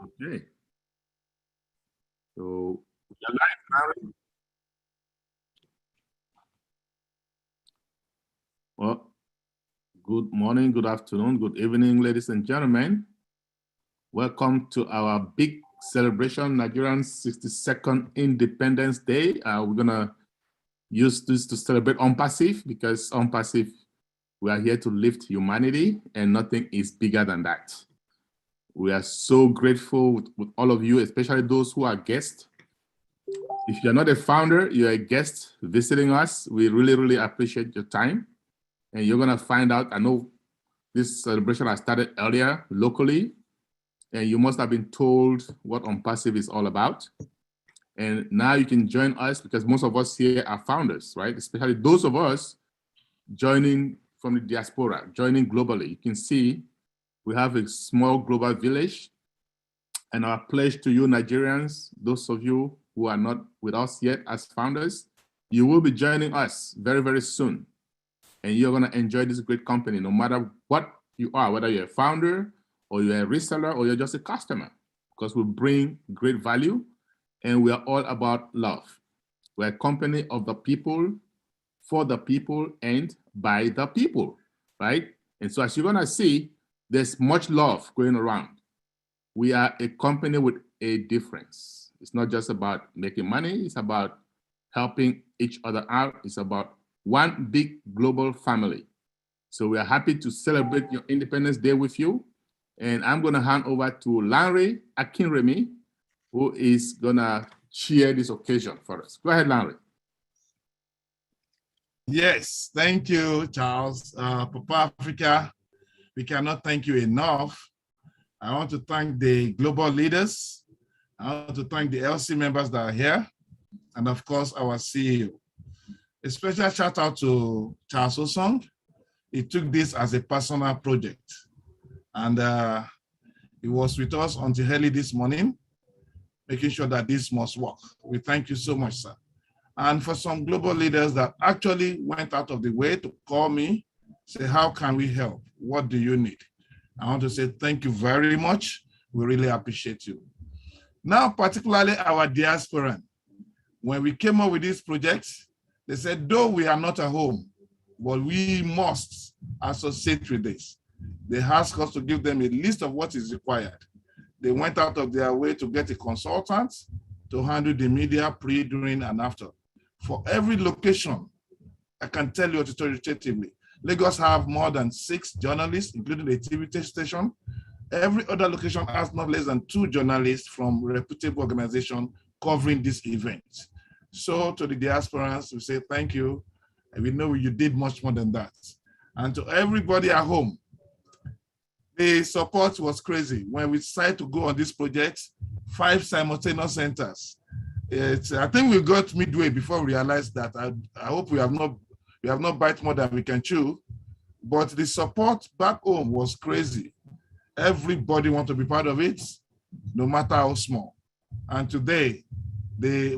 Okay. So, you're live, Larry? Well, good morning, good afternoon, good evening, ladies and gentlemen. Welcome to our big celebration, Nigerian's 62nd Independence Day. We're gonna use this to celebrate ONPASSIVE because ONPASSIVE, we are here to lift humanity and nothing is bigger than that. We are so grateful with all of you, especially those who are guests. If you're not a founder, you're a guest visiting us. We really, really appreciate your time. And you're gonna find out, I know this celebration has started earlier locally, and you must have been told what ONPASSIVE is all about. And now you can join us because most of us here are founders, right? Especially those of us joining from the diaspora, joining globally. You can see we have a small global village, and our pledge to you Nigerians, those of you who are not with us yet as founders, you will be joining us very, very soon. And you're gonna enjoy this great company no matter what you are, whether you're a founder or you're a reseller or you're just a customer, because we bring great value and we are all about love. We're a company of the people, for the people, and by the people, right? And so as you're gonna see, there's much love going around. We are a company with a difference. It's not just about making money, it's about helping each other out. It's about one big global family. So we are happy to celebrate your Independence Day with you. And I'm gonna hand over to Larry Akinremi, who is gonna cheer this occasion for us. Go ahead, Larry. Yes, thank you, Charles. Papa Africa, we cannot thank you enough. I want to thank the global leaders. I want to thank the LC members that are here, and of course, our CEO. A special shout out to Charles Osong. He took this as a personal project, and he was with us until early this morning, making sure that this must work. We thank you so much, sir. And for some global leaders that actually went out of the way to call me, say, how can we help? What do you need? I want to say thank you very much. We really appreciate you. Now, particularly our diaspora, when we came up with this project, they said, though we are not at home, but we must associate with this. They asked us to give them a list of what is required. They went out of their way to get a consultant to handle the media pre, during, and after. For every location, I can tell you authoritatively, Lagos have more than 6 journalists, including the TV station. Every other location has not less than 2 journalists from reputable organizations covering this event. So to the diasporans, we say thank you. And we know you did much more than that. And to everybody at home, the support was crazy. When we decided to go on this project, 5 simultaneous centers. I think we got midway before we realized that. I hope we have not bite more than we can chew, but the support back home was crazy. Everybody wants to be part of it, no matter how small. And today,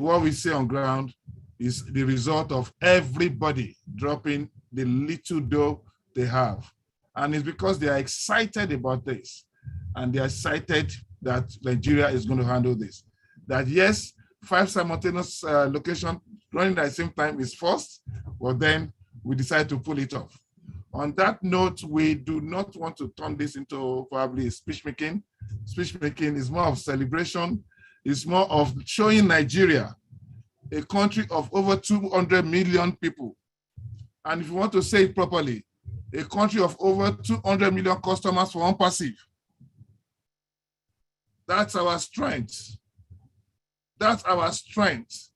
what we see on ground is the result of everybody dropping the little dough they have. And it's because they are excited about this. And they are excited that Nigeria is going to handle this. That yes, 5 simultaneous locations running at the same time is first, but then we decide to pull it off. On that note, we do not want to turn this into probably speech making. Speech making is more of celebration. It's more of showing Nigeria, a country of over 200 million people. And if you want to say it properly, a country of over 200 million customers for ONPASSIVE. That's our strength. That's our strength.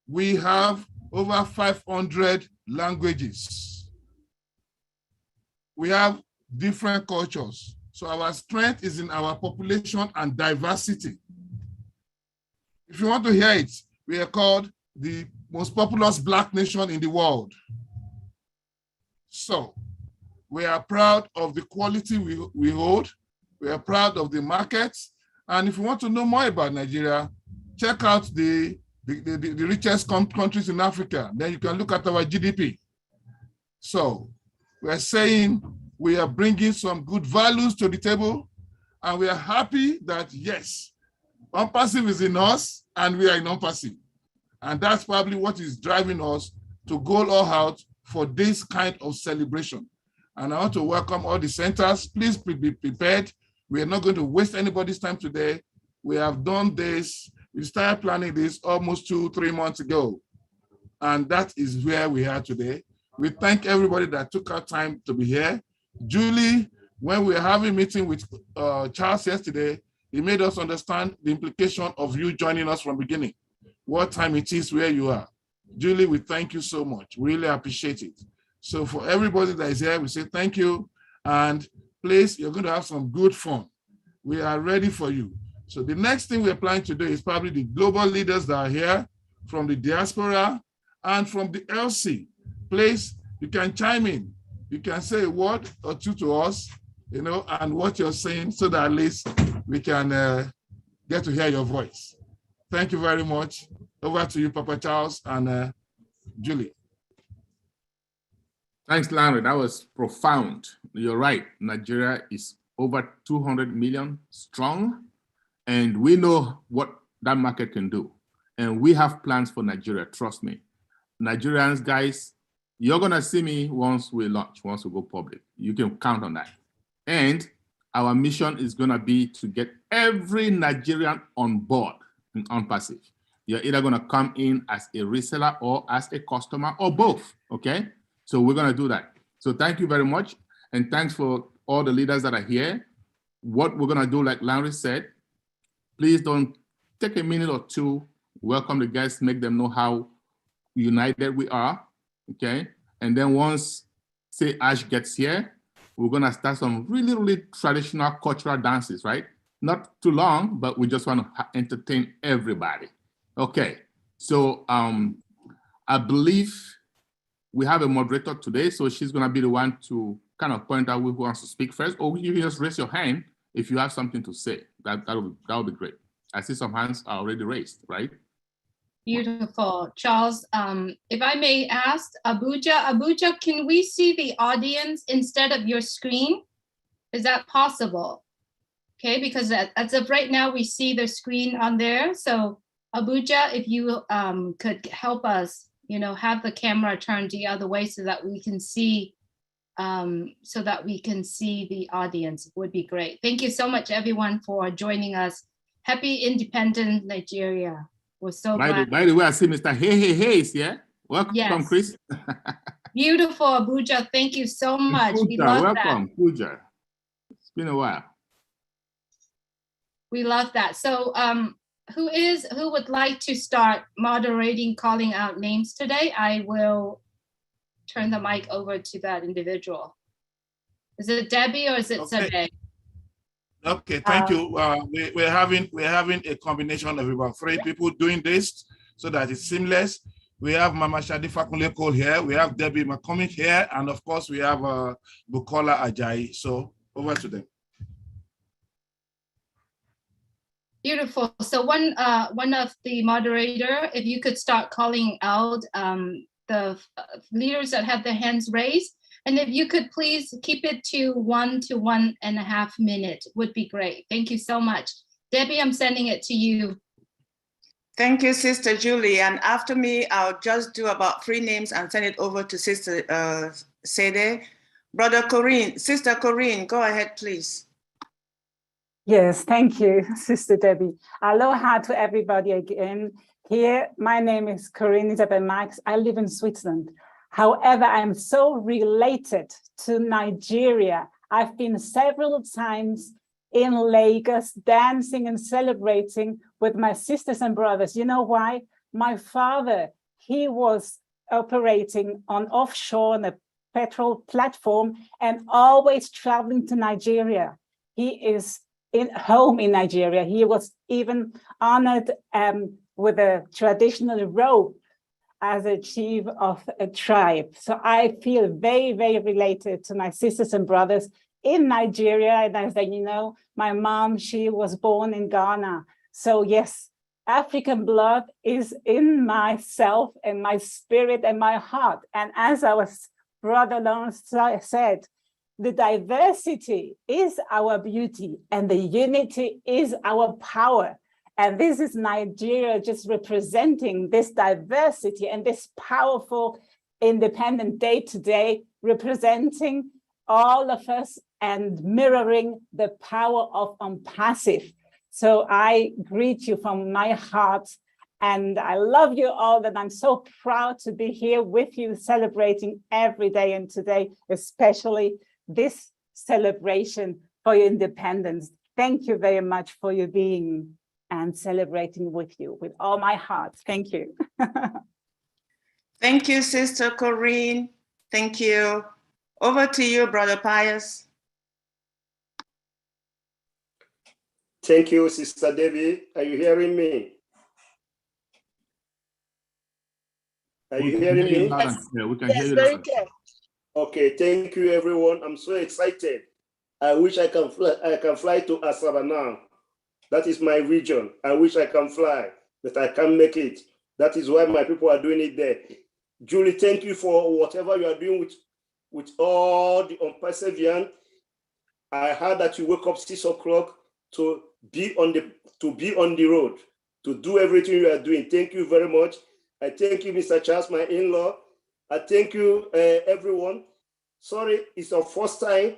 We have over 500 languages. We have different cultures. So our strength is in our population and diversity. If you want to hear it, we are called the most populous Black nation in the world. So we are proud of the quality we hold. We are proud of the markets. And if you want to know more about Nigeria, check out the richest countries in Africa. Then you can look at our GDP. So we're saying we are bringing some good values to the table, And we are happy that, yes, ONPASSIVE is in us and we are in ONPASSIVE. And that's probably what is driving us to go all out for this kind of celebration. And I want to welcome all the centers. Please be prepared. We are not going to waste anybody's time today. We have done this. We started planning this almost 2-3 months ago. And that is where we are today. We thank everybody that took our time to be here. Julie, when we were having a meeting with Charles yesterday, he made us understand the implication of you joining us from the beginning, what time it is, where you are. Julie, we thank you so much. We really appreciate it. So for everybody that is here, we say thank you. And please, you're going to have some good fun. We are ready for you. So the next thing we're planning to do is probably the global leaders that are here from the diaspora and from the LC. Please, you can chime in. You can say a word or two to us, you know, and what you're saying so that at least we can get to hear your voice. Thank you very much. Over to you, Papa Charles and Julie. Thanks, Larry. That was profound. You're right. Nigeria is over 200 million strong, and we know what that market can do. And we have plans for Nigeria, trust me. Nigerians, guys, you're going to see me once we launch, once we go public. You can count on that. And our mission is going to be to get every Nigerian on board in ONPASSIVE. You're either going to come in as a reseller or as a customer or both, okay? So we're going to do that. So thank you very much. And thanks for all the leaders that are here. What we're going to do, like Larry said, please don't take a minute or two, welcome the guests, make them know how united we are, okay? And then once, say, Ash gets here, we're going to start some really, really traditional cultural dances, right? Not too long, but we just want to entertain everybody. Okay, so I believe we have a moderator today, so she's going to be the one to kind of point out who wants to speak first, or you can just raise your hand if you have something to say. That would be great. I see some hands are already raised, right? Beautiful. Charles, if I may ask, Abuja, can we see the audience instead of your screen? Is that possible? Okay, because as of right now, we see the screen on there. So Abuja, if you could help us, you know, have the camera turned the other way so that we can see the audience, would be great. Thank you so much, everyone, for joining us. Happy Independent Nigeria. We're so glad. By the way, I see Mr. Hayes, yeah? Welcome, yes. Chris. Beautiful, Abuja. Thank you so much. Pooja, we love welcome, that. Pooja. It's been a while. We love that. So who would like to start moderating, calling out names today? I will turn the mic over to that individual. Is it Debbie or is it Sade? Okay, thank you. We're having a combination of about 3 people doing this so that it's seamless. We have Mama Shadi Fakunle Cole here. We have Debbie McCormick here, and of course we have Bukola Ajayi. So over to them. Beautiful. So one of the moderator, if you could start calling out the leaders that have their hands raised, and if you could please keep it to 1 to 1.5 minutes, would be great. Thank you so much. Debbie, I'm sending it to you. Thank you, Sister Julie. And after me, I'll just do about 3 names and send it over to Sister Sede. Brother Corinne, Sister Corinne, go ahead, please. Yes, thank you, Sister Debbie. Aloha to everybody again. Here, my name is Corinne Isabel Marx. I live in Switzerland. However, I'm so related to Nigeria. I've been several times in Lagos dancing and celebrating with my sisters and brothers. You know why? My father, he was operating on offshore on a petrol platform and always traveling to Nigeria. He is home in Nigeria. He was even honored with a traditional robe as a chief of a tribe. So I feel very, very related to my sisters and brothers in Nigeria. And as you know, my mom, she was born in Ghana. So yes, African blood is in myself and my spirit and my heart. And as our brother Lawrence said, the diversity is our beauty and the unity is our power. And this is Nigeria just representing this diversity and this powerful Independent Day today, representing all of us and mirroring the power of ONPASSIVE. So I greet you from my heart, and I love you all, and I'm so proud to be here with you celebrating every day, and today especially this celebration for your independence. Thank you very much for your being and celebrating with you with all my heart. Thank you. Thank you, Sister Corinne. Thank you. Over to you, Brother Pius. Thank you, Sister Debbie. Are you hearing me? Are you hearing me? Yeah, we can hear you. Very clear. Okay, thank you, everyone. I'm so excited. I wish I can fly to Asaba now. That is my region. I wish I can fly, but I can't make it. That is why my people are doing it there. Julie, thank you for whatever you are doing with all the ONPASSIVE. I heard that you wake up 6 o'clock to be on the road, to do everything you are doing. Thank you very much. I thank you, Mr. Charles, my in-law. I thank you, everyone. Sorry, it's the first time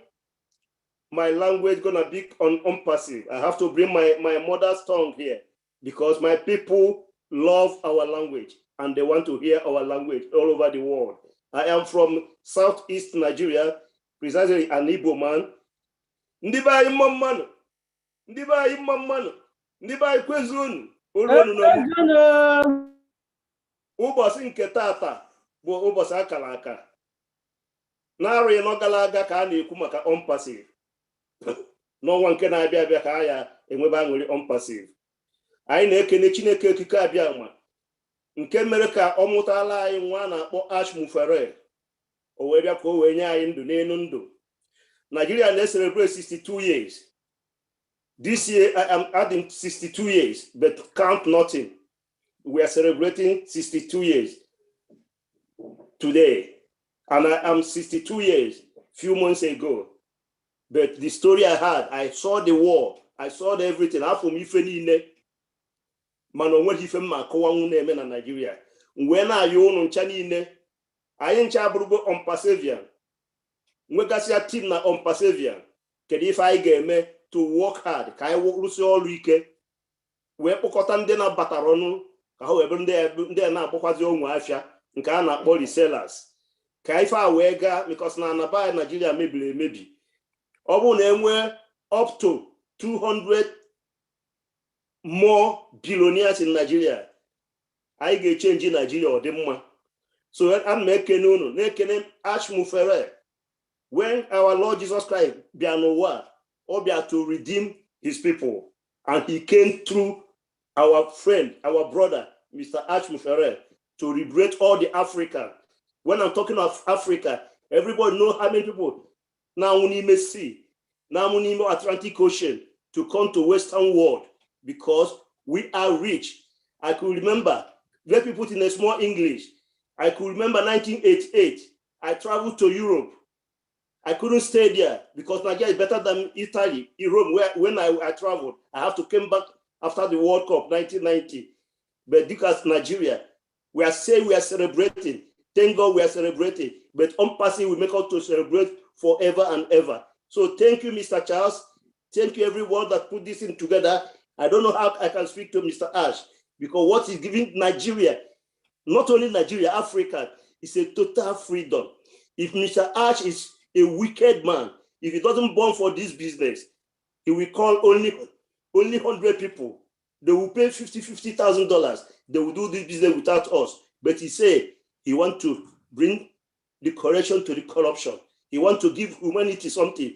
my language gonna be on ONPASSIVE. I have to bring my mother's tongue here because my people love our language and they want to hear our language all over the world. I am from Southeast Nigeria, precisely an Igbo man. Ndiba imamman, ndiba imamman, ndiba ikwezun, ulwanu nomu. Ụbọchị nke tata bụ ụbọchị akara aka. N'arọ ịnọ gara aga ka a na-ekwu maka ONPASSIVE. N'ọnwa nke na-abịa abịa ka ya enwebe aṅụrị ONPASSIVE. Anyị na-ekene Chineke okike abịa ma nke mere ka ọ mụtala anyị nwa na-akpọ Ashmufere. O wee bịa ka o wee nye anyị ndụ n'elu ndụ. Nigeria na-celebrate 62 years. This year I am adding 62 years, but count nothing. We are celebrating 62 years today. And I am 62 years, few months ago. But the story I had, I saw the war, I saw everything. After me, Mano when he fem na Nigeria. When I own Chanine, I ain't chabrugo ONPASSIVE. Mwekasi team na ONPASSIVE. If I get me to work hard, can I work all week? We pokota ndị na bataronu, ka ho ebe ndị na akpọkwazi onwe afia, nke a na-akpọ resellers. Ka ife a wee gaa because na anaba Nigeria mebiri emebi. Ọ bụ na enwe up to 200 more billionaires in Nigeria. I get change in Nigeria or the mma. So I'm making no na-ekene Ashmufere. When our Lord Jesus Christ bịa n'ụwa, ọ bịa to redeem his people, and he came through our friend, our brother, Mr. Ashmufere, to liberate all the Africa. When I'm talking of Africa, everybody knows how many people now we may see, now we need Atlantic Ocean to come to Western world because we are rich. I could remember, let me put in a small English. I could remember 1988. I traveled to Europe. I couldn't stay there because Nigeria is better than Italy, Europe, where when I traveled. I have to come back after the World Cup, 1990. But because Nigeria, we are saying we are celebrating. Thank God we are celebrating. But ONPASSIVE will make us to celebrate forever and ever. So thank you, Mr. Charles. Thank you, everyone that put this in together. I don't know how I can speak to Mr. Ash because what is giving Nigeria, not only Nigeria, Africa, is a total freedom. If Mr. Ash is a wicked man, if he doesn't born for this business, he will call only 100 people. They will pay $50,000. They will do this business without us. But he said he wants to bring the correction to the corruption. He wants to give humanity something.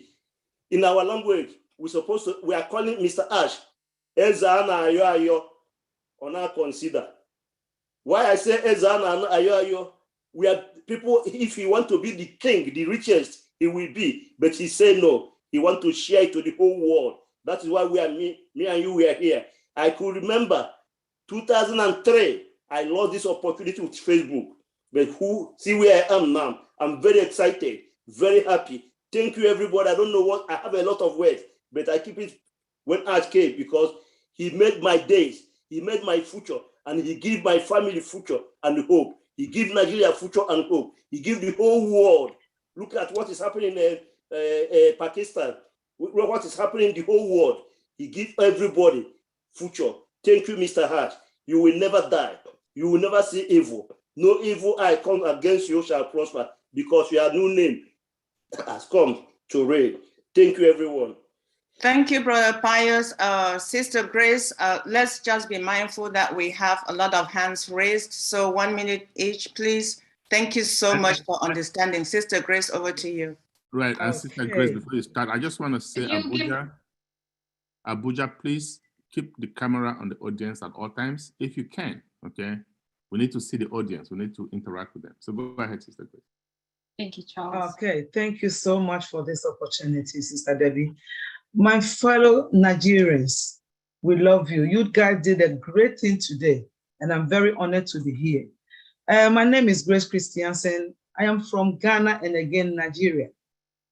In our language, we are calling Mr. Ash, Ezana ayo ayo, ona consider. Why I say Ezana ayo ayo, we are people, if he want to be the king, the richest, he will be. But he said no, he want to share it to the whole world. That is why we are me and you, we are here. I could remember 2003, I lost this opportunity with Facebook. But see where I am now. I'm very excited, very happy. Thank you, everybody. I don't know what, I have a lot of words, but I keep it when Ash came because he made my days, he made my future, and he gave my family future and hope. He gave Nigeria future and hope. He gave the whole world. Look at what is happening in Pakistan. What is happening in the whole world. He gives everybody future. Thank you, Mr. Hart. You will never die. You will never see evil. No evil eye come against you shall prosper because your new name has come to reign. Thank you, everyone. Thank you, Brother Pius. Sister Grace, let's just be mindful that we have a lot of hands raised. So 1 minute each, please. Thank you so much for understanding. Sister Grace, over to you. Right, and Sister Grace, before you start, I just want to say, Abuja, please keep the camera on the audience at all times, if you can, okay? We need to see the audience. We need to interact with them. So go ahead, Sister Grace. Thank you, Charles. Okay, thank you so much for this opportunity, Sister Debbie. My fellow Nigerians, we love you. You guys did a great thing today, and I'm very honored to be here. My name is Grace Christiansen. I am from Ghana and again, Nigeria,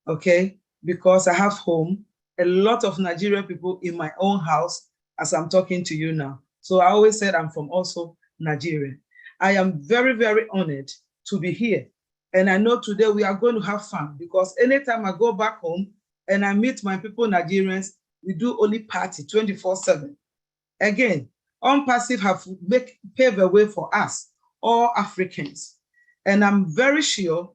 okay? Because I have home, a lot of Nigerian people in my own house as I'm talking to you now. So I always said I'm from also Nigeria. I am very, very honored to be here. And I know today we are going to have fun because anytime I go back home and I meet my people, Nigerians, we do only party 24/7. Again, ONPASSIVE have paved the way for us, all Africans. And I'm very sure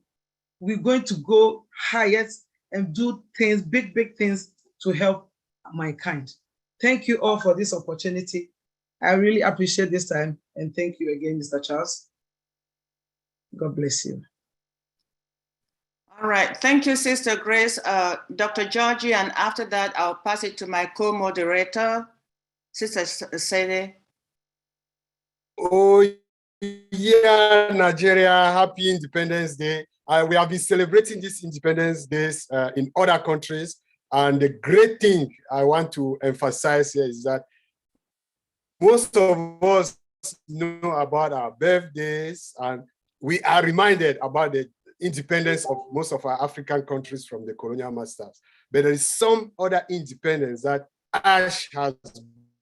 we're going to go highest and do things, big, big things to help mankind. Thank you all for this opportunity. I really appreciate this time. And thank you again, Mr. Charles. God bless you. All right, thank you, Sister Grace. Dr. Georgie, and after that, I'll pass it to my co-moderator, Sister Sede. Oh, yeah, Nigeria, happy Independence Day. We have been celebrating this Independence Days in other countries. And the great thing I want to emphasize here is that most of us know about our birthdays, and we are reminded about the independence of most of our African countries from the colonial masters. But there is some other independence that Ash has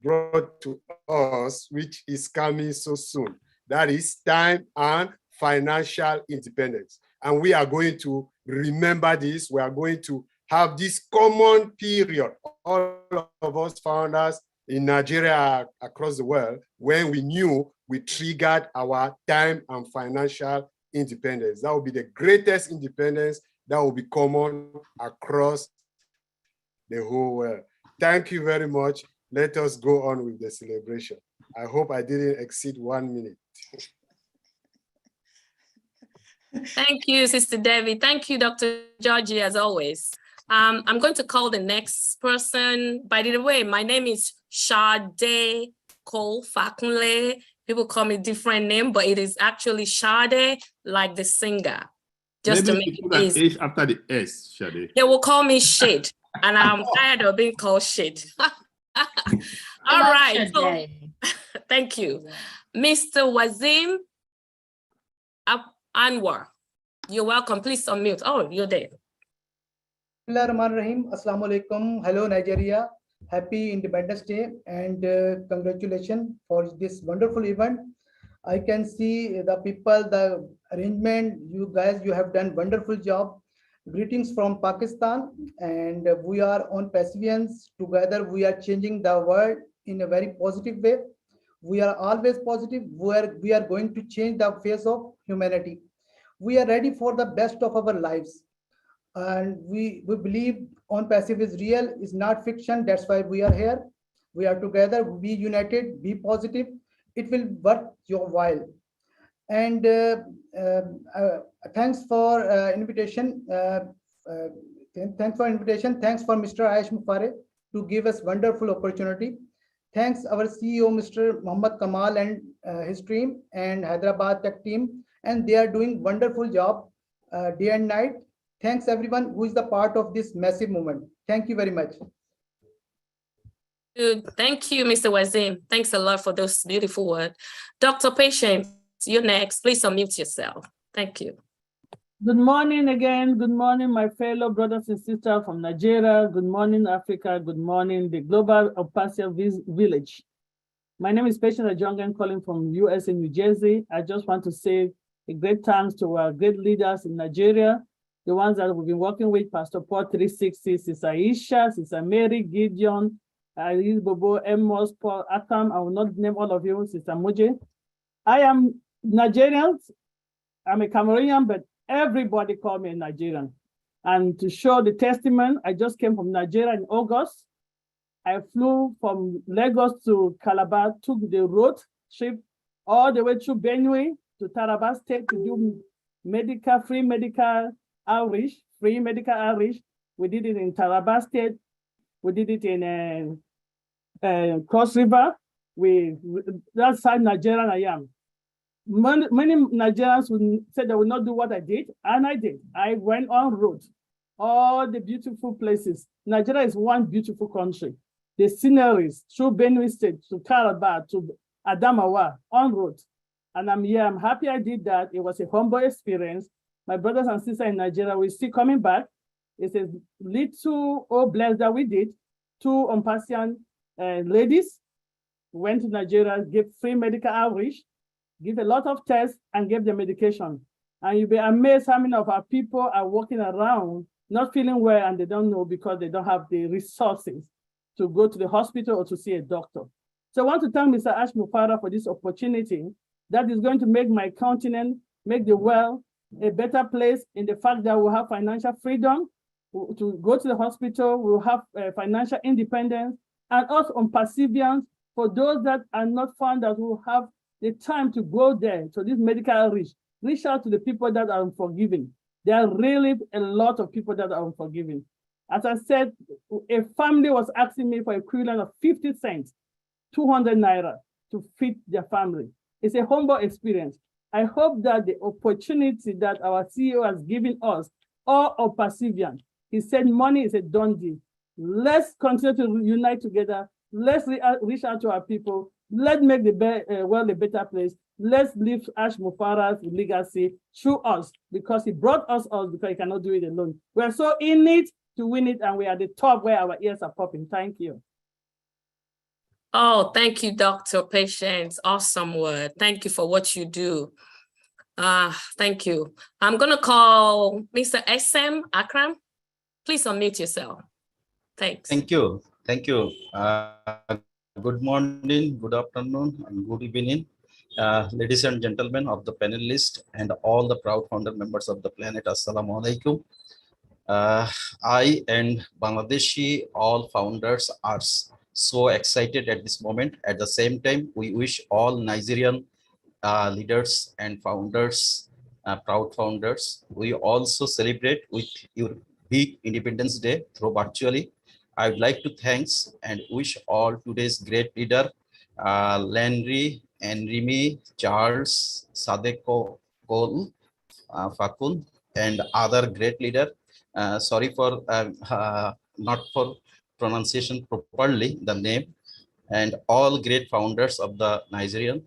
brought to us, which is coming so soon. That is time and financial independence. And we are going to remember this. We are going to have this common period. All of us founders in Nigeria, across the world, when we knew we triggered our time and financial independence. That will be the greatest independence that will be common across the whole world. Thank you very much. Let us go on with the celebration. I hope I didn't exceed 1 minute. Thank you, Sister Debbie. Thank you, Dr. Georgie, as always. I'm going to call the next person. By the way, my name is Sade Cole Fakunle. People call me different name, but it is actually Sade, like the singer. Just Maybe to make you put it an easy. H after the S, Sade. They will call me Shade, and I'm tired of being called Shade. All right. So, thank you. Mr. Wazim Anwar, you're welcome. Please unmute. Oh, you're there. Assalamu alaikum. Hello, Nigeria. Happy Independence Day and congratulations for this wonderful event. I can see the people, the arrangement, you guys, you have done wonderful job. Greetings from Pakistan, and we are ONPASSIVians. Together we are changing the world in a very positive way. We are always positive. We are going to change the face of humanity. We are ready for the best of our lives. And we believe ONPASSIVE is real, is not fiction. That's why we are here. We are together, be united, be positive. It will worth your while. And thanks for invitation. Thanks for invitation. Thanks for Mr. Ayush Mufare to give us wonderful opportunity. Thanks our CEO, Mr. Muhammad Kamal, and his team, and Hyderabad Tech team. And they are doing wonderful job day and night. Thanks everyone who is the part of this massive movement. Thank you very much. Good. Thank you, Mr. Wazim. Thanks a lot for those beautiful words. Dr. Patience, you're next. Please unmute yourself. Thank you. Good morning again. Good morning, my fellow brothers and sisters from Nigeria. Good morning, Africa. Good morning, the global ONPASSIVE village. My name is Patient Ajongan, calling from US in New Jersey. I just want to say a great thanks to our great leaders in Nigeria, the ones that we've been working with, Pastor Paul 360, Sister Aisha, Sister Mary, Gideon, Alice Bobo, Amos, Paul, Akam. I will not name all of you, Sister Muje. I am Nigerian. I'm a Cameroonian, but everybody call me a Nigerian. And to show the testament, I just came from Nigeria in August. I flew from Lagos to Calabar, took the road trip all the way through Benue to Taraba State to do free medical outreach. We did it in Taraba State. We did it in Cross River. That's how Nigerian I am. Many Nigerians would say they will not do what I did, and I did. I went on road, all the beautiful places. Nigeria is one beautiful country. The sceneries through Benue State to Calabar to Adamawa on road. And I'm here, I'm happy I did that. It was a humble experience. My brothers and sisters in Nigeria, we're still coming back. It's a little blessed that we did. 2 ONPASSIVE ladies went to Nigeria, gave free medical outreach, give a lot of tests, and gave the medication. And you'll be amazed how many of our people are walking around not feeling well, and they don't know because they don't have the resources to go to the hospital or to see a doctor. So I want to thank Mr. Ash Mufara for this opportunity that is going to make my continent, make the world a better place in the fact that we'll have financial freedom to go to the hospital, we'll have financial independence, and also ONPASSIVians, for those that are not found, that will have the time to go there. So this medical outreach, reach out to the people that are unforgiving. There are really a lot of people that are unforgiving. As I said, a family was asking me for equivalent of 50 cents, 200 naira to feed their family. It's a humble experience. I hope that the opportunity that our CEO has given us, all ONPASSIVians, he said money is a done deal. Let's continue to unite together. Let's reach out to our people. Let's make the world a better place. Let's leave Ash Mufara's legacy through us, because he brought us because he cannot do it alone. We're so in it to win it, and we are at the top where our ears are popping. Thank you. Oh, thank you, Dr. Patience. Awesome word. Thank you for what you do. Thank you. I'm going to call Mr. SM Akram. Please unmute yourself. Thanks. Thank you. Thank you. Good morning, good afternoon, and good evening, ladies and gentlemen of the panelists and all the proud founder members of the planet. Assalamu alaikum. I and Bangladeshi, all founders are so excited at this moment. At the same time, we wish all Nigerian leaders and founders, proud founders. We also celebrate with your big Independence Day through virtually. I would like to thanks and wish all today's great leader, Landry, Enrimi, Charles, Sadeko, Cole, Fakun, and other great leader. Sorry for not for pronunciation properly the name, and all great founders of the Nigerian.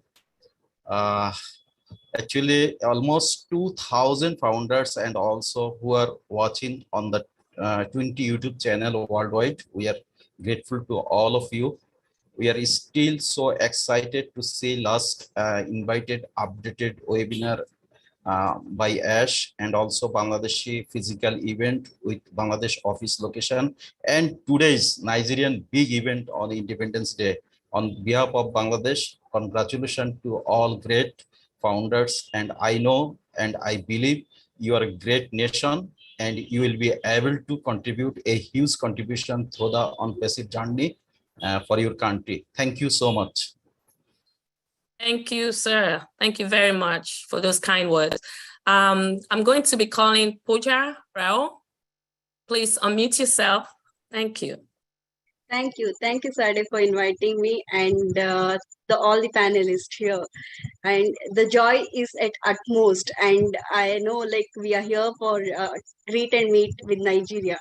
Actually, almost 2,000 founders and also who are watching on the 20 YouTube channel worldwide. We are grateful to all of you. We are still so excited to see last invited updated webinar by Ash, and also Bangladeshi physical event with Bangladesh office location, and today's Nigerian big event on Independence Day. On behalf of Bangladesh, congratulations to all great founders, and I know and I believe you are a great nation, and you will be able to contribute a huge contribution through the ONPASSIVE journey for your country. Thank you so much. Thank you, sir. Thank you very much for those kind words. I'm going to be calling Pooja Rao. Please unmute yourself. Thank you. Thank you. Thank you, SHARE, for inviting me and all the panelists here. And the joy is at utmost. And I know like we are here for greet and meet with Nigeria.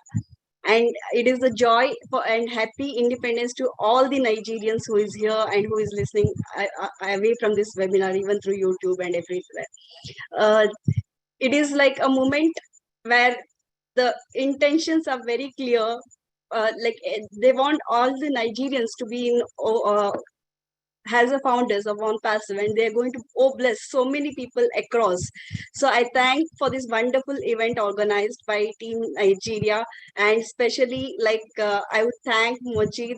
And it is a joy and happy independence to all the Nigerians who is here and who is listening away from this webinar, even through YouTube and everywhere. it is like a moment where the intentions are very clear. They want all the Nigerians to be in as a founders of ONPASSIVE, and they're going to bless so many people across. So I thank for this wonderful event organized by Team Nigeria, and especially I would thank Mojid,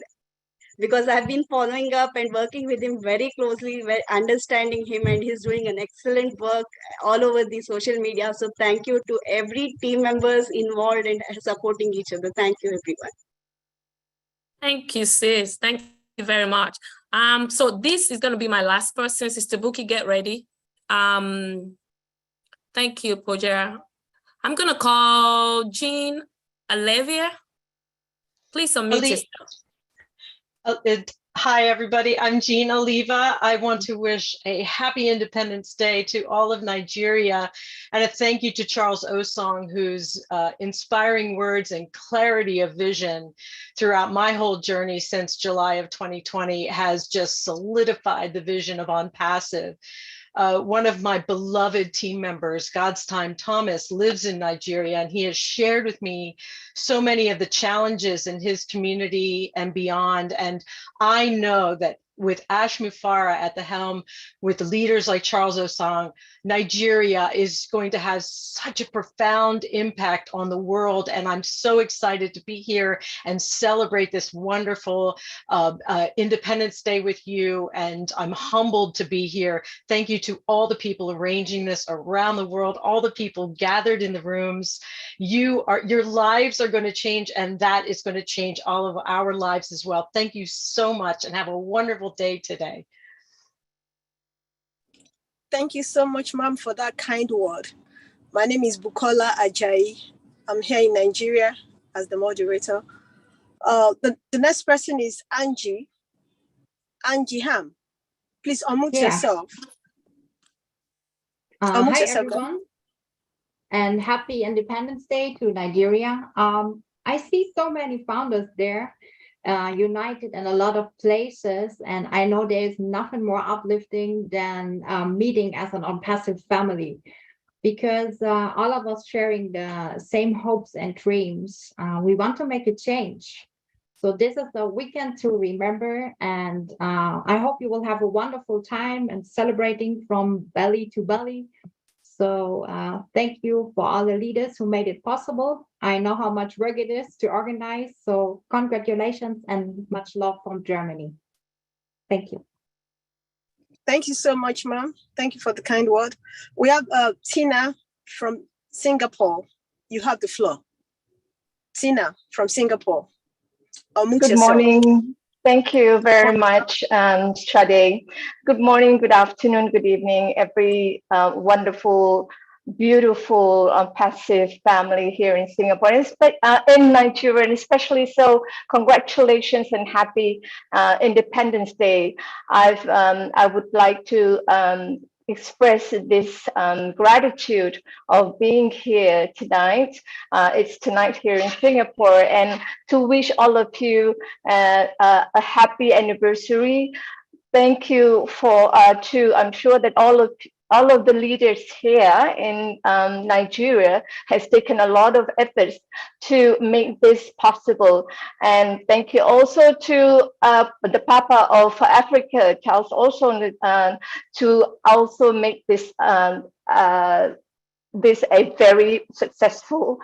because I've been following up and working with him very closely, understanding him, and he's doing an excellent work all over the social media. So thank you to every team members involved and supporting each other. Thank you, everyone. Thank you, sis. Thank you very much. So this is going to be my last person. Sister Buki, get ready. Thank you, Pojera. I'm going to call Jean Olivia. Please unmute yourself. Hi, everybody. I'm Jean Oliva. I want to wish a happy Independence Day to all of Nigeria, and a thank you to Charles Osong, whose inspiring words and clarity of vision throughout my whole journey since July of 2020 has just solidified the vision of ONPASSIVE. One of my beloved team members, God's Time Thomas, lives in Nigeria, and he has shared with me so many of the challenges in his community and beyond. And I know that with Ash Mufara at the helm, with leaders like Charles Osong, Nigeria is going to have such a profound impact on the world. And I'm so excited to be here and celebrate this wonderful Independence Day with you. And I'm humbled to be here. Thank you to all the people arranging this around the world, all the people gathered in the rooms. Your lives are going to change, and that is going to change all of our lives as well. Thank you so much, and have a wonderful day today. Thank you so much, ma'am, for that kind word. My name is Bukola Ajayi. I'm here in Nigeria as the moderator. The next person is Angie Ham. Please unmute yourself. Hi, everyone, and happy Independence Day to Nigeria. I see so many founders there, united in a lot of places, and I know there is nothing more uplifting than meeting as an ONPASSIVE family, because all of us sharing the same hopes and dreams. We want to make a change. So this is a weekend to remember, and I hope you will have a wonderful time and celebrating from belly to belly. So thank you for all the leaders who made it possible. I know how much work it is to organize, so congratulations and much love from Germany. Thank you. Thank you so much, ma'am. Thank you for the kind word. We have Tina from Singapore. You have the floor. Tina from Singapore. Good morning. Thank you very much, Sade. Good morning, good afternoon, good evening, every wonderful, beautiful, passive family here in Singapore, in Nigeria, and especially so. Congratulations and happy Independence Day. I would like to express this gratitude of being here tonight. It's tonight here in Singapore, and to wish all of you a happy anniversary. Thank you I'm sure that all of the leaders here in Nigeria has taken a lot of efforts to make this possible. And thank you also to the Papa of Africa, Charles, also to also make this a very successful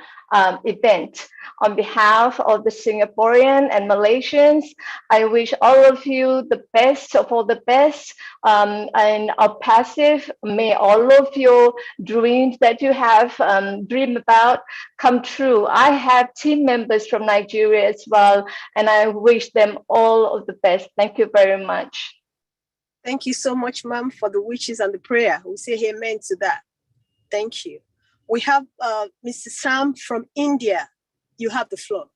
event. On behalf of the Singaporean and Malaysians, I wish all of you the best of all the best, and ONPASSIVE. May all of your dreams that you have dreamed about come true. I have team members from Nigeria as well, and I wish them all of the best. Thank you very much. Thank you so much, ma'am, for the wishes and the prayer. We say amen to that. Thank you. We have Mr. Sam from India. You have the floor.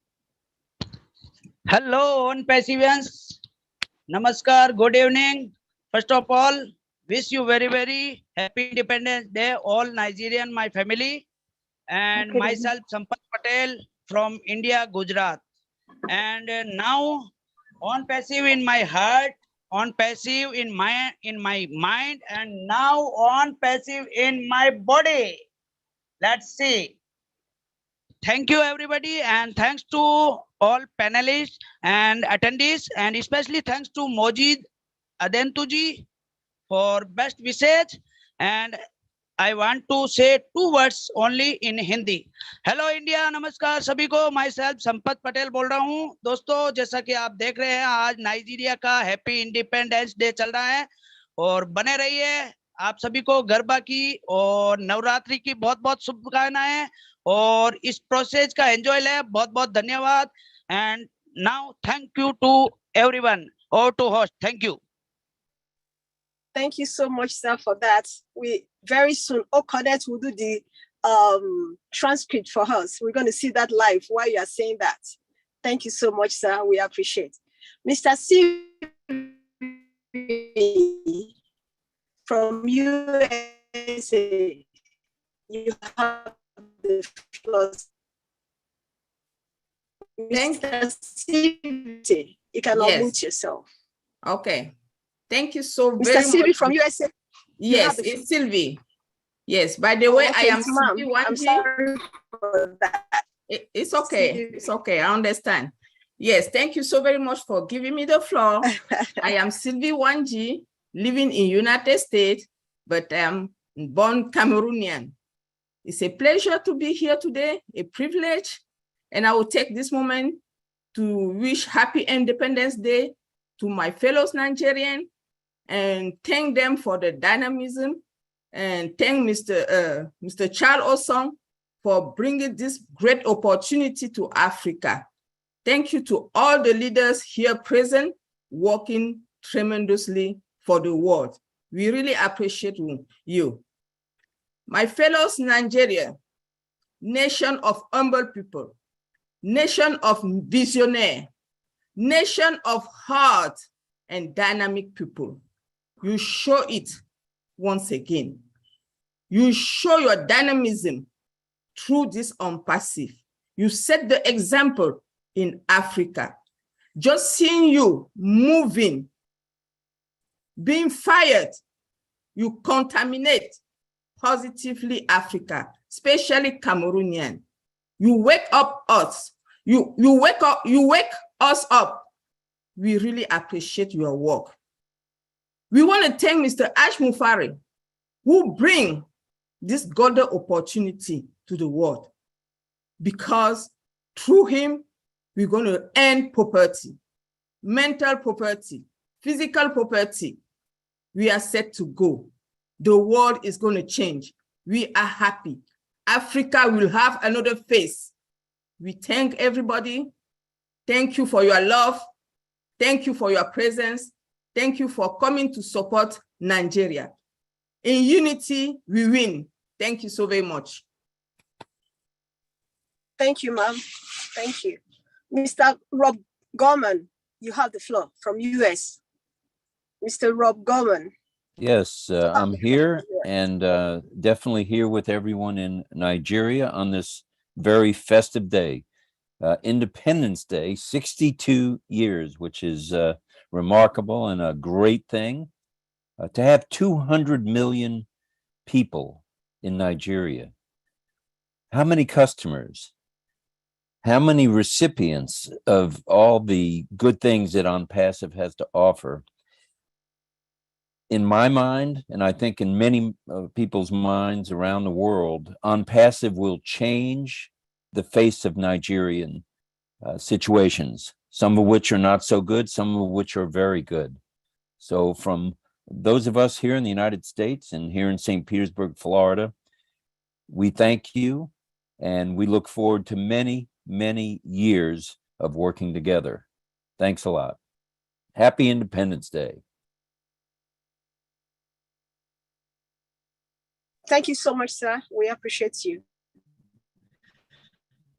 Hello, ONPASSIVians. Namaskar, good evening. First of all, wish you very, very happy Independence Day, all Nigerian, my family, and myself, Sampat Patel from India, Gujarat. And now, ONPASSIVE in my heart, ONPASSIVE in my mind, and now ONPASSIVE in my body. Let's see. Thank you, everybody, and thanks to all panelists and attendees, and especially thanks to Mojid Adentuji for best wishes. And I want to say 2 words only in Hindi. Hello India, नमस्कार सभी को. Myself Sampat Patel बोल रहा हूँ. दोस्तों, जैसा कि आप देख रहे हैं, आज नाइजीरिया का हैप्पी इंडिपेंडेंस डे चल रहा है और बने रहिए. आप सभी को गरबा की और नवरात्रि की बहुत बहुत शुभकामनाएं और इस प्रोसेस का एंजॉय ले. बहुत बहुत धन्यवाद. And now thank you to everyone और to host. Thank you. Thank you so much, sir, for that. We very soon, Okonet will do the transcript for us. We're going to see that live while you are saying that. Thank you so much, sir. We appreciate. Mr. C from USA, you have the floor. Mr. C, you can unmute yourself. Okay. Thank you so very much. Mr. Sylvie from USA. Yes, it's Sylvie. Yes, by the way, Okay, I am Sylvie I'm Wanji. sorry for that. It's okay. It's okay. I understand. Yes, thank you so very much for giving me the floor. I am Sylvie Wanji, living in United States, but I am born Cameroonian. It's a pleasure to be here today, a privilege, and I will take this moment to wish Happy Independence Day to my fellow Nigerians and thank them for the dynamism and thank Mr. Charles Osong for bringing this great opportunity to Africa. Thank you to all the leaders here present, working tremendously for the world. We really appreciate you. My fellows Nigeria, nation of humble people, nation of visionaire, nation of heart and dynamic people. You show it once again. You show your dynamism through this ONPASSIVE. You set the example in Africa. Just seeing you moving, being fired, you contaminate positively Africa, especially Cameroonian. You wake up us. You wake us up. We really appreciate your work. We want to thank Mr. Ash Mufari, who bring this golden opportunity to the world, because through him, we're going to end poverty, mental poverty, physical poverty. We are set to go. The world is going to change. We are happy. Africa will have another face. We thank everybody. Thank you for your love. Thank you for your presence. Thank you for coming to support Nigeria. In unity, we win. Thank you so very much. Thank you, ma'am. Thank you. Mr. Rob Gorman, you have the floor from US. Mr. Rob Gorman. Yes, I'm here and definitely here with everyone in Nigeria on this very festive day. Independence Day, 62 years, which is remarkable and a great thing. To have 200 million people in Nigeria. How many customers? How many recipients of all the good things that ONPASSIVE has to offer? In my mind, and I think in many people's minds around the world, ONPASSIVE will change the face of Nigerian situations, some of which are not so good, some of which are very good. So from those of us here in the United States and here in St. Petersburg, Florida, we thank you and we look forward to many, many years of working together. Thanks a lot. Happy Independence Day. Thank you so much, sir. We appreciate you.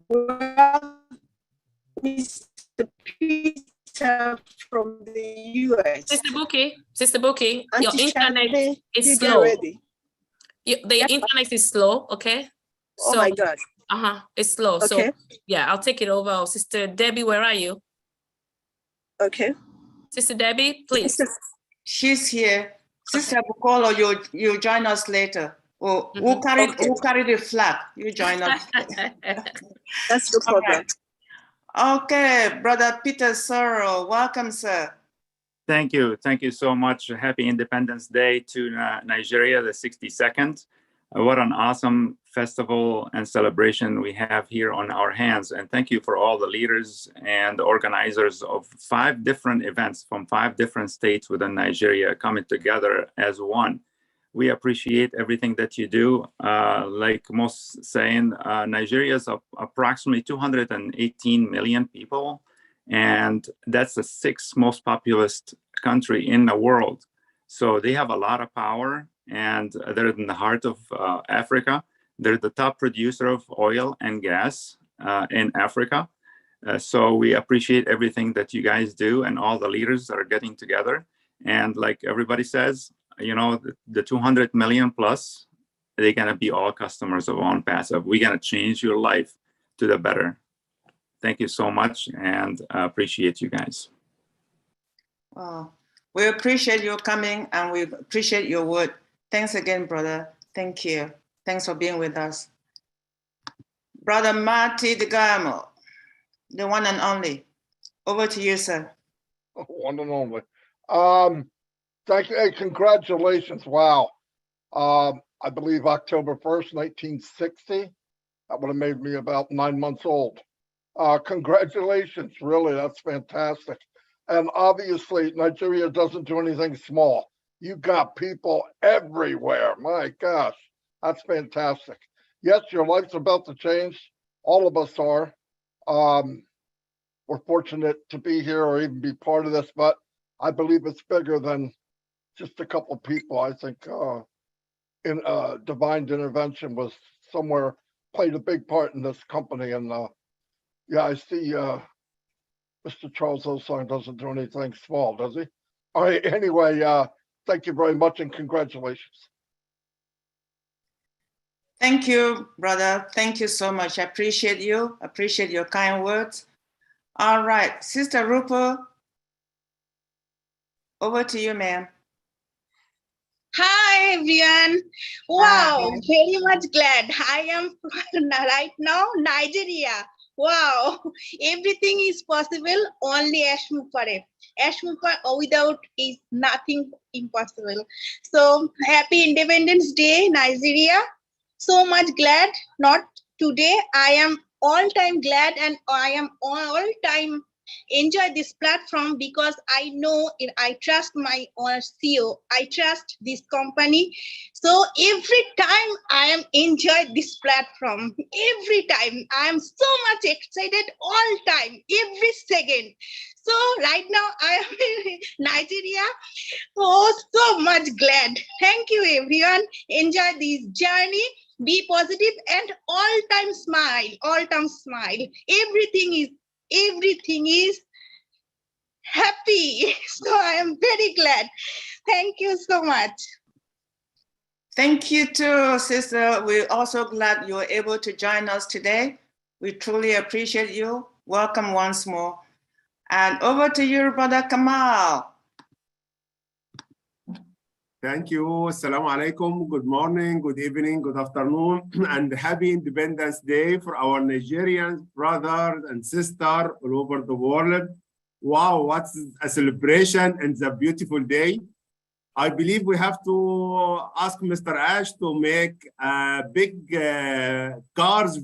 Well, Mr. Peter from the US. Sister Buki, your internet is slow. The internet is slow, okay? Oh my God. It's slow. Okay. So yeah, I'll take it over. Sister Debbie, where are you? Okay. Sister Debbie, please. She's here. Sister Bukola, you'll join us later. Oh, who carried the flag? You join us. That's the problem. Okay, Brother Peter Sorrow, welcome, sir. Thank you. Thank you so much. Happy Independence Day to Nigeria, the 62nd. What an awesome festival and celebration we have here on our hands. And thank you for all the leaders and organizers of 5 different events from 5 different states within Nigeria coming together as one. We appreciate everything that you do. Like most saying, Nigeria is approximately 218 million people. And that's the 6th most populous country in the world. So they have a lot of power, and they're in the heart of Africa. They're the top producer of oil and gas in Africa. So we appreciate everything that you guys do, and all the leaders that are getting together. And like everybody says, you know, the 200 million plus, they're gonna be all customers of ONPASSIVE. We're gonna change your life to the better. Thank you so much, and appreciate you guys. Wow. We appreciate your coming, and we appreciate your word. Thanks again, brother. Thank you. Thanks for being with us. Brother Marty DeGamo, the one and only. Over to you, sir. One and only. Thank you. Hey, congratulations. Wow. I believe October 1st, 1960. That would have made me about 9 months old. Congratulations, really, that's fantastic. And obviously, Nigeria doesn't do anything small. You got people everywhere. My gosh, that's fantastic. Yes, your life's about to change. All of us are. We're fortunate to be here or even be part of this, but I believe it's bigger than just a couple people. I think divine intervention was somewhere, played a big part in this company. And yeah, I see Mr. Charles Osong doesn't do anything small, does he? All right, anyway, thank you very much and congratulations. Thank you, brother. Thank you so much. I appreciate you. Appreciate your kind words. All right, Sister Rupa, over to you, ma'am. Hi, everyone. Wow, very much glad. I am right now, Nigeria. Wow, everything is possible, only Ashmukare. Ashmukare without is nothing impossible. So happy Independence Day, Nigeria. So much glad, not today. I am all time glad, and I am all time enjoy this platform because I know I trust my CEO. I trust this company. So every time I am enjoy this platform, every time I am so much excited all time, every second. So right now I am in Nigeria. Oh, so much glad. Thank you, everyone. Enjoy this journey. Be positive and all time smile. All time smile. Everything is happy. So I am very glad. Thank you so much. Thank you too, sister. We're also glad you were able to join us today. We truly appreciate you. Welcome once more. And over to you, Brother Kamal. Thank you. Assalamu alaikum. Good morning, good evening, good afternoon, and happy Independence Day for our Nigerian brothers and sisters all over the world. Wow, what's a celebration and a beautiful day. I believe we have to ask Mr. Ash to make a big cars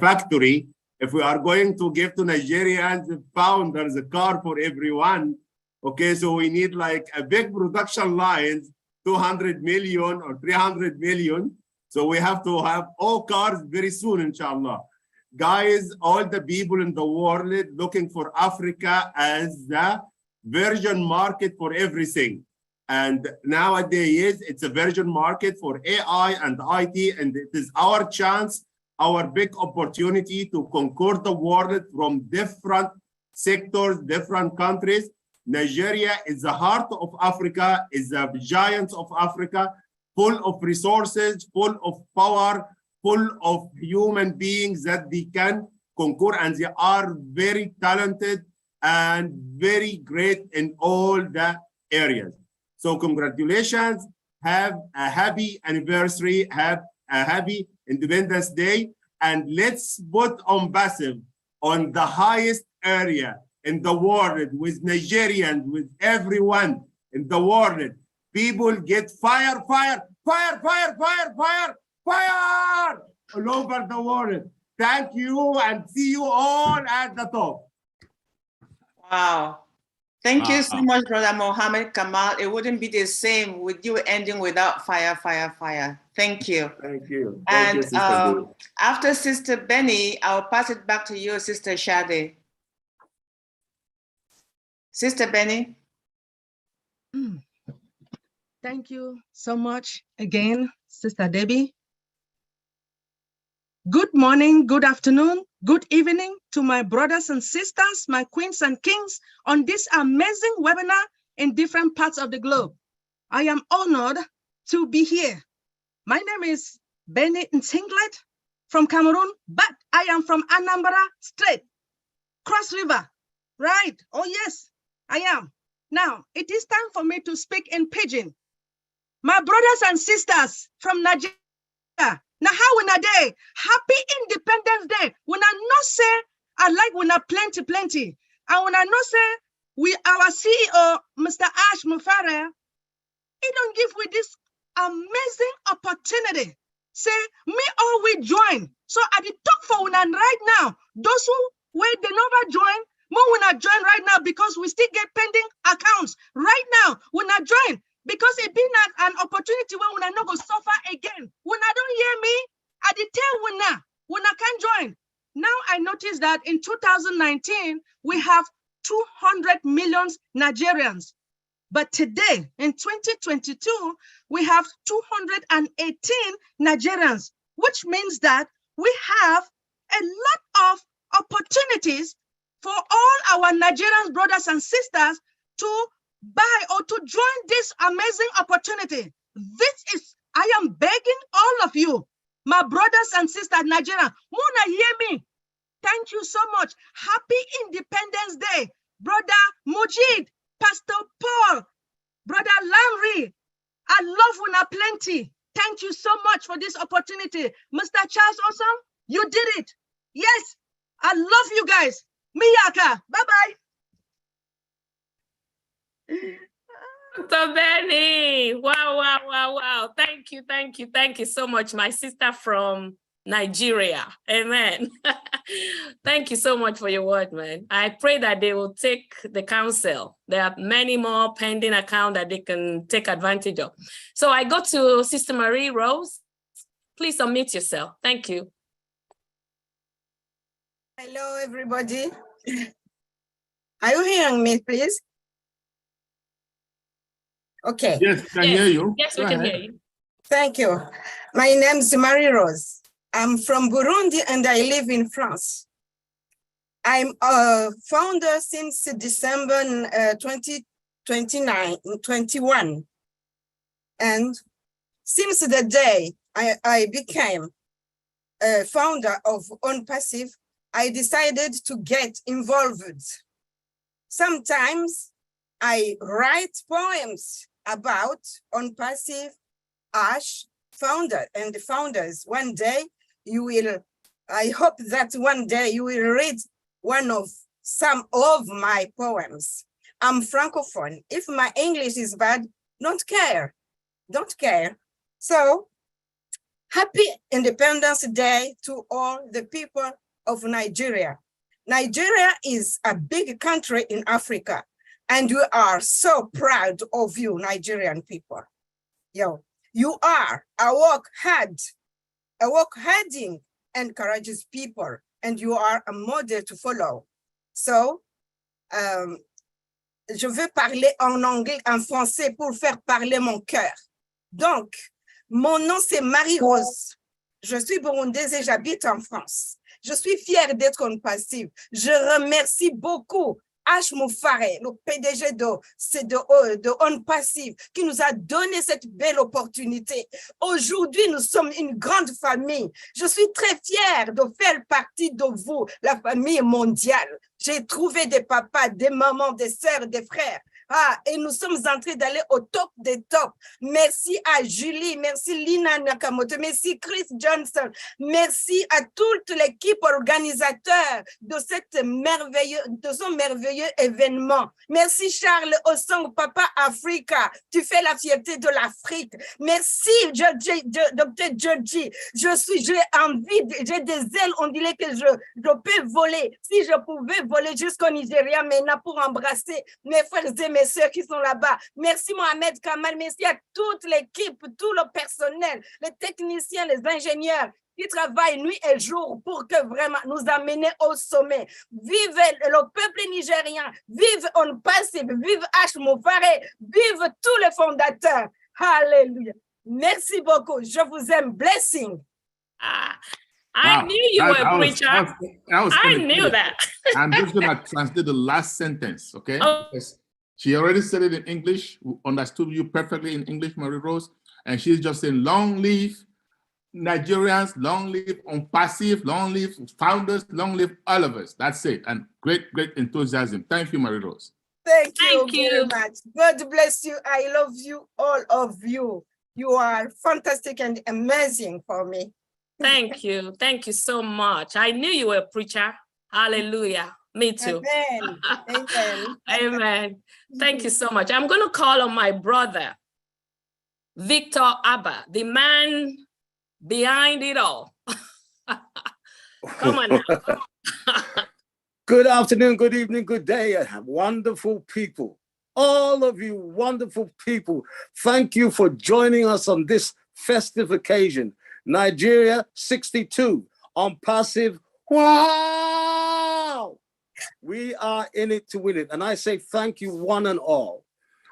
factory if we are going to give to Nigerians founders a car for everyone. Okay, so we need like a big production lines, 200 million or 300 million. So we have to have all cars very soon, inshallah. Guys, all the people in the world looking for Africa as the virgin market for everything. And nowadays, it's a virgin market for AI and IT, and it is our chance, our big opportunity to conquer the world from different sectors, different countries. Nigeria is the heart of Africa, is the giant of Africa, full of resources, full of power, full of human beings that they can conquer, and they are very talented and very great in all the areas. So congratulations, have a happy anniversary, have a happy Independence Day, and let's put ONPASSIVE on the highest area in the world with Nigerians, with everyone in the world. People get fire, fire, fire, fire, fire, fire, fire all over the world. Thank you and see you all at the top. Wow. Thank you so much, Brother Mohammed Kamal. It wouldn't be the same with you ending without fire, fire, fire. Thank you. Thank you. Thank you, And Sister after Sister Benny, I'll pass it back to you, Sister Shade. Sister Benny. Thank you so much again, Sister Debbie. Good morning, good afternoon, good evening to my brothers and sisters, my queens and kings on this amazing webinar in different parts of the globe. I am honored to be here. My name is Benny Ntinglet from Cameroon, but I am from Anambra State, Cross River, right? Oh yes, I am. Now, it is time for me to speak in Pidgin. My brothers and sisters from Nigeria, now how we day? Happy Independence Day. When I not say I like when I plenty. And when I not say we our CEO, Mr. Ash Mufare, he don't give we this amazing opportunity. Say me all we join. So at the talk for when right now, those who wait they never join, more when I join right now because we still get pending accounts. Right now, when I join, because it been an opportunity when I not go suffer again. When I don't hear me, I did tell when I can join. Now I notice that in 2019, we have 200 million Nigerians. But today, in 2022, we have 218 Nigerians, which means that we have a lot of opportunities for all our Nigerian brothers and sisters to buy or to join this amazing opportunity. This is, I am begging all of you, my brothers and sisters, Nigeria, wanna hear me? Thank you so much. Happy Independence Day, Brother Mujid, Pastor Paul, Brother Lamri. I love when I plenty. Thank you so much for this opportunity. Mr. Charles Awesome, you did it. Yes, I love you guys. Miyaka, bye-bye. Dr. Benny, wow. Thank you so much, my sister from Nigeria. Amen. Thank you so much for your word, man. I pray that they will take the counsel. There are many more pending accounts that they can take advantage of. So I go to Sister Marie Rose. Please unmute yourself. Thank you. Hello, everybody. Are you hearing me, please? Okay. Yes, can hear you. Yes, we can hear you. Thank you. My name is Marie Rose. I'm from Burundi and I live in France. I'm a founder since December 2021. And since the day I became a founder of ONPASSIVE, I decided to get involved. Sometimes I write poems about ONPASSIVE, Ash, founder and the founders. One day you will, I hope that one day you will read some of my poems. I'm Francophone. If my English is bad, don't care. So happy Independence Day to all the people of Nigeria. Nigeria is a big country in Africa, and we are so proud of you, Nigerian people. You are a work-harding and courageous people, and you are a model to follow. So, je vais parler en anglais, en français pour faire parler mon cœur. Donc, mon nom c'est Marie-Rose. Je suis burundaise et j'habite en France. Je suis fière d'être ONPASSIVE. Je remercie beaucoup Ash Mufare, le PDG de ONPASSIVE, qui nous a donné cette belle opportunité. Aujourd'hui, nous sommes une grande famille. Je suis très fière de faire partie de vous, la famille mondiale. J'ai trouvé des papas, des mamans, des sœurs, des frères. Et nous sommes en train d'aller au top des tops. Merci à Julie, merci Lina Nakamoto, merci Chris Johnson, merci à toute l'équipe organisateur de ce merveilleux événement. Merci Charles Osong, Papa Africa, tu fais la fierté de l'Afrique. Merci Dr. Georgie, j'ai envie, j'ai des ailes, on dirait que je peux voler. Si je pouvais voler jusqu'au Nigeria maintenant pour embrasser mes frères et mes sœurs qui sont là-bas. Merci Mohamed Kamal, merci à toute l'équipe, tout le personnel, les techniciens, les ingénieurs qui travaillent nuit et jour pour que vraiment nous amener au sommet. Vive le peuple nigérien, vive ONPASSIVE, vive H. Moufare, vive tous les fondateurs. Alléluia. Merci beaucoup. Je vous aime. Blessing. I knew you were a preacher. I knew that. I'm just going to translate the last sentence, okay? Oh. Because she already said it in English, understood you perfectly in English, Marie Rose, and she's just saying, long live Nigerians, long live ONPASSIVE, long live founders, long live all of us. That's it. And great enthusiasm. Thank you, Marie Rose. Thank you very much. God bless you. I love you, all of you. You are fantastic and amazing for me. Thank you. Thank you so much. I knew you were a preacher. Hallelujah. Me too. Amen. Amen. Amen. Thank you so much. I'm going to call on my brother, Victor Abba, the man behind it all. Come on now. Good afternoon, good evening, good day, wonderful people. All of you wonderful people, thank you for joining us on this festive occasion. Nigeria 62, ONPASSIVE. Wow! We are in it to win it. And I say thank you one and all.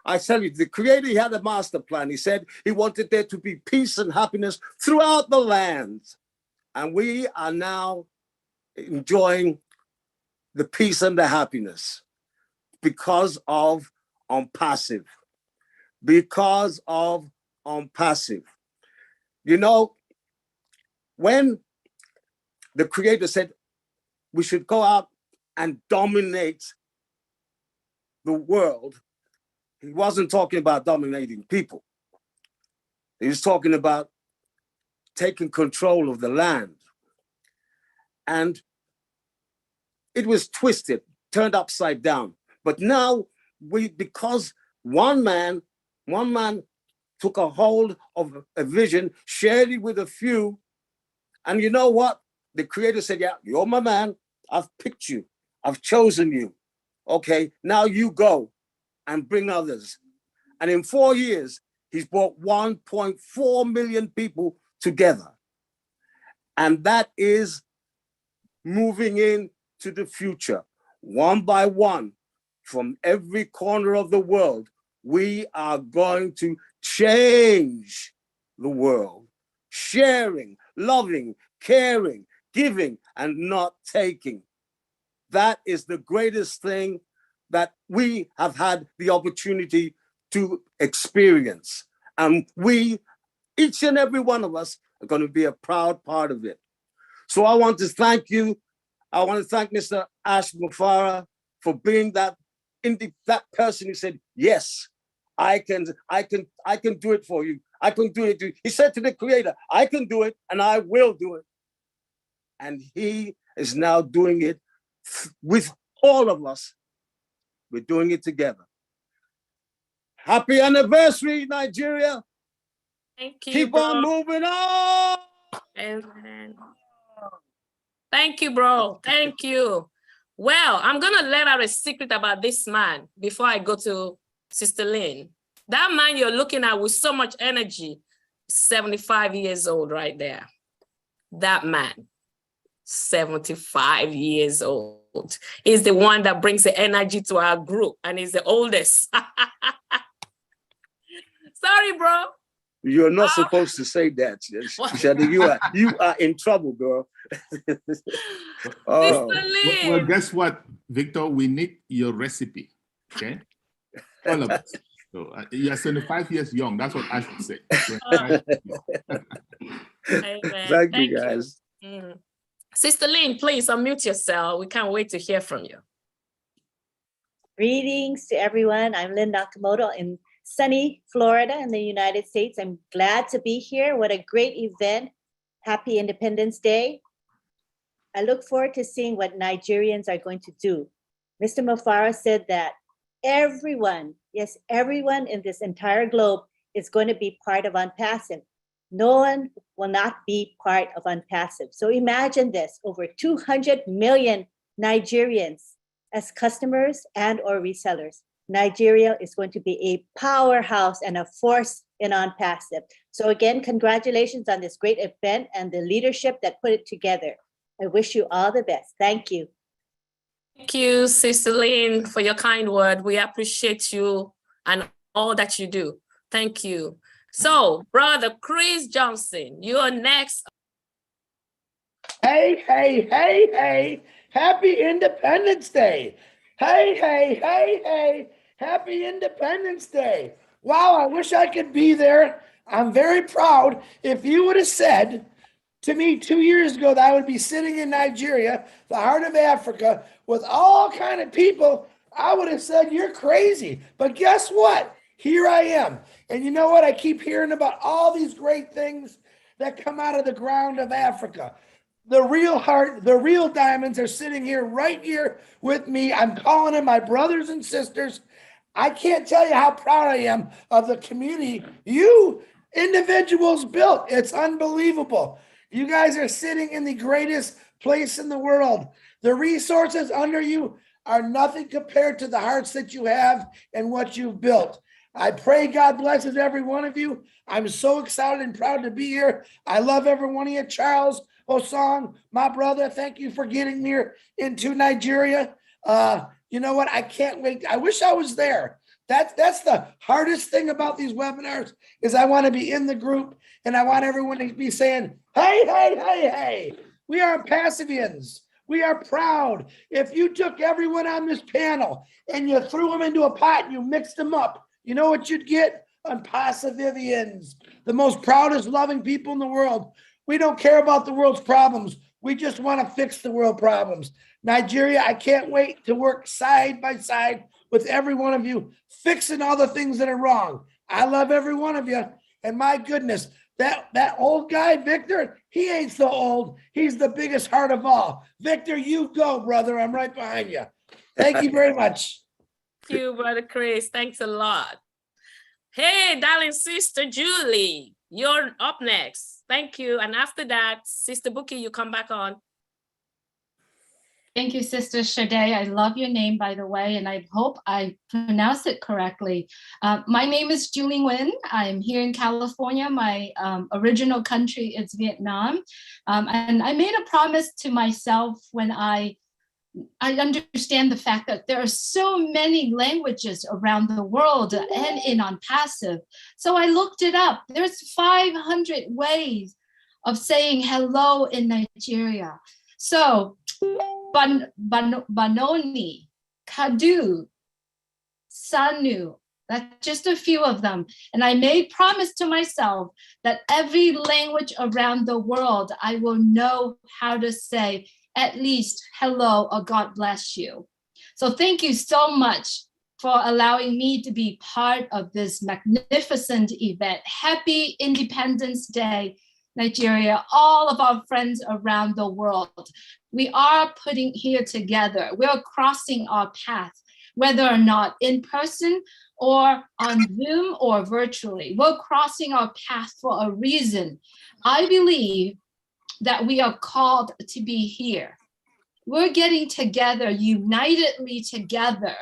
I tell you, the Creator, he had a master plan. He said he wanted there to be peace and happiness throughout the land. And we are now enjoying the peace and the happiness because of ONPASSIVE. Because of ONPASSIVE. You know, when the Creator said we should go out and dominate the world, he wasn't talking about dominating people. He was talking about taking control of the land. And it was twisted, turned upside down. But now because one man took a hold of a vision, shared it with a few, and you know what? The Creator said, yeah, you're my man. I've picked you. I've chosen you. Okay, now you go and bring others. And in 4 years, he's brought 1.4 million people together. And that is moving into the future, one by one, from every corner of the world. We are going to change the world, sharing, loving, caring, giving, and not taking. That is the greatest thing that we have had the opportunity to experience. And we, each and every one of us, are going to be a proud part of it. So I want to thank you. I want to thank Mr. Ash Mufara for being that person who said, yes, I can do it for you. I can do it. He said to the Creator, I can do it and I will do it. And he is now doing it with all of us. We're doing it together. Happy anniversary, Nigeria. Thank you. Keep on moving on. Amen. Thank you, bro. Thank you. Well, I'm going to let out a secret about this man before I go to Sister Lynn. That man you're looking at with so much energy, 75 years old right there. That man, 75 years old, is the one that brings the energy to our group and is the oldest. Sorry, bro. You're not supposed to say that. You are in trouble, girl. Well, guess what, Victor? We need your recipe, okay? All of us. So you're 75 years young. That's what I should say. Thank you, guys. Sister Lynn, please unmute yourself. We can't wait to hear from you. Greetings to everyone. I'm Lynn Nakamoto in sunny Florida in the United States. I'm glad to be here. What a great event. Happy Independence Day. I look forward to seeing what Nigerians are going to do. Mr. Mufara said that everyone, yes, everyone in this entire globe is going to be part of ONPASSIVE. No one will not be part of ONPASSIVE. So imagine this, over 200 million Nigerians as customers and or resellers. Nigeria is going to be a powerhouse and a force in ONPASSIVE. So again, congratulations on this great event and the leadership that put it together. I wish you all the best. Thank you. Thank you, Sister Lynn, for your kind word. We appreciate you and all that you do. Thank you. So, Brother Chris Johnson, you're next. Hey, hey, hey, hey, happy Independence Day. Hey, hey, hey, hey, happy Independence Day. Wow, I wish I could be there. I'm very proud. If you would have said to me 2 years ago that I would be sitting in Nigeria, the heart of Africa, with all kind of people, I would have said, you're crazy. But guess what? Here I am. And you know what? I keep hearing about all these great things that come out of the ground of Africa. The real heart, the real diamonds are sitting here, right here with me. I'm calling them my brothers and sisters. I can't tell you how proud I am of the community you individuals built. It's unbelievable. You guys are sitting in the greatest place in the world. The resources under you are nothing compared to the hearts that you have and what you've built. I pray God blesses every one of you. I'm so excited and proud to be here. I love every one of you. Charles Osong, my brother, thank you for getting me into Nigeria. You know what? I can't wait. I wish I was there. That's the hardest thing about these webinars is I want to be in the group and I want everyone to be saying, hey, hey, hey, hey, we are Passivians. We are proud. If you took everyone on this panel and you threw them into a pot and you mixed them up, you know what you'd get? Unpassivians, the most proudest, loving people in the world. We don't care about the world's problems. We just want to fix the world problems. Nigeria, I can't wait to work side by side with every one of you, fixing all the things that are wrong. I love every one of you. And my goodness, that old guy, Victor, he ain't so old. He's the biggest heart of all. Victor, you go, brother. I'm right behind you. Thank you very much. Thank you, Brother Chris. Thanks a lot. Hey, darling Sister Julie, you're up next. Thank you. And after that, Sister Buki, you come back on. Thank you, Sister Sade. I love your name, by the way, and I hope I pronounce it correctly. My name is Julie Nguyen. I'm here in California. My original country is Vietnam. And I made a promise to myself when I understand the fact that there are so many languages around the world and in ONPASSIVE. So I looked it up. There's 500 ways of saying hello in Nigeria. So Banoni, Kadu, Sanu, that's just a few of them. And I made promise to myself that every language around the world, I will know how to say at least hello or God bless you. So thank you so much for allowing me to be part of this magnificent event. Happy Independence Day, Nigeria, all of our friends around the world. We are putting here together. We're crossing our path, whether or not in person or on Zoom or virtually. We're crossing our path for a reason. I believe that we are called to be here. We're getting together, unitedly together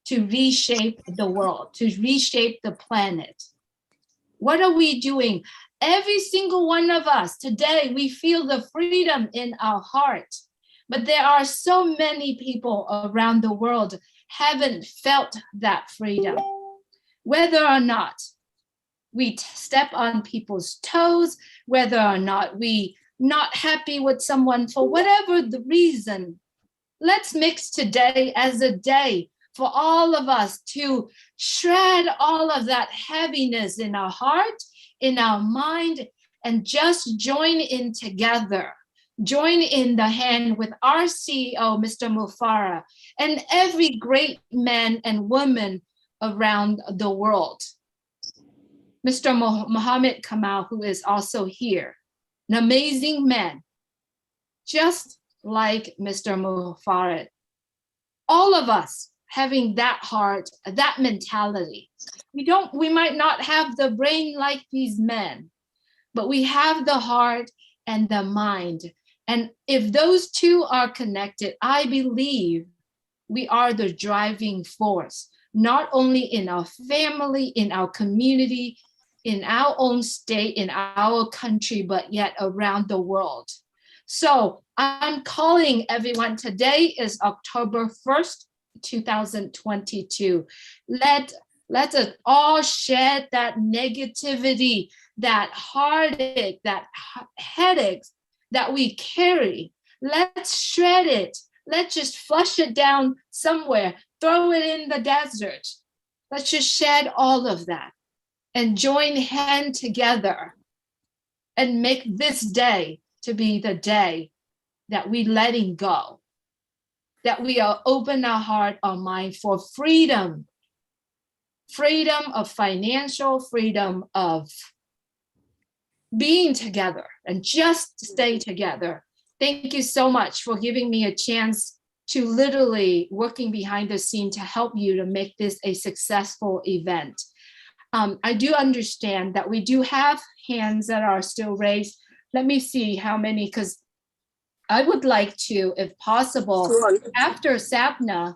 to reshape the world, to reshape the planet. What are we doing? Every single one of us today, we feel the freedom in our heart, but there are so many people around the world haven't felt that freedom. Whether or not we step on people's toes, whether or not we not happy with someone for whatever the reason, let's mix today as a day for all of us to shred all of that heaviness in our heart, in our mind, and just join in together join in the hand with our CEO, Mr. Mufara, and every great man and woman around the world. Mr. Mohammed Kamal, who is also here, an amazing man, just like Mr. Mufara. All of us having that heart, that mentality. We might not have the brain like these men, but we have the heart and the mind. And if those two are connected, I believe we are the driving force, not only in our family, in our community, in our own state, in our country, but yet around the world. So I'm calling everyone. Today is October 1st, 2022. Let us all shed that negativity, that heartache, that headaches that we carry. Let's shred it. Let's just flush it down somewhere, throw it in the desert. Let's just shed all of that and join hands together and make this day to be the day that we letting go, that we are open our heart, our mind for freedom, freedom of financial, freedom of being together and just stay together. Thank you so much for giving me a chance to literally working behind the scene to help you to make this a successful event. I do understand that we do have hands that are still raised. Let me see how many, because I would like to, if possible, after Sapna,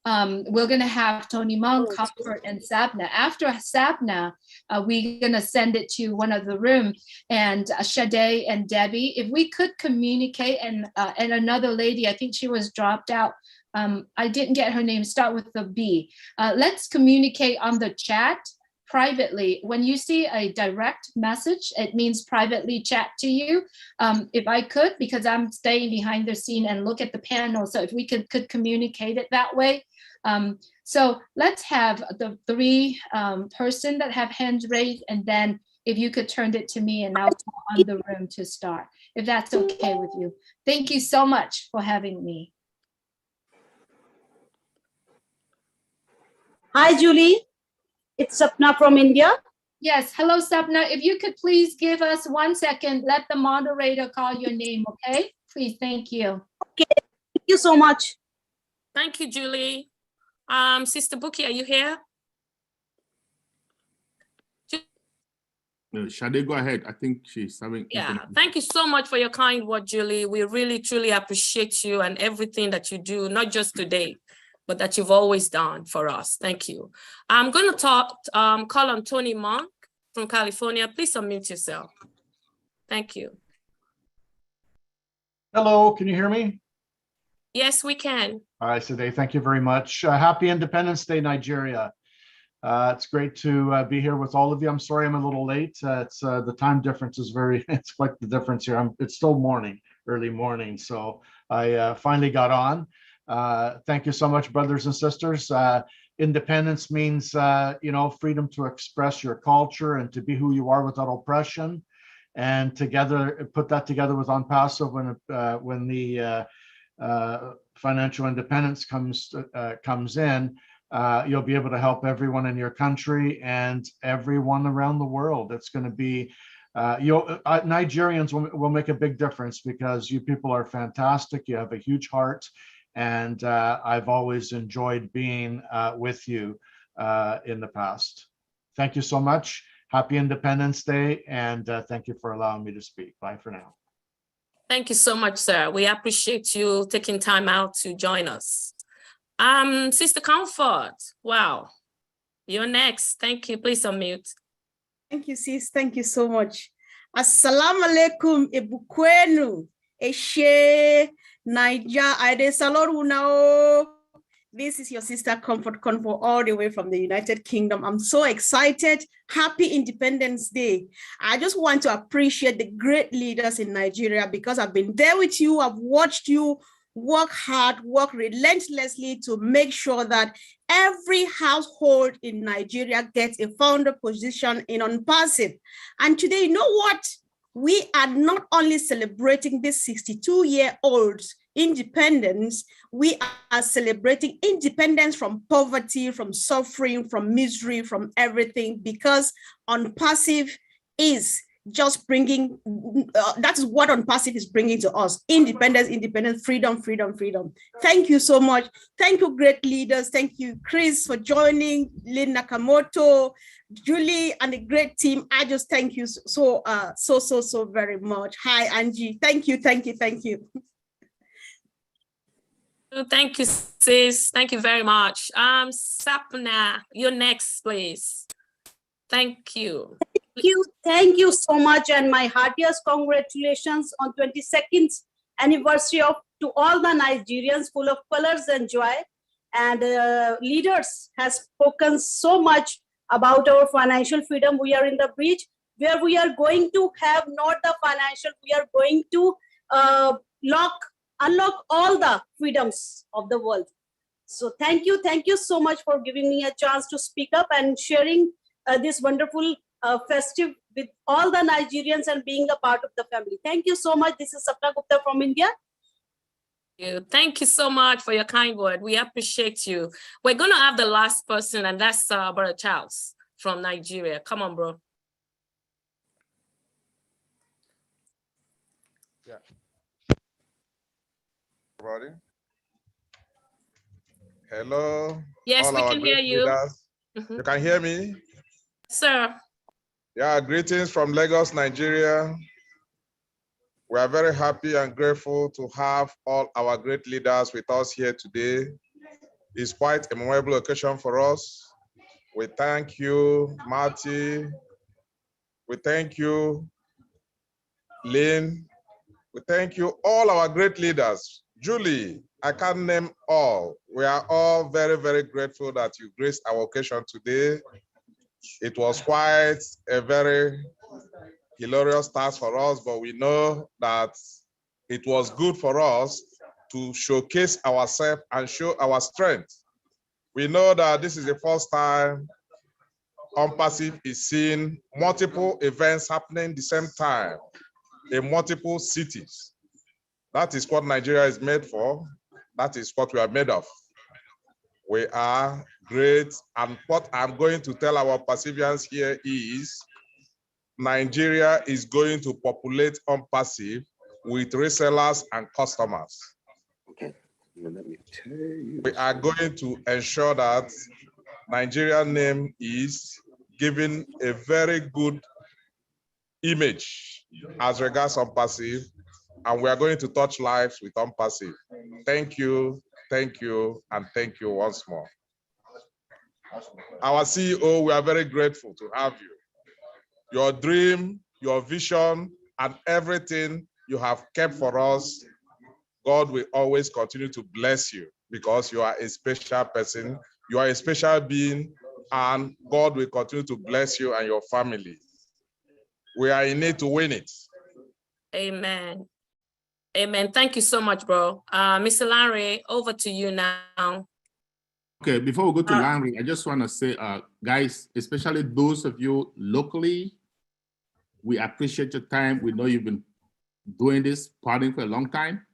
we're going to have Tony Monk, Comfort, and Sapna. After Sapna, we're going to send it to one of the room, and Sade and Debbie, if we could communicate, and another lady, I think she was dropped out. I didn't get her name, start with the B. Let's communicate on the chat privately. When you see a direct message, it means privately chat to you. If I could, because I'm staying behind the scene and look at the panel, so if we could communicate it that way. So let's have the three person that have hands raised, and then if you could turn it to me and I'll go on the room to start, if that's okay with you. Thank you so much for having me. Hi, Julie. It's Sapna from India. Yes, hello, Sapna. If you could please give us 1 second, let the moderator call your name, okay? Please, thank you. Okay, thank you so much. Thank you, Julie. Sister Buki, are you here? Sade, go ahead. I think she's having. Yeah, thank you so much for your kind word, Julie. We really, truly appreciate you and everything that you do, not just today, but that you've always done for us. Thank you. I'm going to call on Tony Monk from California. Please unmute yourself. Thank you. Hello, can you hear me? Yes, we can. All right, Sade, thank you very much. Happy Independence Day, Nigeria. It's great to be here with all of you. I'm sorry I'm a little late. It's the time difference is it's quite the difference here. It's still morning, early morning. So I finally got on. Thank you so much, brothers and sisters. Independence means, freedom to express your culture and to be who you are without oppression. And together, put that together with ONPASSIVE when the financial independence comes in, you'll be able to help everyone in your country and everyone around the world. It's going to be, Nigerians will make a big difference because you people are fantastic. You have a huge heart. And I've always enjoyed being with you in the past. Thank you so much. Happy Independence Day. And thank you for allowing me to speak. Bye for now. Thank you so much, sir. We appreciate you taking time out to join us. Sister Comfort, wow, you're next. Thank you. Please unmute. Thank you, sis. Thank you so much. Assalamu alaikum, ebukwenu, eshe, Naija, Ide Salorunao. This is your sister Comfort all the way from the United Kingdom. I'm so excited. Happy Independence Day. I just want to appreciate the great leaders in Nigeria because I've been there with you. I've watched you work hard, work relentlessly to make sure that every household in Nigeria gets a founder position in ONPASSIVE. And today, you know what? we are not only celebrating this 62-year-old independence, we are celebrating independence from poverty, from suffering, from misery, from everything, because ONPASSIVE is just bringing, that is what ONPASSIVE is bringing to us: independence, independence, freedom, freedom, freedom. Thank you so much. Thank you, great leaders. Thank you, Chris, for joining, Lynn Nakamoto, Julie, and the great team. I just thank you so very much. Hi, Angie. Thank you, thank you, thank you. Thank you, sis. Thank you very much. Sapna, you're next, please. Thank you. Thank you so much, and my heartiest congratulations on 22nd anniversary to all the Nigerians, full of colors and joy. And leaders has spoken so much about our financial freedom. We are in the bridge where we are going to have not the financial, we are going to unlock all the freedoms of the world. So thank you so much for giving me a chance to speak up and sharing this wonderful festive with all the Nigerians and being a part of the family. Thank you so much. This is Sapna Gupta from India. Thank you so much for your kind word. We appreciate you. We're going to have the last person, and that's Brother Charles from Nigeria. Come on, bro. Yeah. Everybody. Hello. Yes, we can hear you. You can hear me? Sir. Yeah, greetings from Lagos, Nigeria. We are very happy and grateful to have all our great leaders with us here today. It's quite a memorable occasion for us. We thank you, Marty. We thank you, Lynn. We thank you, all our great leaders. Julie, I can't name all. We are all very, very grateful that you graced our occasion today. It was quite a very hilarious task for us, but we know that it was good for us to showcase ourselves and show our strength. We know that this is the first time ONPASSIVE is seeing multiple events happening at the same time in multiple cities. That is what Nigeria is made for. That is what we are made of. We are great, and what I'm going to tell our Pacifians here is Nigeria is going to populate ONPASSIVE with resellers and customers. Okay, let me tell you. We are going to ensure that Nigerian name is given a very good image as regards ONPASSIVE, and we are going to touch lives with ONPASSIVE. Thank you, and thank you once more. Our CEO, we are very grateful to have you. Your dream, your vision, and everything you have kept for us, God will always continue to bless you because you are a special person, you are a special being, and God will continue to bless you and your family. We are in it to win it. Amen. Amen. Thank you so much, bro. Mr. Larry, over to you now. Okay, before we go to Larry, I just want to say, guys, especially those of you locally, we appreciate your time. We know you've been doing this partying for a long time,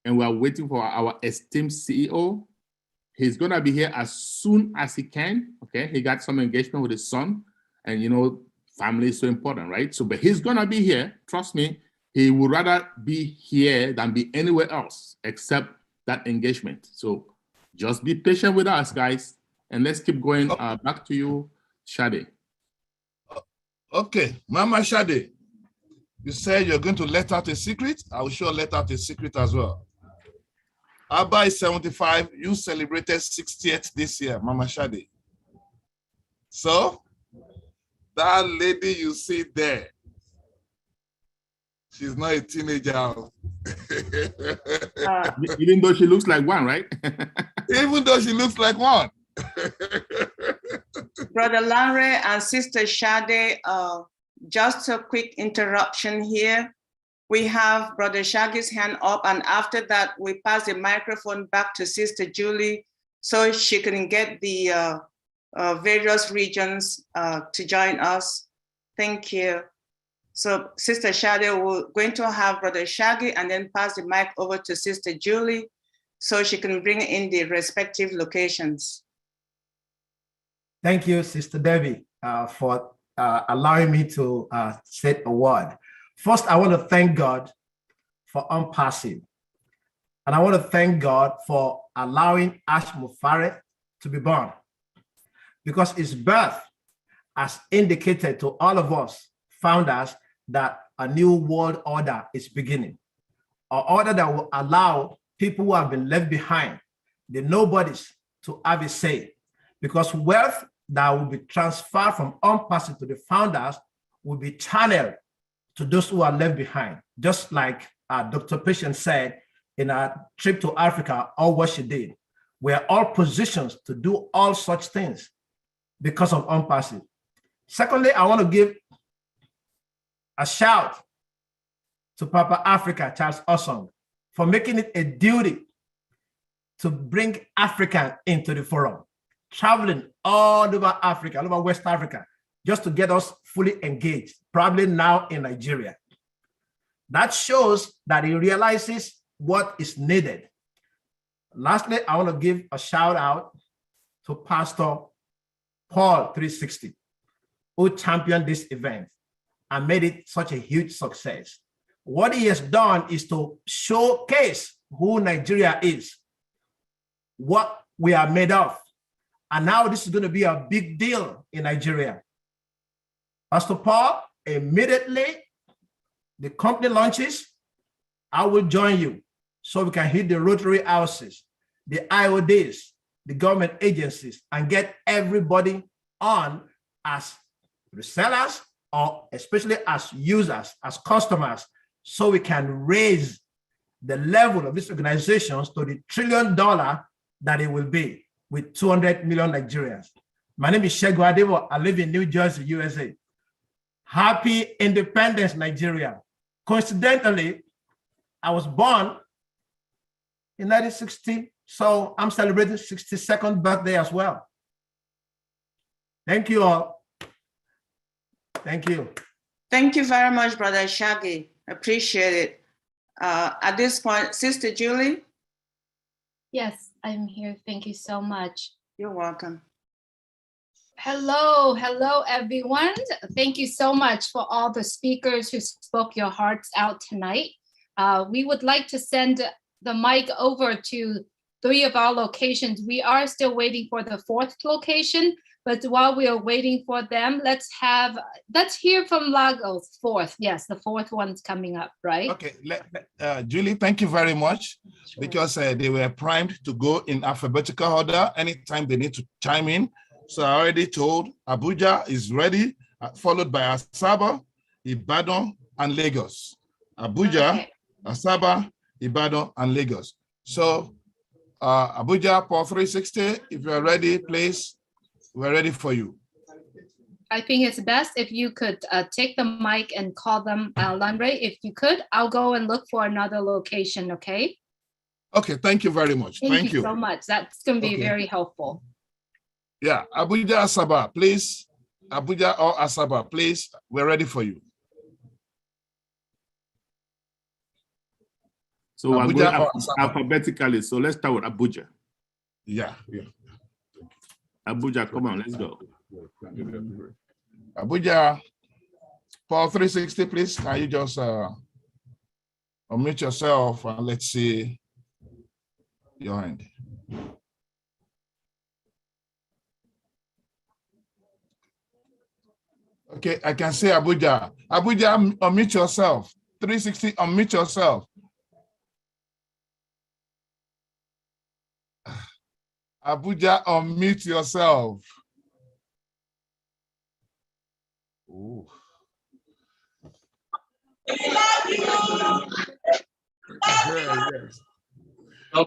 and we are waiting for our esteemed CEO. He's going to be here as soon as he can. Okay, he got some engagement with his son, and you know, family is so important, right? So, but he's going to be here. Trust me, he would rather be here than be anywhere else except that engagement. So just be patient with us, guys, and let's keep going. Back to you, Shade. Okay, Mama Shade, you said you're going to let out a secret. I will sure let out a secret as well. Abba is 75. You celebrated 60th this year, Mama Shade. So that lady you see there, she's not a teenager. Even though she looks like one, right? Even though she looks like one. Brother Larry and Sister Shade, just a quick interruption here. We have Brother Shaggy's hand up, and after that, we pass the microphone back to Sister Julie so she can get the various regions to join us. Thank you. So Sister Shade, we're going to have Brother Shaggy and then pass the mic over to Sister Julie so she can bring in the respective locations. Thank you, Sister Debbie, for allowing me to say a word. First, I want to thank God for ONPASSIVE. And I want to thank God for allowing Ash Mufare to be born, because his birth has indicated to all of us founders that a new world order is beginning, an order that will allow people who have been left behind, the nobodies, to have a say, because wealth that will be transferred from ONPASSIVE to the founders will be channeled to those who are left behind, just like Dr. Patient said in our trip to Africa, all what she did. We are all positioned to do all such things because of ONPASSIVE. Secondly, I want to give a shout to Papa Africa, Charles Osong, for making it a duty to bring Africa into the forum, traveling all over Africa, all over West Africa, just to get us fully engaged, probably now in Nigeria. That shows that he realizes what is needed. Lastly, I want to give a shout out to Pastor Paul 360, who championed this event and made it such a huge success. What he has done is to showcase who Nigeria is, what we are made of. And now this is going to be a big deal in Nigeria. Pastor Paul, immediately the company launches, I will join you so we can hit the Rotary houses, the IODs, the government agencies, and get everybody on as resellers or especially as users, as customers, so we can raise the level of these organizations to the $1 trillion that it will be with 200 million Nigerians. My name is Shegun Adebo. I live in New Jersey, USA. Happy Independence, Nigeria. Coincidentally, I was born in 1960, so I'm celebrating 62nd birthday as well. Thank you all. Thank you. Thank you very much, Brother Shaggy. Appreciate it. At this point, Sister Julie. Yes, I'm here. Thank you so much. You're welcome. Hello, everyone. Thank you so much for all the speakers who spoke your hearts out tonight. We would like to send the mic over to 3 of our locations. We are still waiting for the 4th location, but while we are waiting for them, let's hear from Lagos, 4th. Yes, the 4th one's coming up, right? Okay, Julie, thank you very much, because they were primed to go in alphabetical order anytime they need to chime in. So I already told Abuja is ready, followed by Asaba, Ibadan, and Lagos. Abuja, okay. Asaba, Ibadan, and Lagos. So Abuja, Paul 360, if you're ready, please, we're ready for you. I think it's best if you could take the mic and call them, Landre. If you could, I'll go and look for another location, okay? Okay, thank you very much. Thank you so much. That's going to be very helpful. Yeah, Abuja, Asaba, please. Abuja or Asaba, please. We're ready for you. So we're going alphabetically. So let's start with Abuja. Yeah. Abuja, come on, let's go. Abuja, Paul 360, please. Can you just unmute yourself and let's see your hand. Okay, I can say Abuja. Abuja, unmute yourself. 360, unmute yourself. Abuja, unmute yourself. Ooh. Yes. I'm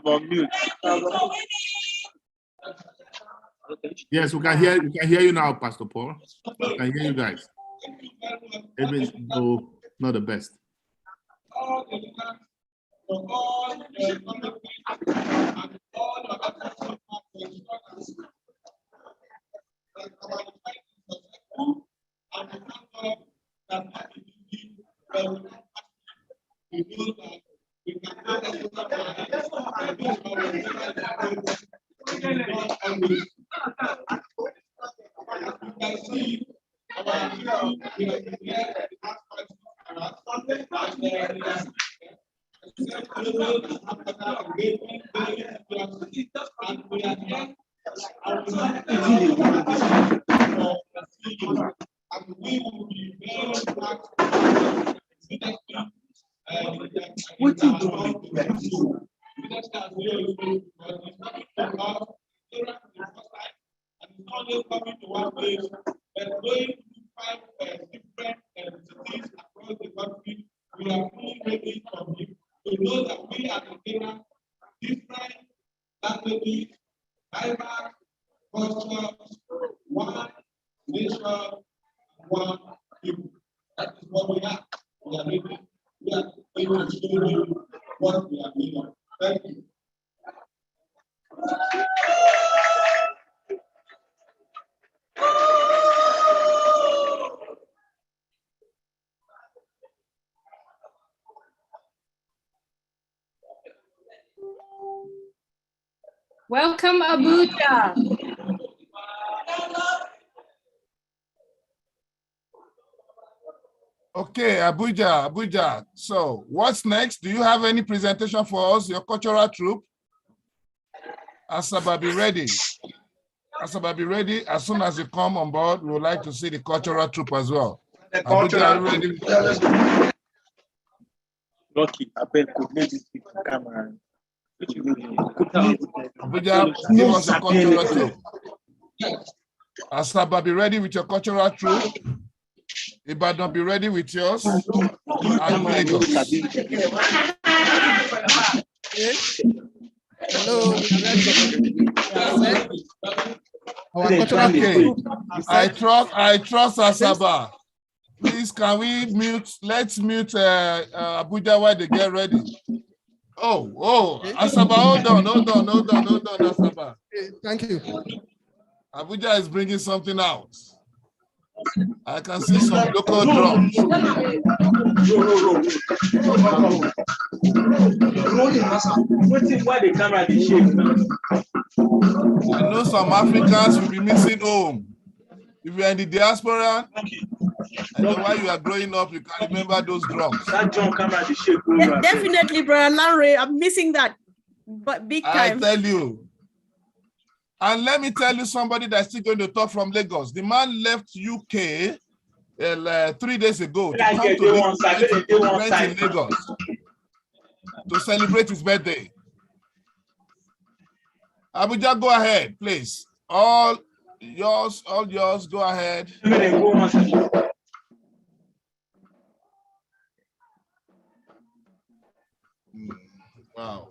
on mute. Yes, we can hear you now, Pastor Paul. We can hear you guys. Even though not the best. Welcome, Abuja. Okay, Abuja. So what's next? Do you have any presentation for us, your cultural troupe? Asaba, be ready. Asaba, be ready. As soon as you come on board, we would like to see the cultural troupe as well. Abuja, are you ready? Lucky, I bet could maybe speak to camera. Abuja, give us a cultural troupe. Asaba, be ready with your cultural troupe. Ibadan, be ready with yours. And Lagos. Hello, Okay. I trust Asaba. Please, can we mute? Let's mute Abuja while they get ready. Oh, Asaba, hold on, Asaba. Thank you. Abuja is bringing something out. I can see some local drums. I know some Africans will be missing home. If you're in the diaspora, I know why you are growing up, you can remember those drums. Definitely, Brother Larry, I'm missing that, but big time. I tell you. And let me tell you somebody that's still going to talk from Lagos. The man left UK 3 days ago to come to in Lagos to celebrate his birthday. Abuja, go ahead, please. All yours, go ahead. Wow.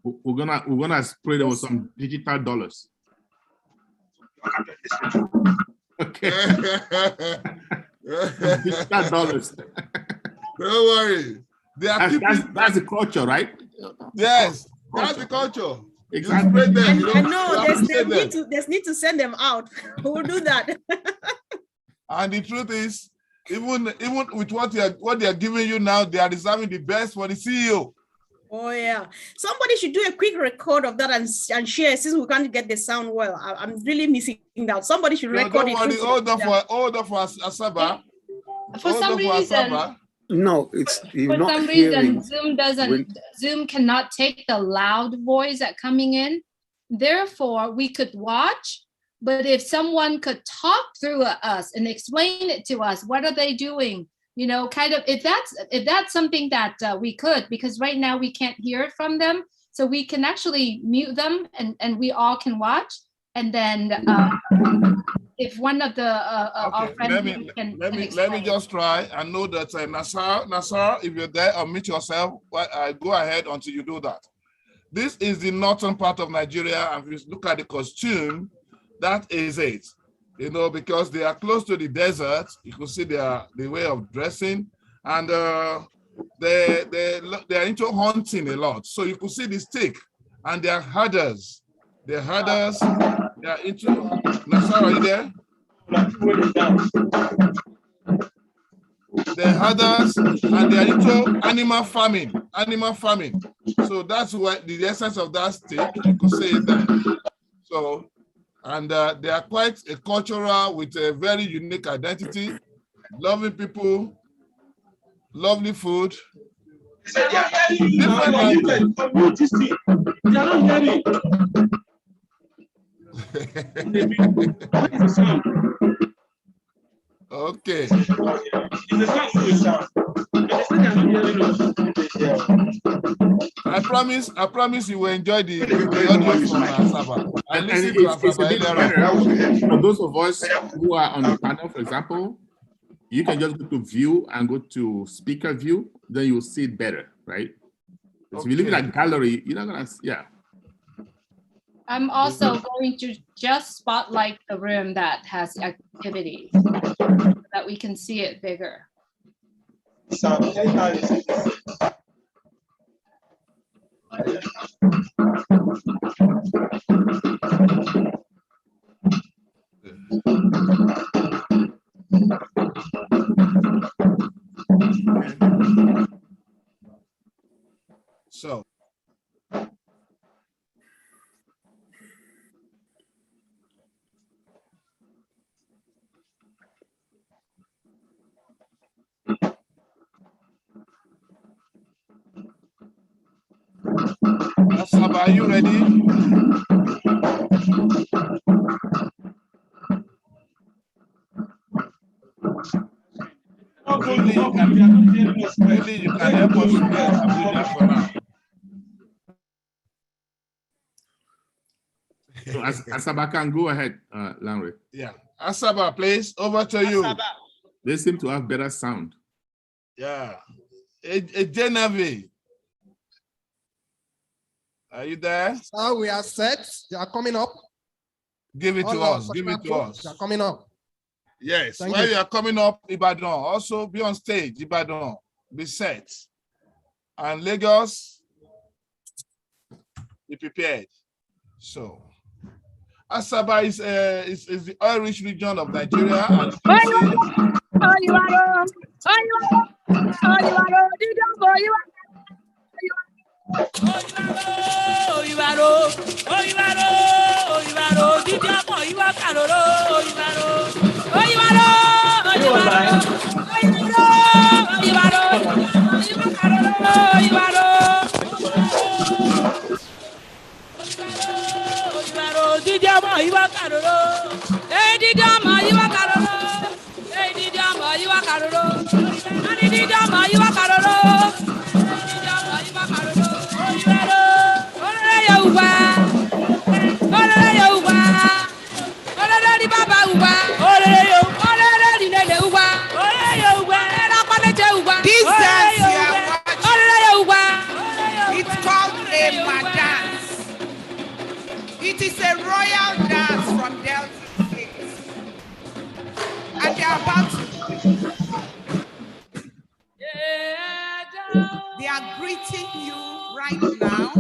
We're gonna spray them with some digital dollars. Okay. Digital dollars. Don't worry. That's the culture, right? Yes, that's the culture. Exactly. I know there's need to send them out. We'll do that. And the truth is, even with what they are giving you now, they are reserving the best for the CEO. Oh yeah, somebody should do a quick record of that and share, since we can't get the sound well. I'm really missing that. Somebody should record it. Hold on for Asaba. For some reason, no, it's for some reason Zoom cannot take the loud voice that coming in. Therefore, we could watch, but if someone could talk through us and explain it to us, what are they doing? You know, kind of, if that's something that we could, because right now we can't hear it from them, so we can actually mute them and we all can watch. And then if one of the our friends let me just try. I know that Nassar, if you're there, unmute yourself. Go ahead until you do that. This is the northern part of Nigeria, and if you look at the costume, that is it. You know, because they are close to the desert, you can see the way of dressing, and they are into hunting a lot. So you can see the stick, and they are herders. They are into. Nassar, are you there? The others, and they are into animal farming. So that's what the essence of that state, you could say that. So, and they are quite a cultural with a very unique identity, loving people, lovely food. Different language. Okay. I promise you will enjoy the audio from Asaba. I listened to Asaba earlier. For those of us who are on the panel, for example, you can just go to view and go to speaker view, then you'll see it better, right? Okay. If you look at a gallery, you're not gonna, yeah. I'm also going to just spotlight the room that has activity so that we can see it bigger. So. Asaba, are you ready? Maybe you can help us with Abuja for now. So Asaba can go ahead, Lanre. Yeah, Asaba, please, over to you. They seem to have better sound. Yeah, Genevieve. Are you there? So we are set. They are coming up. Give it to us. Give it to us. They are coming up. Yes. While you are coming up, Ibadan, also be on stage. Ibadan, be set. And Lagos, be prepared. So, Asaba is the oil-rich region of Nigeria. And This dance you are watching, it's called a dance. It is a royal dance from Delta State. And they are about to. They are greeting you right now.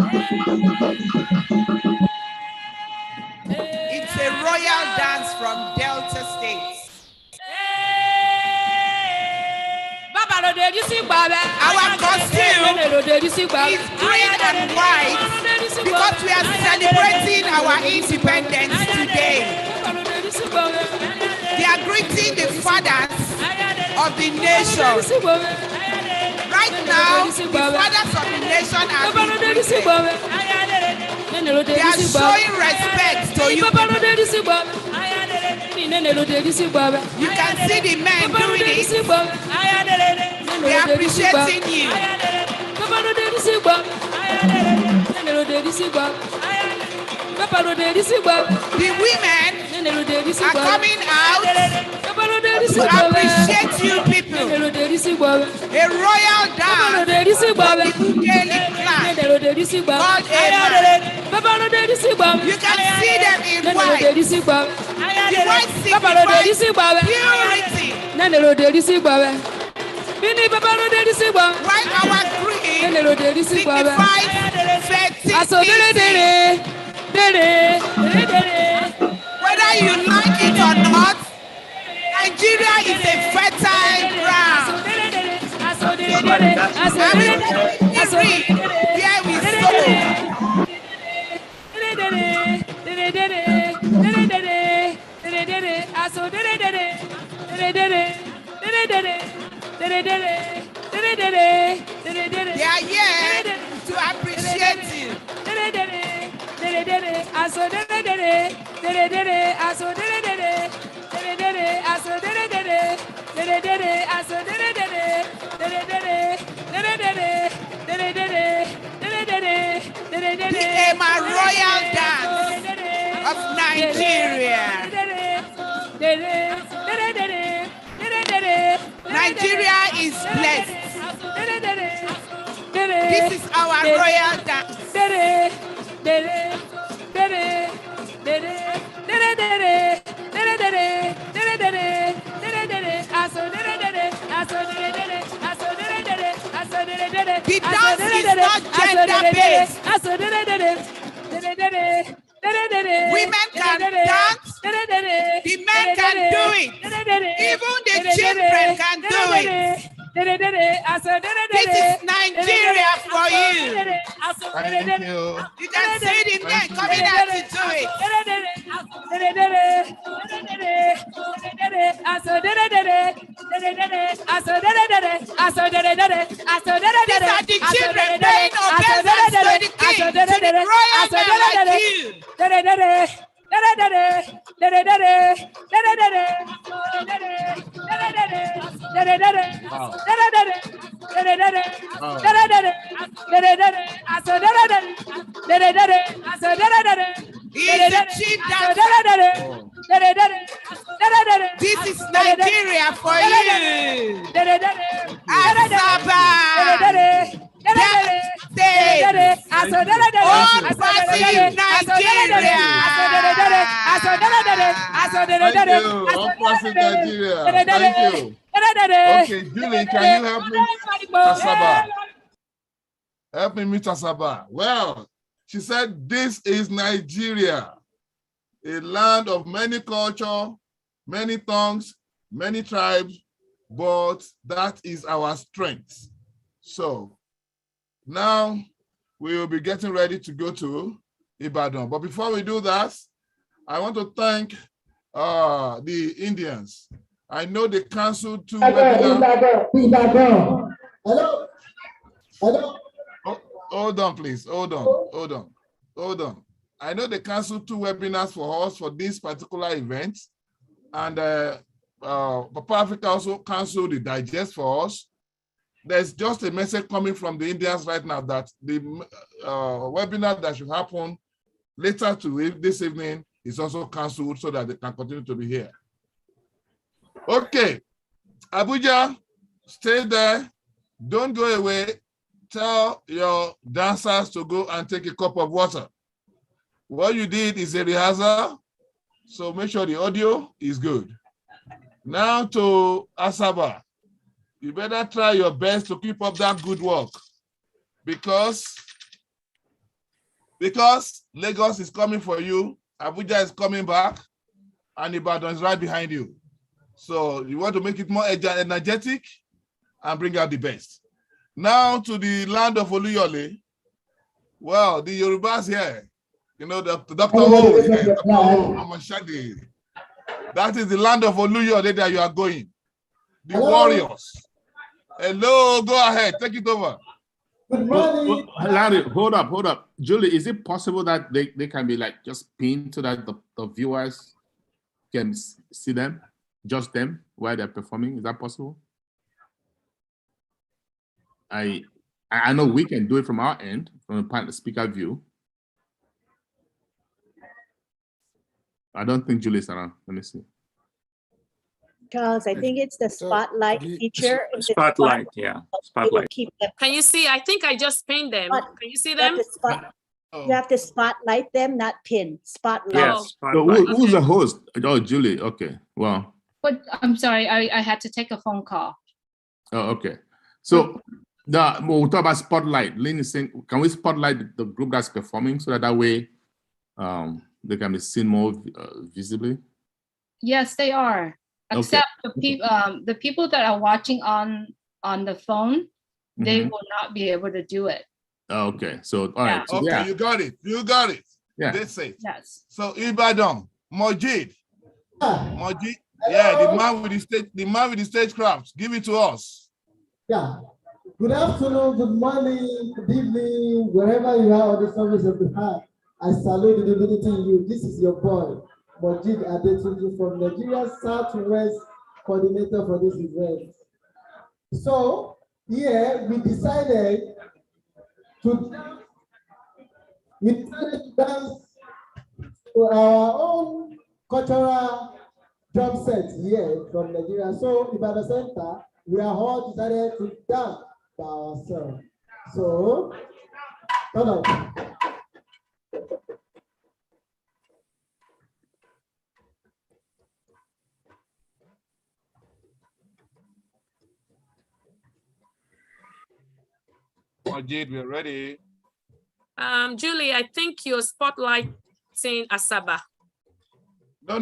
It's a royal dance from Delta State. Our costume is green and white because we are celebrating our independence today. They are greeting the fathers of the nation. Right now, the fathers of the nation are being greeted. They are showing respect to you. You can see the men doing it. They are appreciating you. The women are coming out to appreciate you people. A royal dance from the Gaelic clan called Ema. You can see them in white. The white signifies purity. While our green signifies fertility. Whether you like it or not, Nigeria is a fertile ground. And we reap where we sow. They are here to appreciate you. The my royal dance of Nigeria. Nigeria is blessed. This is our royal dance. The dance is not gender-based. Women can dance, the men can do it, even the children can do it. This is Nigeria for you. Thank you. You can see the men coming out to do it. These are the children paying obeisance to the king, to the royal men like you. He's the chief dancer. This is Nigeria for you. Asaba. ONPASSIVE Nigeria. Thank you. ONPASSIVE Nigeria. Thank you. Okay, Julie, can you help me? Asaba. Help me meet Asaba. Well, she said, this is Nigeria, a land of many cultures, many tongues, many tribes, but that is our strength. So now we will be getting ready to go to Ibadan. But before we do that, I want to thank the Indians. I know they canceled 2 webinars. Hello? Hello? Hold on, please. Hold on. I know they canceled 2 webinars for us for this particular event. And Papa Africa also canceled the digest for us. There's just a message coming from the Indians right now that the webinar that should happen later this evening is also canceled so that they can continue to be here. Okay, Abuja, stay there. Don't go away. Tell your dancers to go and take a cup of water. What you did is a rehearsal, so make sure the audio is good. Now to Asaba. You better try your best to keep up that good work because Lagos is coming for you, Abuja is coming back, and Ibadan is right behind you. So you want to make it more energetic and bring out the best. Now to the land of Oluyole. Well, the Yorubas here, you know, the Dr. O here, Dr. O, Amashadi. That is the land of Oluyole that you are going. The warriors. Hello, go ahead, take it over. Good morning. Larry, hold up. Julie, is it possible that they can be like just pinned so that the viewers can see them, just them, while they're performing? Is that possible? I know we can do it from our end, from the speaker view. I don't think Julie's around. Let me see. Charles, I think it's the spotlight feature. Spotlight, yeah. Spotlight. Can you see? I think I just pinned them. Can you see them? You have to spotlight them, not pin. Spotlight. Yes, so who's the host? Oh, Julie. Okay. Well. But I'm sorry, I had to take a phone call. Oh, okay. So we'll talk about spotlight. Lynn is saying, can we spotlight the group that's performing so that way they can be seen more visibly? Yes, they are. Except the people that are watching on the phone, they will not be able to do it. Okay, so all right. So, okay, yeah. you got it. You got it. Yeah. That's it. Yes. So Ibadan, Mojid. Mojid, yeah, the man with the stagecraft. Give it to us. Yeah. Good afternoon, good morning, good evening, wherever you are on the service of the heart. I salute the divinity in you. This is your boy, Mojid Adetunji from Nigeria Southwest coordinator for this event. So here we decided to dance to our own cultural drum set here from Nigeria. So in the center, we are all decided to dance by ourselves. So, turn up. Majid, we're ready. Julie, I think you're spotlighting Asaba. No.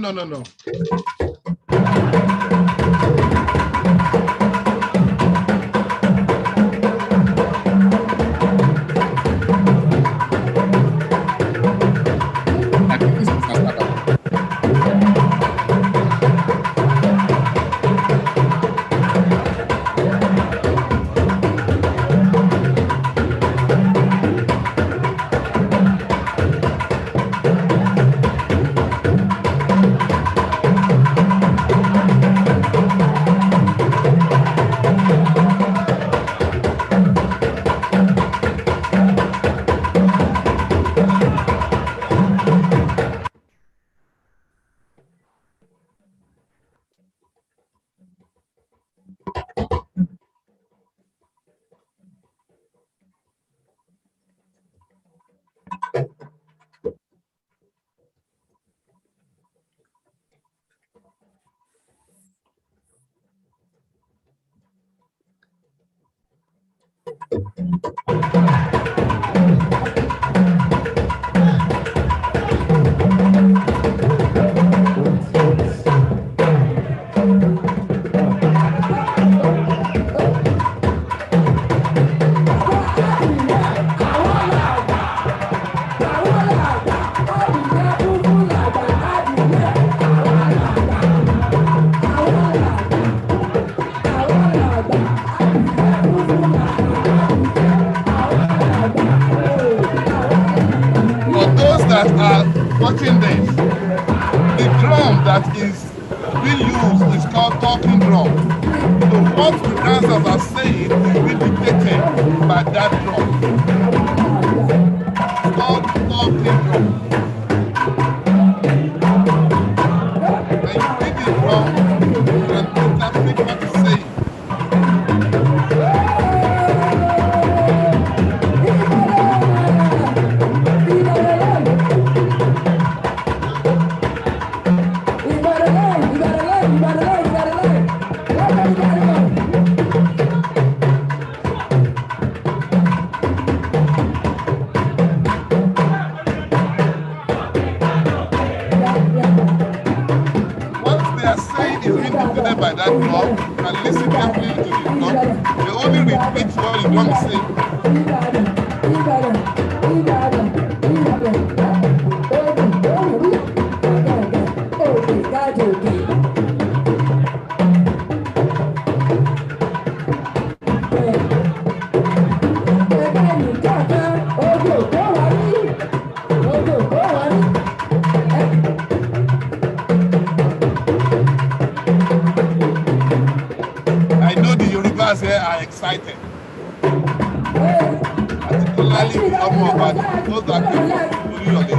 That are watching this, the drum that is being used is called talking drum. So what the dancers are saying is being dictated by that drum. It's called talking drum. When you beat the drum, you can interpret what it's saying. By that drum and listen carefully to the drum. They only repeat what the drum is saying. Here are excited. Particularly the Omobadi, those that came from Uluyole.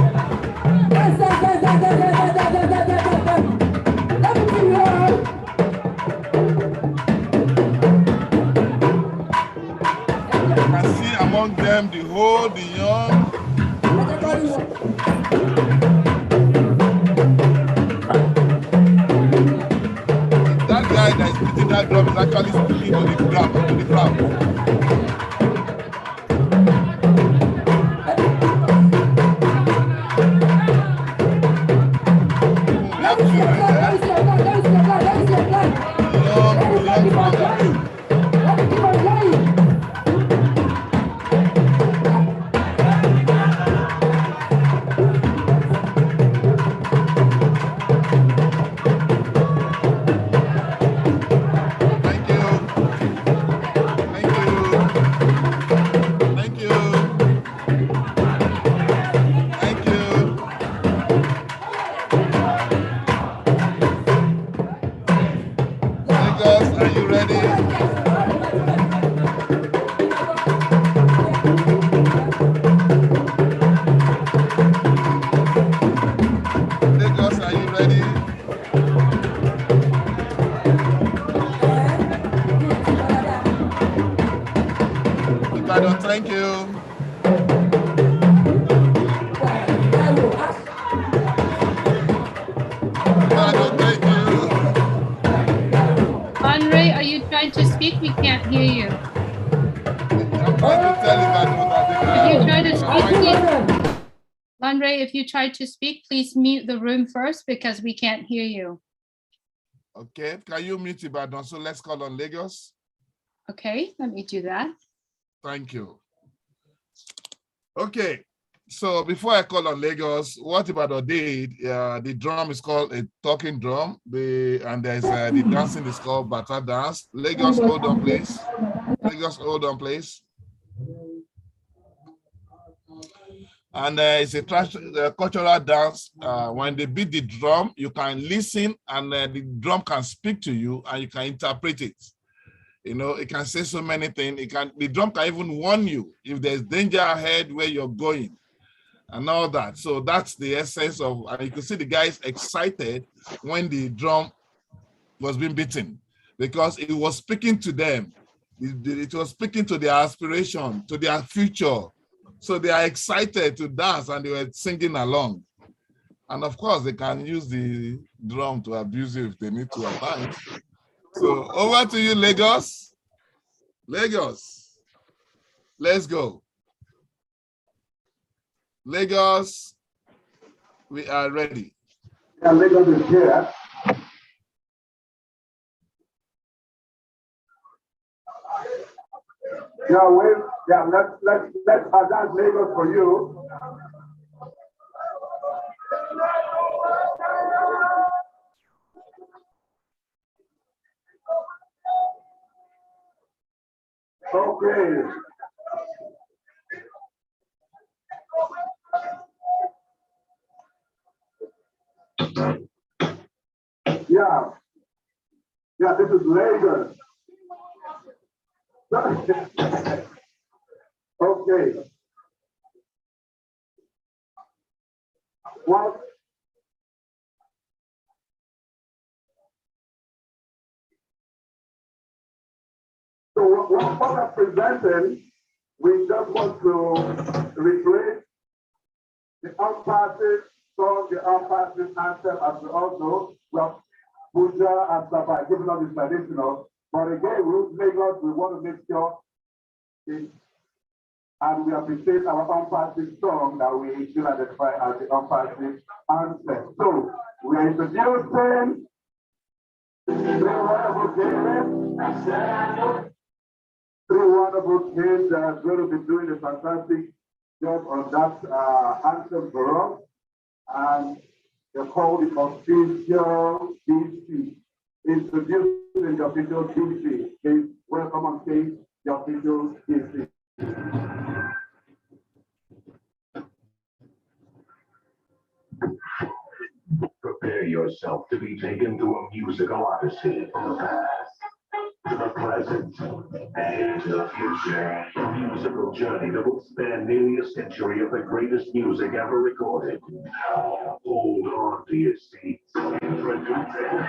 You can see among them the old, the young. That guy that is beating that drum is actually speaking to the crowd. Ibadan. Thank you. Ibadan, thank you. Andre, are you trying to speak? We can't hear you. I'm trying to tell Ibadan that If you try to speak, please. Andre, if you try to speak, please mute the room first because we can't hear you. Okay, can you mute Ibadan? So let's call on Lagos. Okay, let me do that. Thank you. Okay, so before I call on Lagos, what Ibadan did, the drum is called a talking drum, and there's the dancing is called Bata dance. Lagos, hold on, please. Lagos, hold on, please. And it's a cultural dance. When they beat the drum, you can listen, and the drum can speak to you, and you can interpret it. You know, it can say so many things. The drum can even warn you if there's danger ahead where you're going, and all that. So that's the essence of. And you can see the guys excited when the drum was being beaten, because it was speaking to them. It was speaking to their aspiration, to their future. So they are excited to dance, and they were singing along. And of course, they can use the drum to abuse you if they need to at times. So over to you, Lagos. Lagos, let's go. Lagos, we are ready. Yeah, Lagos is here. Yeah, wait. Yeah, let's dance Lagos for you. Okay. Yeah. Yeah, this is Lagos. Okay. Well, so what I'm presenting, we just want to replace the unpassive song, the unpassive anthem, as we all know. Well, Buddha and stuff like giving us the traditional. But again, with Lagos, we want to make sure and we appreciate our unpassive song that we still identify as the unpassive anthem. So we are introducing three wonderful kids that are going to be doing a fantastic job on that anthem for us. And they're called the official DC. Introducing the official DC. Please welcome on stage the official DC. Prepare yourself to be taken through a musical odyssey from the past to the present and to the future. A musical journey that will span nearly a century of the greatest music ever recorded. Now, hold on to your seats. Introducing.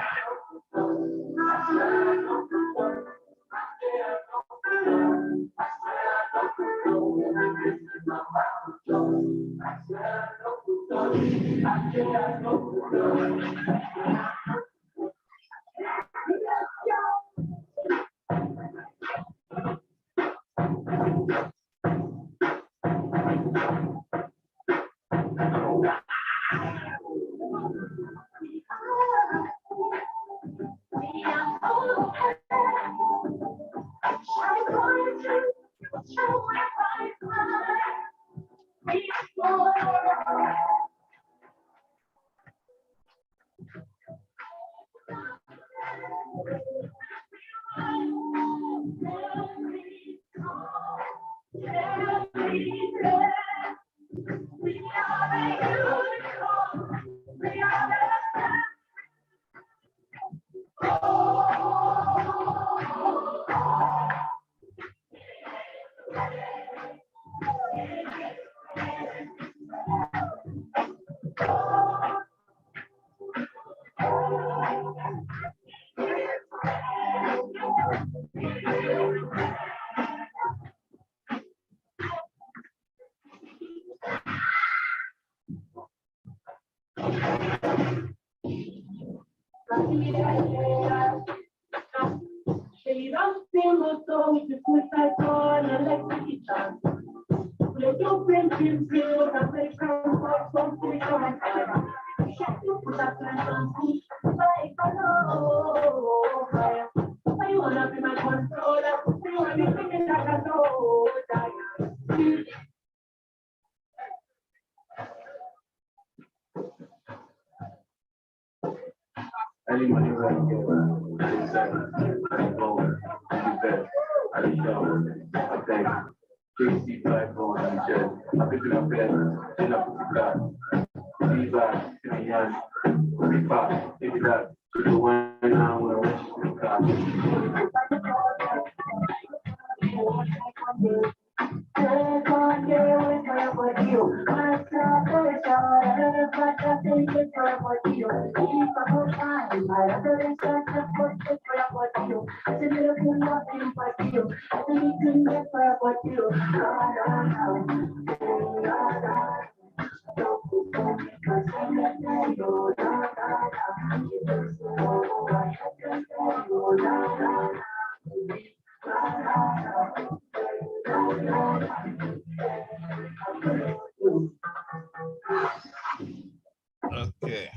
Okay.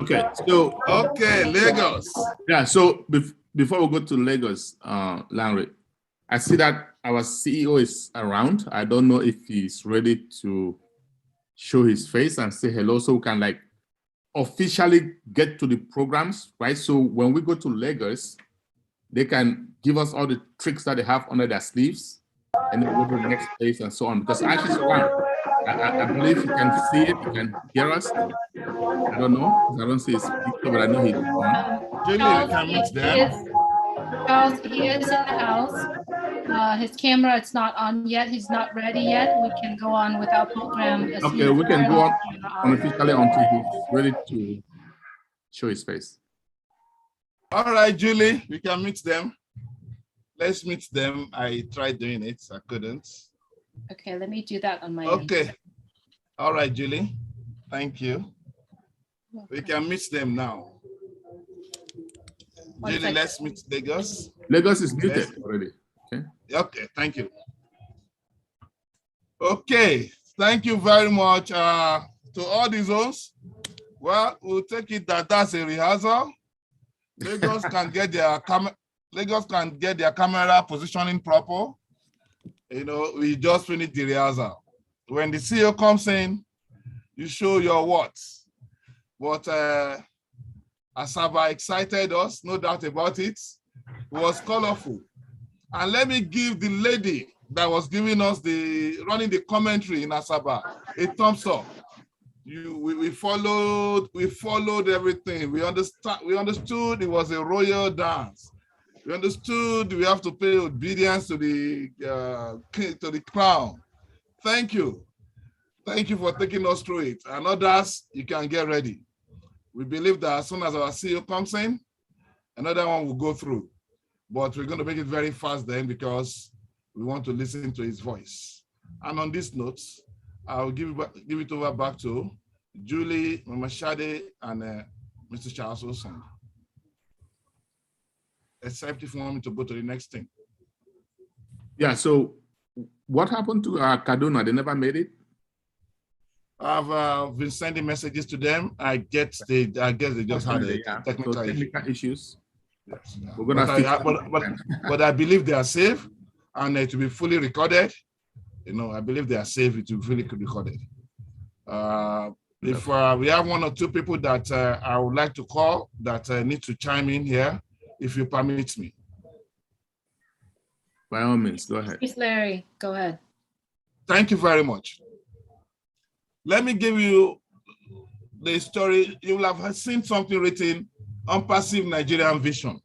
Okay, so okay, Lagos. Yeah, so before we go to Lagos, Larry, I see that our CEO is around. I don't know if he's ready to show his face and say hello, so we can like officially get to the programs, right? So when we go to Lagos, they can give us all the tricks that they have under their sleeves, and then go to the next place and so on. Because Ash is around. I believe he can see it, he can hear us. I don't know, because I don't see his picture, but I know he's on. Charles, he is in the house. His camera, it's not on yet. He's not ready yet. We can go on with our program. As Okay, we can go on unofficially until he's ready to show his face. All right, Julie, we can meet them. Let's meet them. I tried doing it, I couldn't. Okay, let me do that on my end. Okay. All right, Julie. Thank you. We can meet them now. Julie, let's meet Lagos. Lagos is muted already. Okay. Okay, thank you. Okay, thank you very much to all the zones. Well, we'll take it that that's a rehearsal. Lagos can get their camera positioning proper. You know, we just finished the rehearsal. When the CEO comes in, you show your words. But Asaba excited us, no doubt about it. It was colorful. And let me give the lady that was giving us running the commentary in Asaba a thumbs up. We followed everything. We understood it was a royal dance. We understood we have to pay obedience to the crown. Thank you. Thank you for taking us through it. And others, you can get ready. We believe that as soon as our CEO comes in, another one will go through. But we're going to make it very fast then because we want to listen to his voice. And on this note, I'll give it over back to Julie, Mama Shade, and Mr. Charles Olson. Except if you want me to go to the next thing. Yeah, so what happened to Kaduna? They never made it? I've been sending messages to them. I guess they just had technical issues. Yes. We're gonna but I believe they are safe, and it will be fully recorded. You know, I believe they are safe. It will be fully recorded. If we have one or two people that I would like to call that need to chime in here, if you permit me. By all means, go ahead. Please, Larry, go ahead. Thank you very much. Let me give you the story. You will have seen something written, Unpassive Nigerian Vision.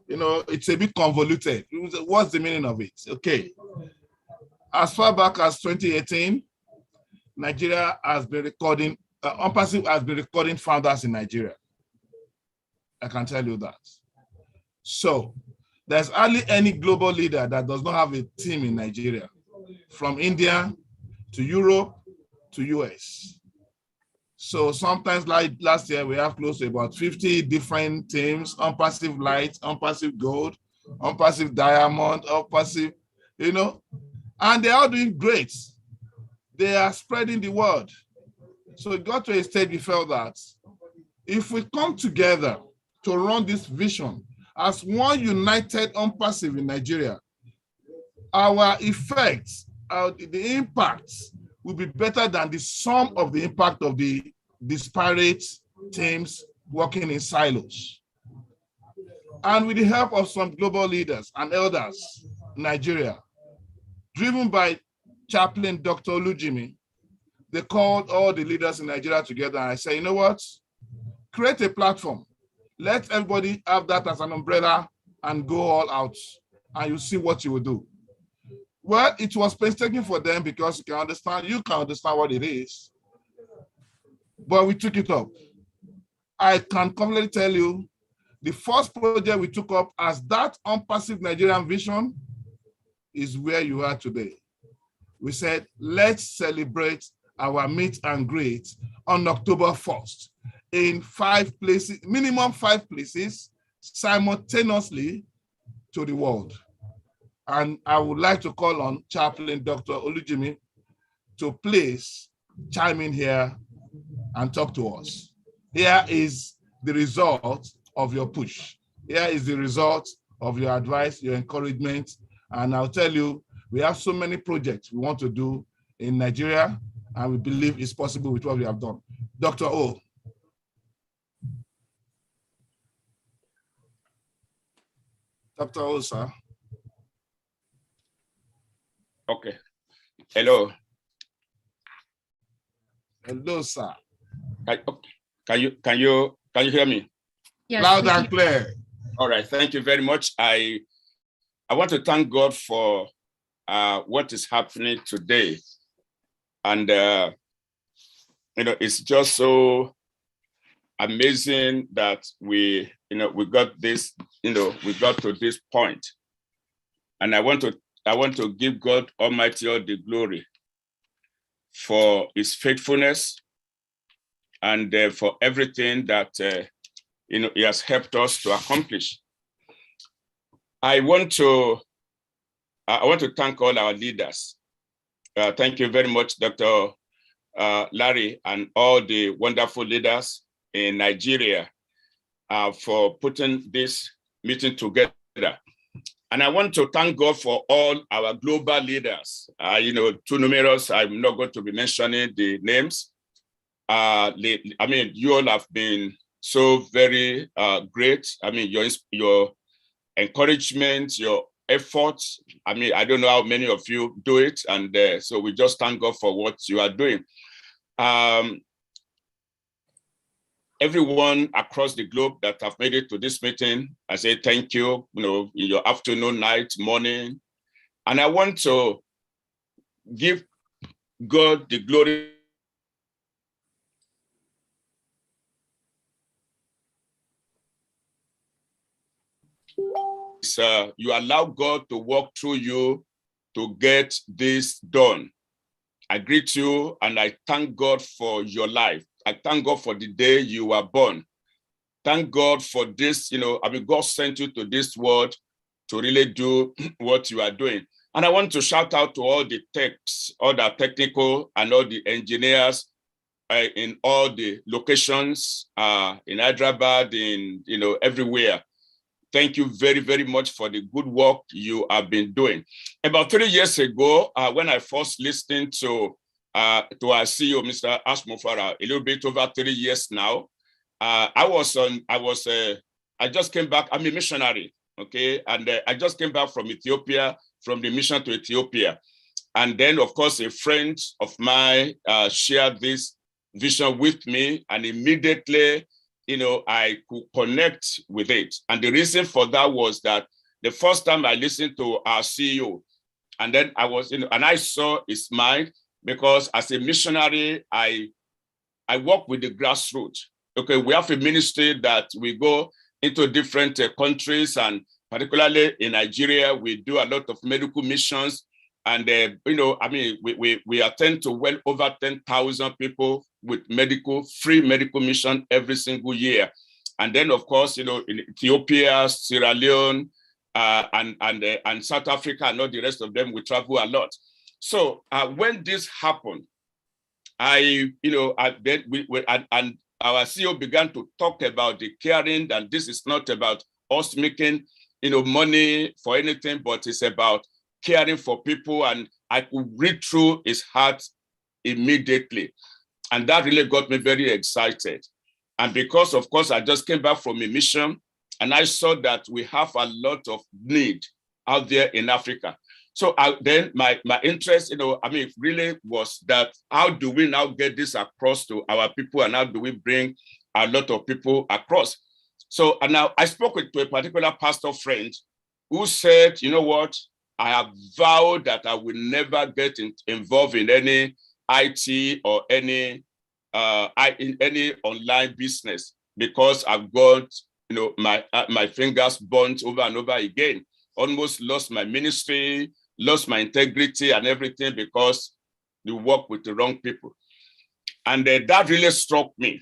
You know, it's a bit convoluted. What's the meaning of it? Okay. As far back as 2018, Nigeria has been recording, Unpassive has been recording founders in Nigeria. I can tell you that. So there's hardly any global leader that does not have a team in Nigeria, from India to Europe to US. So sometimes, like last year, we have close to about 50 different teams: Unpassive Light, Unpassive Gold, Unpassive Diamond, Unpassive you know, and they're all doing great. They are spreading the word. So it got to a stage we felt that if we come together to run this vision as one united ONPASSIVE in Nigeria, our effects, the impacts will be better than the sum of the impact of the disparate teams working in silos. And with the help of some global leaders and elders in Nigeria, driven by Chaplain Dr. Olujimi, they called all the leaders in Nigeria together and I said, you know what? Create a platform. Let everybody have that as an umbrella and go all out, and you see what you will do. Well, it was painstaking for them because you can understand what it is. But we took it up. I can confidently tell you, the first project we took up as that ONPASSIVE Nigerian vision is where you are today. We said, let's celebrate our meet and greet on October 1st in 5 places, minimum 5 places, simultaneously to the world. And I would like to call on Chaplain Dr. Olujimi to please chime in here and talk to us. Here is the result of your push. Here is the result of your advice, your encouragement. And I'll tell you, we have so many projects we want to do in Nigeria, and we believe it's possible with what we have done. Dr. O. Dr. O, sir. Okay. Hello. Hello, sir. Can you hear me? Yes, loud and clear. All right. Thank you very much. I want to thank God for what is happening today, and it's just so amazing that we got this. We got to this point, and I want to give God Almighty all the glory for His faithfulness and for everything that He has helped us to accomplish. I want to thank all our leaders. Thank you very much, Dr. Larry, and all the wonderful leaders in Nigeria for putting this meeting together. And I want to thank God for all our global leaders. Too numerous, I'm not going to be mentioning the names. You all have been so very great. Your encouragement, your efforts. I don't know how many of you do it. And so we just thank God for what you are doing. Everyone across the globe that have made it to this meeting, I say thank you, in your afternoon, night, morning. And I want to give God the glory. You allow God to walk through you to get this done. I greet you and I thank God for your life. I thank God for the day you were born. Thank God for this, God sent you to this world to really do what you are doing. And I want to shout out to all the techs, all the technical and all the engineers in all the locations, in Hyderabad, in, everywhere. Thank you very, very much for the good work you have been doing. About 3 years ago, when I first listened to our CEO, Mr. Ashmufara, a little bit over 3 years now, I just came back. I'm a missionary, okay? And I just came back from Ethiopia, from the mission to Ethiopia. And then, of course, a friend of mine shared this vision with me, and immediately, I could connect with it. And the reason for that was that the first time I listened to our CEO, and then I was, and I saw his mind, because as a missionary, I work with the grassroots. Okay, we have a ministry that we go into different countries, and particularly in Nigeria, we do a lot of medical missions. And, we attend to well over 10,000 people with free medical mission every single year. And then, of course, in Ethiopia, Sierra Leone, and South Africa and all the rest of them, we travel a lot. So when this happened, then our CEO began to talk about the caring, and this is not about us making money for anything, but it's about caring for people. And I could read through his heart immediately. And that really got me very excited. And because, of course, I just came back from a mission, and I saw that we have a lot of need out there in Africa. So then my interest, really was that how do we now get this across to our people, and how do we bring a lot of people across? So and now I spoke to a particular pastor friend who said, you know what, I have vowed that I will never get involved in any IT or any online business, because I've got my fingers burnt over and over again, almost lost my ministry, lost my integrity and everything because you work with the wrong people. And that really struck me.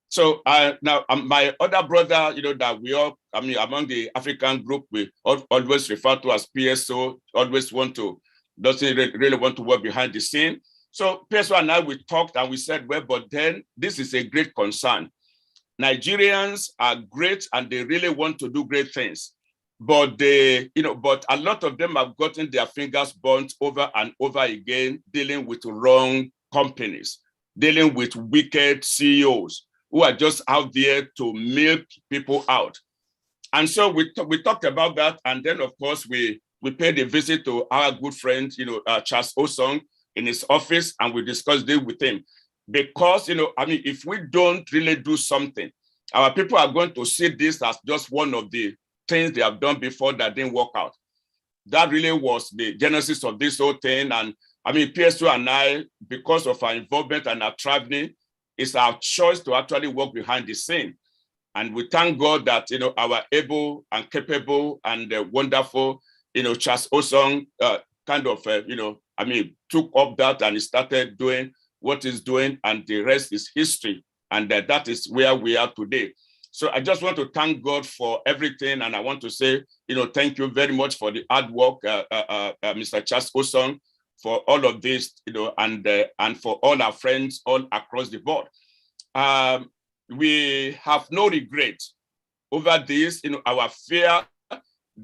So now my other brother, that we all, among the African group, we always refer to as PSO, doesn't really want to work behind the scene. So PSO and I, we talked and we said, well, but then this is a great concern. Nigerians are great and they really want to do great things. But but a lot of them have gotten their fingers burnt over and over again, dealing with wrong companies, dealing with wicked CEOs who are just out there to milk people out. And so we talked about that. And then, of course, we paid a visit to our good friend, Charles Osong in his office, and we discussed it with him. Because, if we don't really do something, our people are going to see this as just one of the things they have done before that didn't work out. That really was the genesis of this whole thing. And PSO and I, because of our involvement and our traveling, it's our choice to actually work behind the scene. And we thank God that, our able and capable and wonderful, Charles Osong took up that and he started doing what he's doing, and the rest is history. And that is where we are today. So I just want to thank God for everything. And I want to say, thank you very much for the hard work, Mr. Charles Osong, for all of this, and for all our friends all across the board. We have no regret over this. Our fear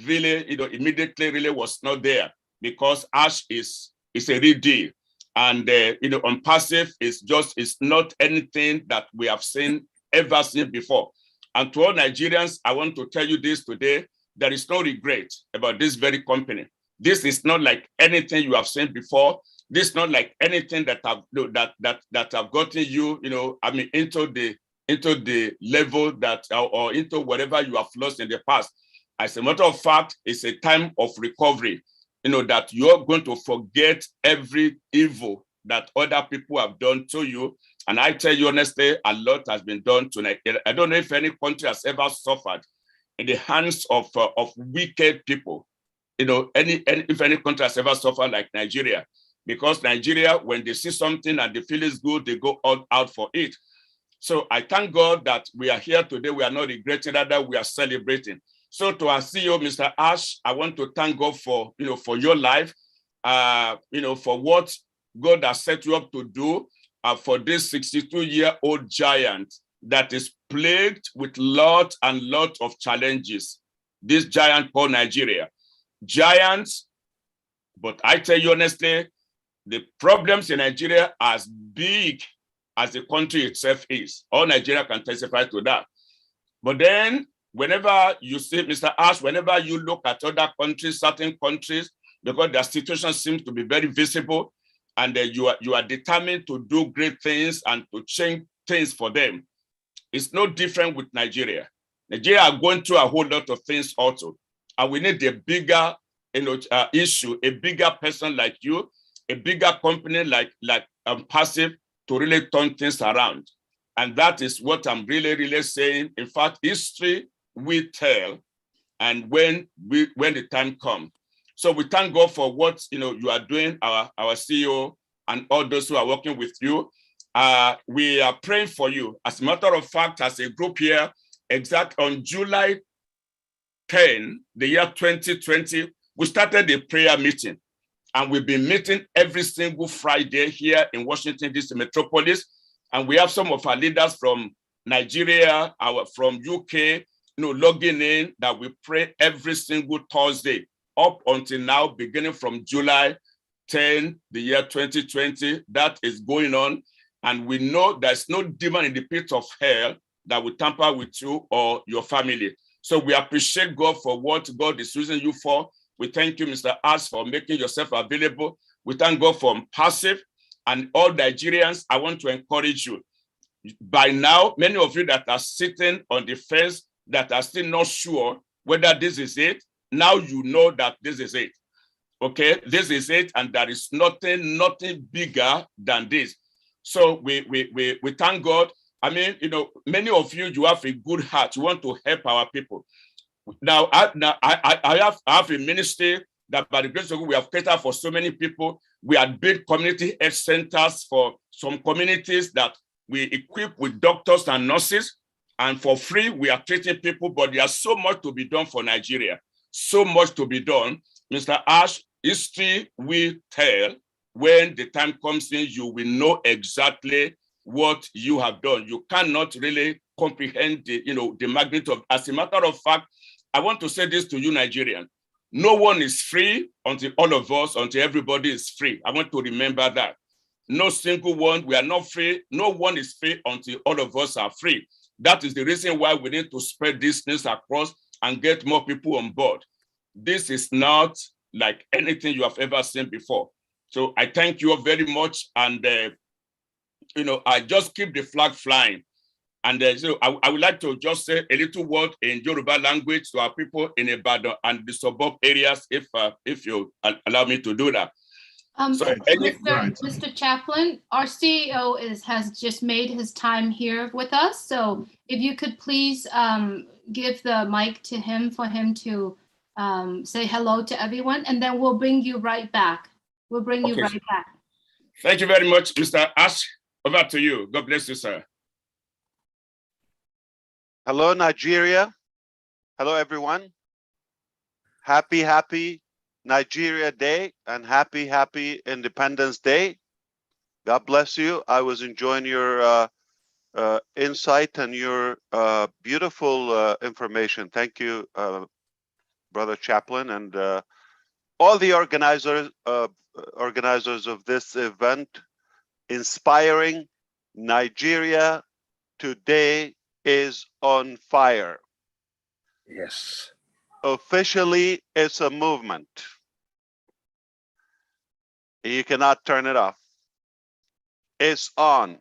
really, immediately really was not there, because ASH is a real deal. And, ONPASSIVE is not anything that we have ever seen before. And to all Nigerians, I want to tell you this today, there is no regret about this very company. This is not like anything you have seen before. This is not like anything that have gotten you, into the level that, or into whatever you have lost in the past. As a matter of fact, it's a time of recovery, that you're going to forget every evil that other people have done to you. And I tell you honestly, a lot has been done tonight. I don't know if any country has ever suffered in the hands of wicked people. If any country has ever suffered like Nigeria, because Nigeria, when they see something and they feel it's good, they go all out for it. So I thank God that we are here today. We are not regretting, rather we are celebrating. So to our CEO, Mr. Ash, I want to thank God for, for your life, for what God has set you up to do, for this 62-year-old giant that is plagued with lot and lot of challenges. This giant called Nigeria. Giants, but I tell you honestly, the problems in Nigeria are as big as the country itself is. All Nigeria can testify to that. But then, whenever you see, Mr. Ash, whenever you look at other countries, certain countries, because their situation seems to be very visible, and you are determined to do great things and to change things for them. It's no different with Nigeria. Nigeria are going through a whole lot of things also. And we need a bigger issue, a bigger person like you, a bigger company like ONPASSIVE to really turn things around. And that is what I'm really, really saying. In fact, history will tell, and when the time comes. So we thank God for what you are doing, our CEO and all those who are working with you. We are praying for you. As a matter of fact, as a group here, exact on July 10, the year 2020, we started a prayer meeting. And we've been meeting every single Friday here in Washington, D.C. metropolis. And we have some of our leaders from Nigeria, from UK, logging in, that we pray every single Thursday up until now, beginning from July 10, the year 2020. That is going on. And we know there's no demon in the pit of hell that will tamper with you or your family. So we appreciate God for what God is using you for. We thank you, Mr. Ash, for making yourself available. We thank God for Unpassive, and all Nigerians. I want to encourage you. By now, many of you that are sitting on the fence, that are still not sure whether this is it, now you know that this is it. Okay, this is it, and there is nothing bigger than this. So we thank God. I mean, many of you, you have a good heart. You want to help our people. Now I have a ministry that by the grace of God, we have catered for so many people. We have built community health centers for some communities that we equip with doctors and nurses, and for free, we are treating people, but there's so much to be done for Nigeria. So much to be done. Mr. Ash, history will tell. When the time comes in, you will know exactly what you have done. You cannot really comprehend the magnitude of. As a matter of fact, I want to say this to you, Nigerian. No one is free until all of us, until everybody is free. I want to remember that. No single one, we are not free. No one is free until all of us are free. That is the reason why we need to spread this news across and get more people on board. This is not like anything you have ever seen before. So I thank you all very much. And, I just keep the flag flying. And so I would like to just say a little word in Yoruba language to our people in Ibadan and the suburb areas, if you allow me to do that. Mr. Chaplain, our CEO has just made his time here with us. So if you could please give the mic to him for him to say hello to everyone, and then we'll bring you right back. We'll bring you right back. Thank you very much, Mr. Ash. Over to you. God bless you, sir. Hello, Nigeria. Hello, everyone. Happy Nigeria Day and happy Independence Day. God bless you. I was enjoying your insight and your beautiful information. Thank you, Brother Chaplain, and all the organizers of this event. Inspiring Nigeria today is on fire. Yes. Officially, it's a movement. You cannot turn it off. It's on.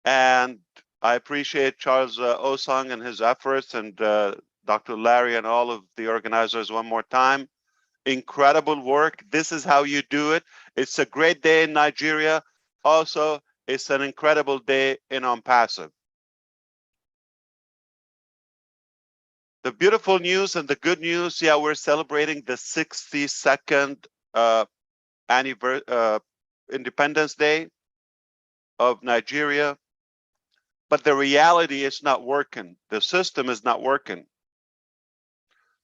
And I appreciate Charles Osong and his efforts, and Dr. Larry and all of the organizers one more time. Incredible work. This is how you do it. It's a great day in Nigeria. Also, it's an incredible day in Unpassive. The beautiful news and the good news, yeah, we're celebrating the 62nd Independence Day of Nigeria. But the reality is not working. The system is not working.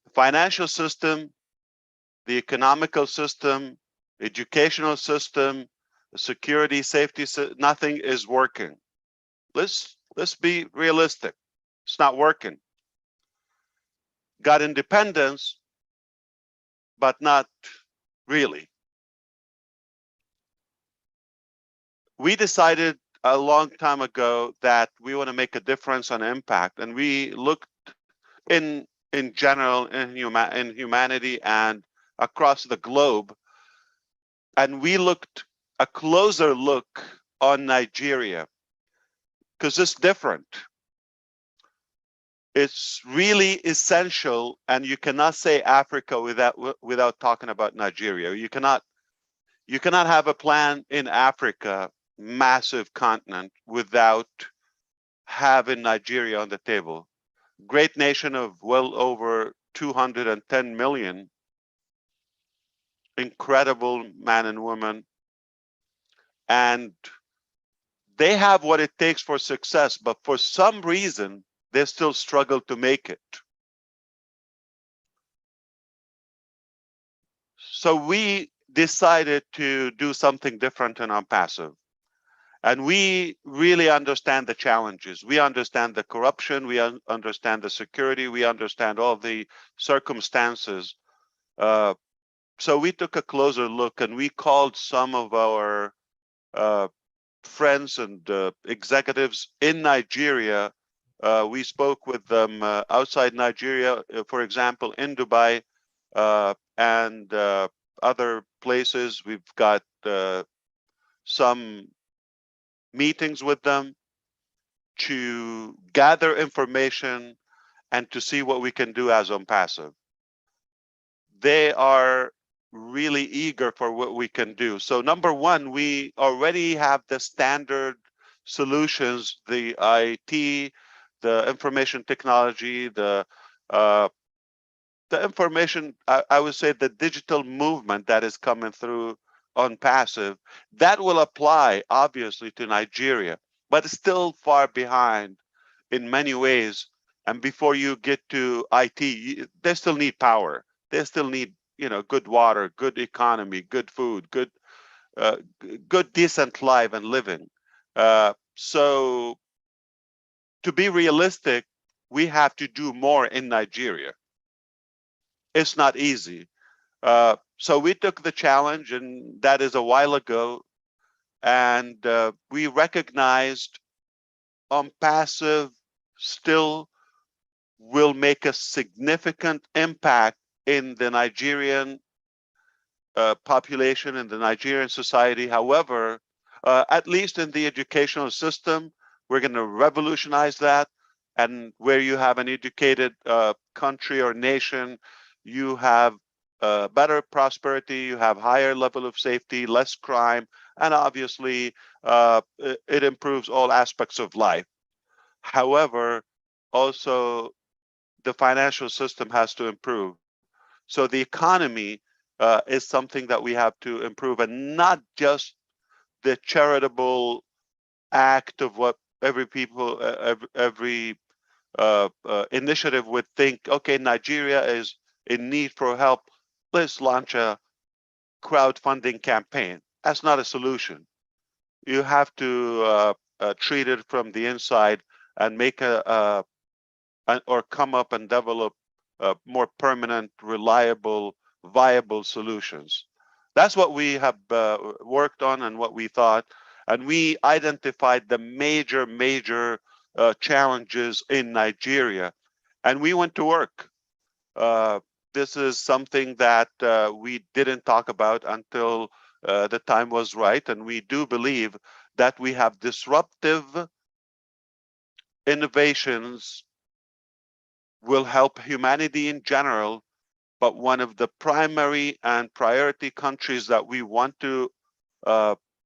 The financial system, the economical system, educational system, the security, safety, nothing is working. Let's be realistic. It's not working. Got independence, but not really. We decided a long time ago that we want to make a difference and impact, and we looked in general in humanity and across the globe, and we looked a closer look on Nigeria because it's different. It's really essential, and you cannot say Africa without talking about Nigeria. You cannot have a plan in Africa, massive continent, without having Nigeria on the table. Great nation of well over 210 million, incredible men and women, and they have what it takes for success, but for some reason, they still struggle to make it. So we decided to do something different in ONPASSIVE. And we really understand the challenges. We understand the corruption. We understand the security. We understand all the circumstances. So we took a closer look and we called some of our friends and executives in Nigeria. We spoke with them outside Nigeria, for example, in Dubai and other places. We've got some meetings with them to gather information and to see what we can do as ONPASSIVE. They are really eager for what we can do. So number one, we already have the standard solutions, the IT, the information technology, the information, I would say the digital movement that is coming through ONPASSIVE, that will apply obviously to Nigeria, but it's still far behind in many ways. And before you get to IT, they still need power. They still need, you know, good water, good economy, good food, good decent life and living. So to be realistic, we have to do more in Nigeria. It's not easy. So we took the challenge, and that is a while ago, and we recognized ONPASSIVE still will make a significant impact in the Nigerian population, in the Nigerian society. However, at least in the educational system, we're going to revolutionize that. And where you have an educated country or nation, you have better prosperity, you have higher level of safety, less crime, and obviously it improves all aspects of life. However, also the financial system has to improve. So the economy is something that we have to improve, and not just the charitable act of what every initiative would think, okay, Nigeria is in need for help, let's launch a crowdfunding campaign. That's not a solution. You have to treat it from the inside and make or come up and develop more permanent, reliable, viable solutions. That's what we have worked on and what we thought. And we identified the major challenges in Nigeria. And we went to work. This is something that we didn't talk about until the time was right. And we do believe that we have disruptive innovations will help humanity in general, but one of the primary and priority countries that we want to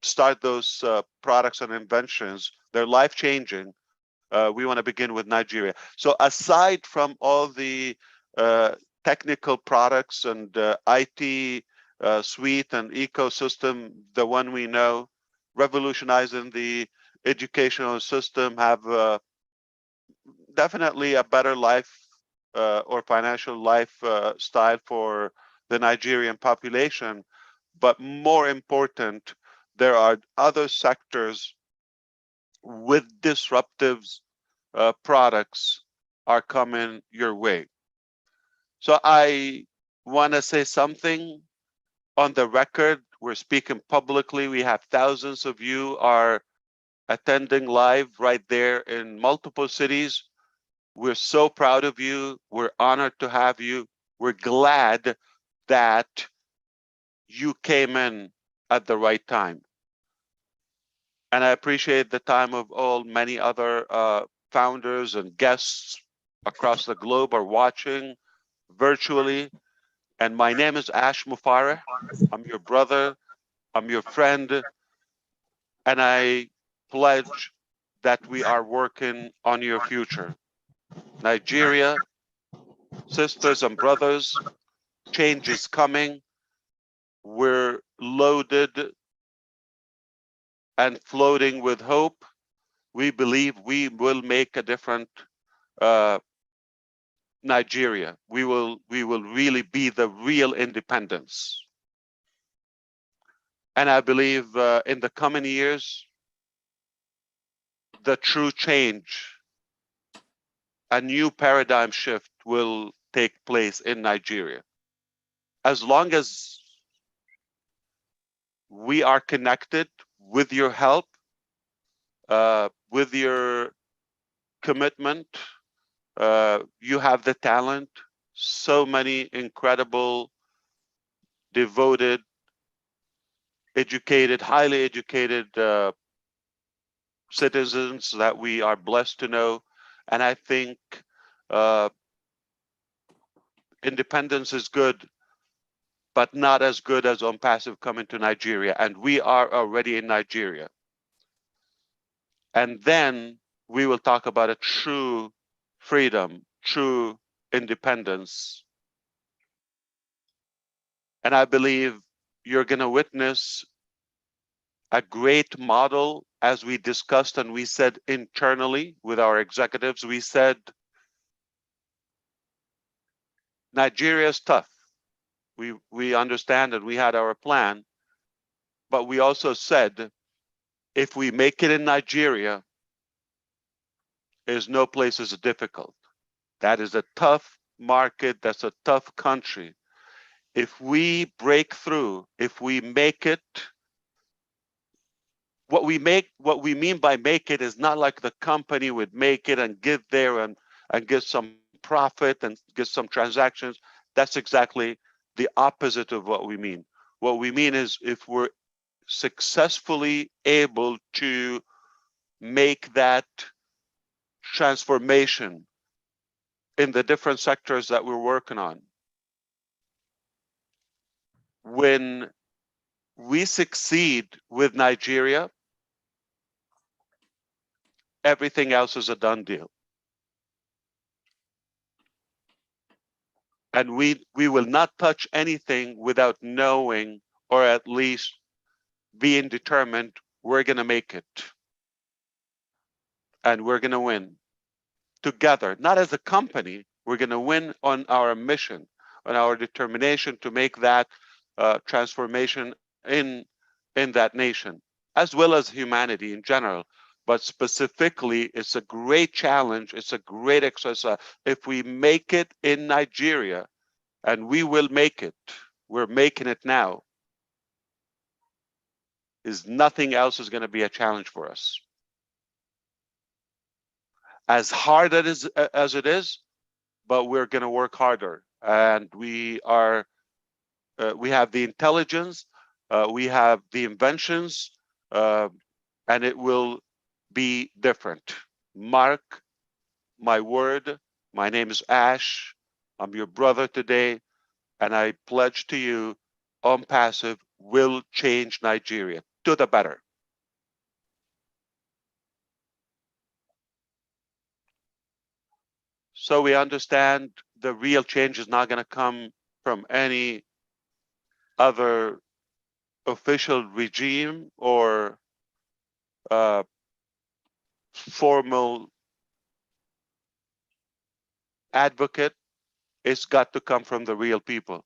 start those products and inventions, they're life-changing. We want to begin with Nigeria. So aside from all the technical products and IT suite and ecosystem, the one we know, revolutionizing the educational system, have definitely a better life or financial lifestyle for the Nigerian population. But more important, there are other sectors with disruptive products are coming your way. So I want to say something on the record. We're speaking publicly. We have thousands of you are attending live right there in multiple cities. We're so proud of you. We're honored to have you. We're glad that you came in at the right time. And I appreciate the time of all many other founders and guests across the globe are watching virtually. And my name is Ash Mufareh. I'm your brother. I'm your friend. And I pledge that we are working on your future. Nigeria, sisters and brothers, change is coming. We're loaded and floating with hope. We believe we will make a different Nigeria. We will really be the real independence. And I believe in the coming years, the true change, a new paradigm shift will take place in Nigeria. As long as we are connected with your help, with your commitment, you have the talent, so many incredible, devoted, educated, highly educated citizens that we are blessed to know. And I think independence is good, but not as good as ONPASSIVE coming to Nigeria. And we are already in Nigeria. And then we will talk about a true freedom, true independence. And I believe you're going to witness a great model, as we discussed and we said internally with our executives. We said, Nigeria is tough. We understand and we had our plan, but we also said, if we make it in Nigeria, there's no place is difficult. That is a tough market. That's a tough country. If we break through, if we make it, what we mean by make it is not like the company would make it and get there and get some profit and get some transactions. That's exactly the opposite of what we mean. What we mean is if we're successfully able to make that transformation in the different sectors that we're working on, when we succeed with Nigeria, everything else is a done deal. And we will not touch anything without knowing, or at least being determined, we're going to make it. And we're going to win together, not as a company. We're going to win on our mission, on our determination to make that transformation in that nation, as well as humanity in general. But specifically, it's a great challenge. It's a great exercise. If we make it in Nigeria, and we will make it, we're making it now, is nothing else is going to be a challenge for us. As hard as it is, but we're going to work harder. And we have the intelligence, we have the inventions, and it will be different. Mark my word. My name is Ash. I'm your brother today, and I pledge to you, ONPASSIVE will change Nigeria to the better. So we understand the real change is not going to come from any other official regime or formal advocate. It's got to come from the real people.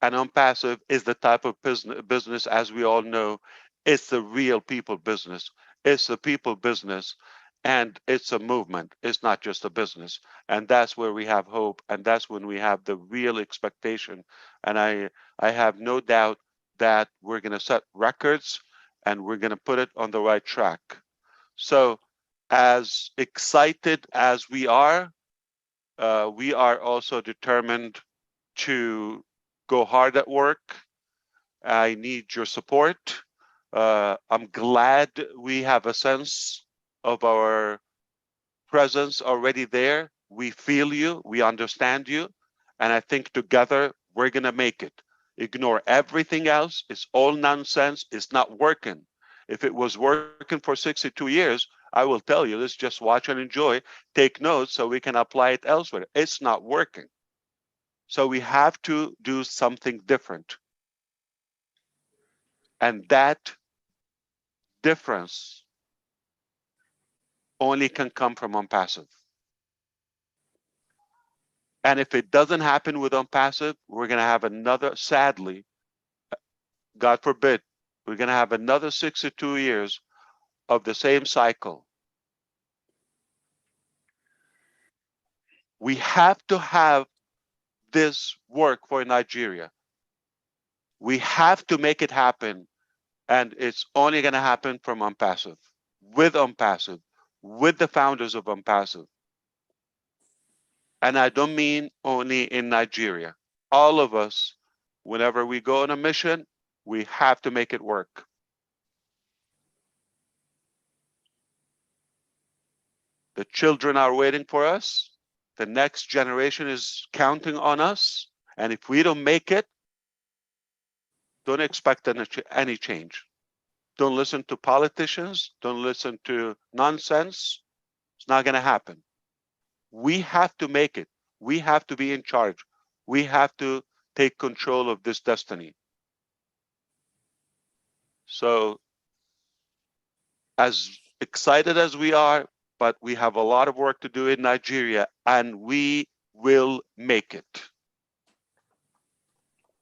And ONPASSIVE is the type of business, as we all know, it's the real people business. It's the people business, and it's a movement. It's not just a business. And that's where we have hope, and that's when we have the real expectation. And I have no doubt that we're going to set records, and we're going to put it on the right track. So as excited as we are also determined to go hard at work. I need your support. I'm glad we have a sense of our presence already there. We feel you, we understand you, and I think together we're gonna make it. Ignore everything else, it's all nonsense, it's not working. If it was working for 62 years, I will tell you, let's just watch and enjoy, take notes so we can apply it elsewhere. It's not working. So we have to do something different. And that difference only can come from ONPASSIVE. And if it doesn't happen with ONPASSIVE, we're going to have another, sadly, God forbid, We're going to have another 62 years of the same cycle. We have to have this work for Nigeria. We have to make it happen, and it's only going to happen from ONPASSIVE, with the founders of ONPASSIVE. And I don't mean only in Nigeria. All of us, whenever we go on a mission, we have to make it work. The children are waiting for us. The next generation is counting on us. And if we don't make it, don't expect any change. Don't listen to politicians. Don't listen to nonsense. It's not going to happen. We have to make it. We have to be in charge. We have to take control of this destiny. So, as excited as we are, but we have a lot of work to do in Nigeria, and we will make it.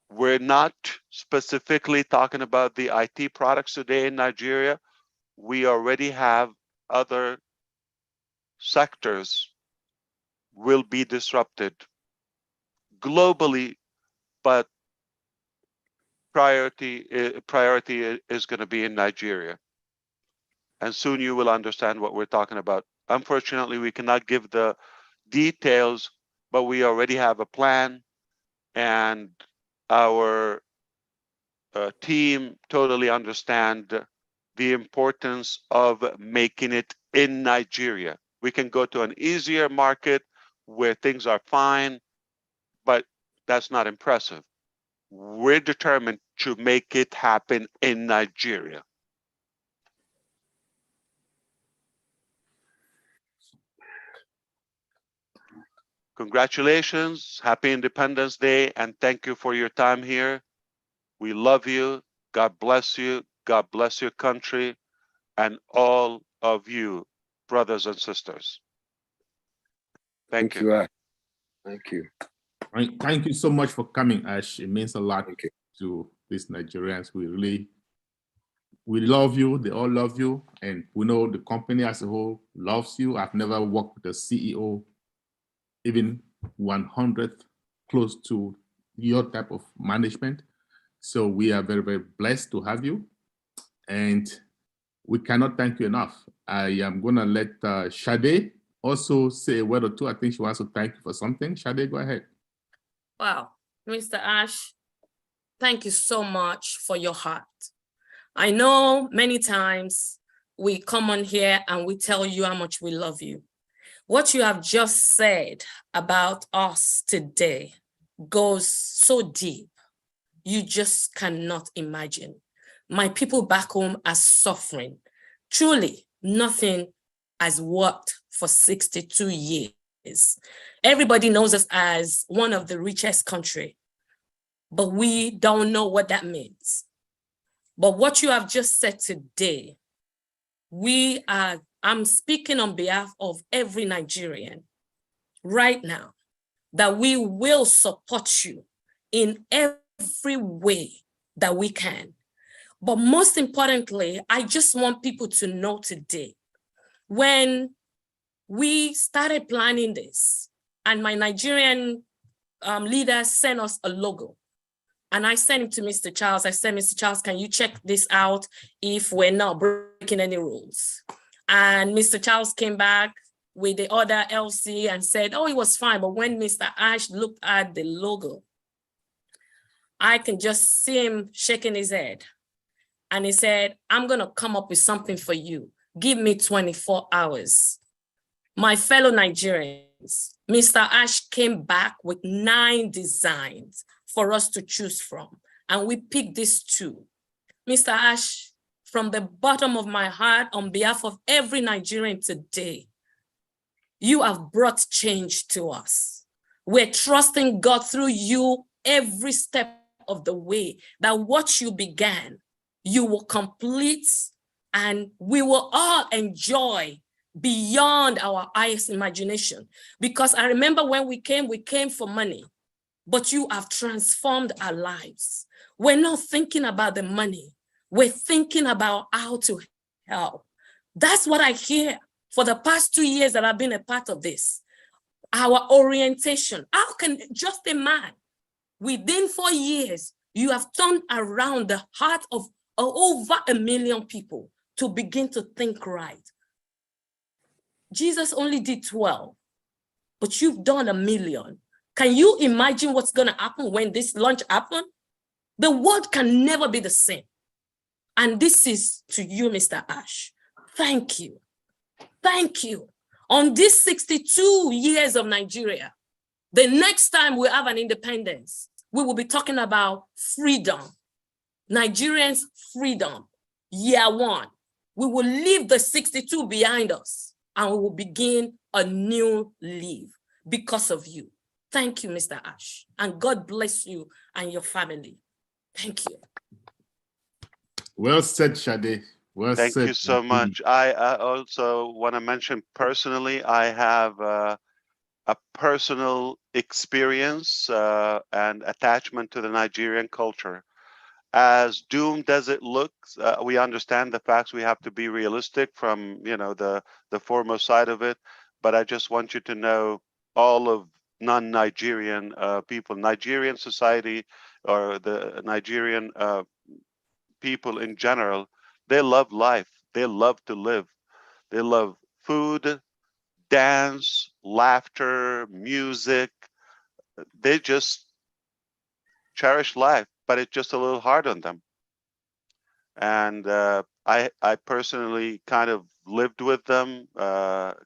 We're not specifically talking about the IT products today in Nigeria. We already have other sectors will be disrupted globally, but priority is going to be in Nigeria. And soon you will understand what we're talking about. Unfortunately, we cannot give the details, but we already have a plan, and our team totally understand the importance of making it in Nigeria. We can go to an easier market where things are fine, but that's not impressive. We're determined to make it happen in Nigeria. Congratulations, happy Independence Day, and thank you for your time here. We love you. God bless you. God bless your country and all of you, brothers and sisters. Thank you. Ash. Thank you. Thank you so much for coming, Ash. It means a lot to these Nigerians. We love you. They all love you. And we know the company as a whole loves you. I've never worked with a CEO, even 100th close to your type of management. So we are very, very blessed to have you. And we cannot thank you enough. I am going to let Sade also say a word or two. I think she wants to thank you for something. Sade, go ahead. Wow, Mr. Ash, thank you so much for your heart. I know many times we come on here and we tell you how much we love you. What you have just said about us today goes so deep, you just cannot imagine. My people back home are suffering. Truly, nothing has worked for 62 years. Everybody knows us as one of the richest countries, but we don't know what that means. But what you have just said today, I'm speaking on behalf of every Nigerian right now, that we will support you in every way that we can. But most importantly, I just want people to know today, when we started planning this, and my Nigerian leader sent us a logo, and I sent it to Mr. Charles. I said, Mr. Charles, can you check this out if we're not breaking any rules? And Mr. Charles came back with the other LC and said, oh, it was fine. But when Mr. Ash looked at the logo, I can just see him shaking his head. And he said, I'm going to come up with something for you. Give me 24 hours. My fellow Nigerians, Mr. Ash came back with 9 designs for us to choose from. And we picked these 2. Mr. Ash, from the bottom of my heart, on behalf of every Nigerian today, you have brought change to us. We're trusting God through you every step of the way, that what you began, you will complete, and we will all enjoy beyond our highest imagination. Because I remember when we came for money, but you have transformed our lives. We're not thinking about the money. We're thinking about how to help. That's what I hear for the past 2 years that I've been a part of this. Our orientation. How can just a man, within 4 years, you have turned around the heart of over 1 million people to begin to think right? Jesus only did 12, but you've done 1 million. Can you imagine what's going to happen when this launch happens? The world can never be the same. And this is to you, Mr. Ash. Thank you. Thank you. On this 62 years of Nigeria, the next time we have an independence, we will be talking about freedom. Nigerians' freedom, year 1. We will leave the 62 behind us and we will begin a new life because of you. Thank you, Mr. Ash, and God bless you and your family. Thank you. Well said, Shade. Well said. Thank you so much. I also want to mention personally, I have a personal experience and attachment to the Nigerian culture. As doomed as it looks, we understand the facts. We have to be realistic from, you know, the foremost side of it. But I just want you to know, all of non-Nigerian people, Nigerian society, or the Nigerian people in general, they love life. They love to live. They love food, dance, laughter, music. They just cherish life, but it's just a little hard on them. And I personally kind of lived with them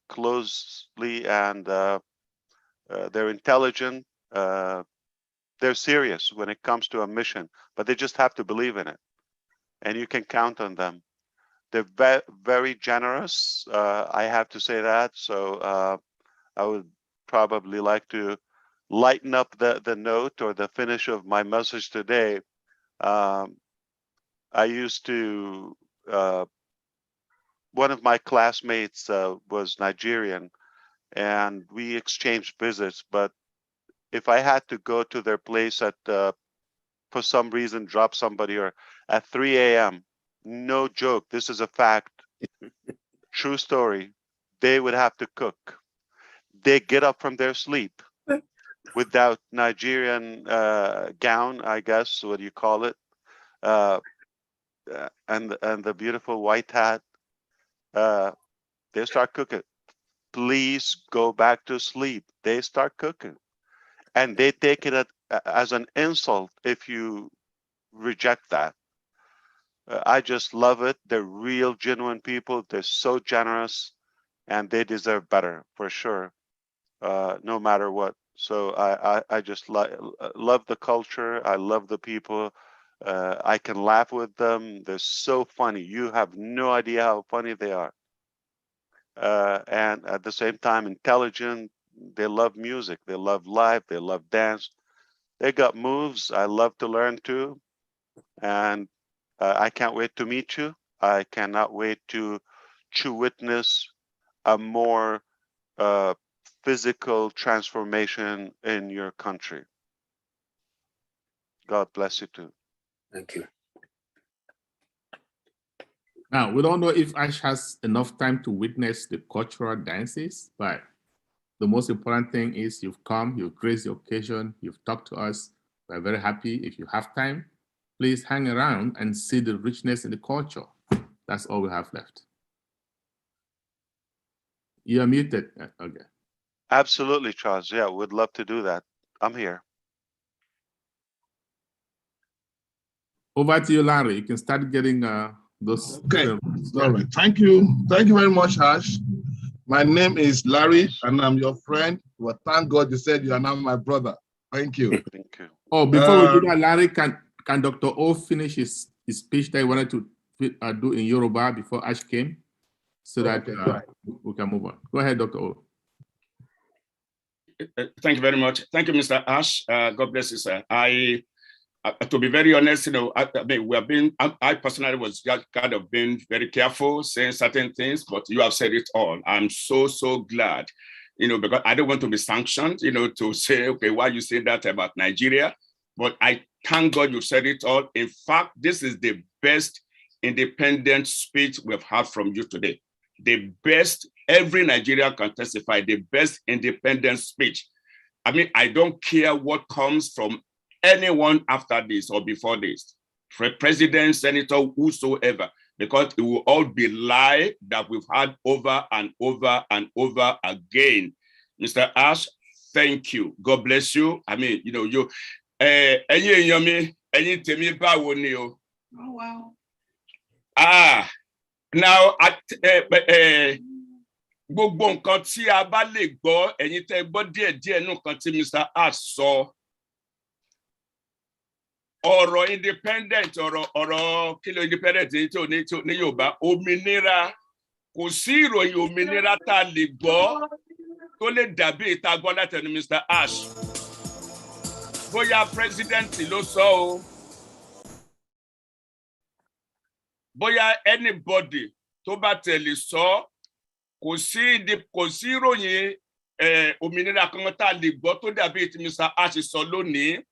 closely, and they're intelligent. They're serious when it comes to a mission, but they just have to believe in it. And you can count on them. They're very generous. I have to say that. So I would probably like to lighten up the note or the finish of my message today. I used to, one of my classmates was Nigerian, and we exchanged visits. But if I had to go to their place at, for some reason, drop somebody or at 3 a.m., no joke, this is a fact, true story, they would have to cook. They get up from their sleep without Nigerian gown, I guess, what do you call it? And the beautiful white hat. They start cooking. Please go back to sleep. They start cooking. And they take it as an insult if you reject that. I just love it. They're real, genuine people. They're so generous, and they deserve better for sure, no matter what. So I just love the culture. I love the people. I can laugh with them. They're so funny. You have no idea how funny they are. And at the same time, intelligent. They love music. They love life. They love dance. They got moves. I love to learn too. And I can't wait to meet you. I cannot wait to witness a more physical transformation in your country. God bless you too. Thank you. Now, we don't know if Ash has enough time to witness the cultural dances, but the most important thing is you've come, you've graced the occasion, you've talked to us. We're very happy. If you have time, please hang around and see the richness in the culture. That's all we have left. You are muted. Okay. Absolutely, Charles. Yeah, we'd love to do that. I'm here. Over to you, Larry. You can start getting those. Okay. All right. Thank you. Thank you very much, Ash. My name is Larry, and I'm your friend. Well, thank God you said you are now my brother. Thank you. Thank you. Oh, before we do that, Larry, can Dr. O finish his speech that he wanted to do in Yoruba before Ash came, so that we can move on. Go ahead, Dr. O. Thank you very much. Thank you, Mr. Ash. God bless you, sir. To be very honest, you know, I personally was just kind of being very careful saying certain things, but you have said it all. I'm so glad, you know, because I don't want to be sanctioned, you know, to say, okay, why you say that about Nigeria? But I thank God you said it all. In fact, this is the best independent speech we've heard from you today. The best, every Nigerian can testify, the best independent speech. I mean, I don't care what comes from anyone after this or before this, president, senator, whosoever, because it will all be lie that we've had over and over and over again. Mr. Ash, thank you. God bless you. I mean, you know, you, oh, wow. Now, gbogbo nǹkan tí a bá lè gbọ́, ẹ̀yin tẹ́ gbọ́ díẹ̀ nínú nǹkan tí Mr. Ash sọ, ọ̀rọ̀ independent, ọ̀rọ̀ kí ló independent tí ò ní Yorùbá, òmìnira, kò sí ìròyìn òmìnira tá a lè gbọ́ tó lè dàbí ìta gbọ́ látẹnu Mr. Ash. Bóyá president ló sọ o, bóyá anybody tó bá tẹ̀lé sọ, kò sí ìròyìn òmìnira kan tá a lè gbọ́ tó dàbí tí Mr. Ash sọ lónìí.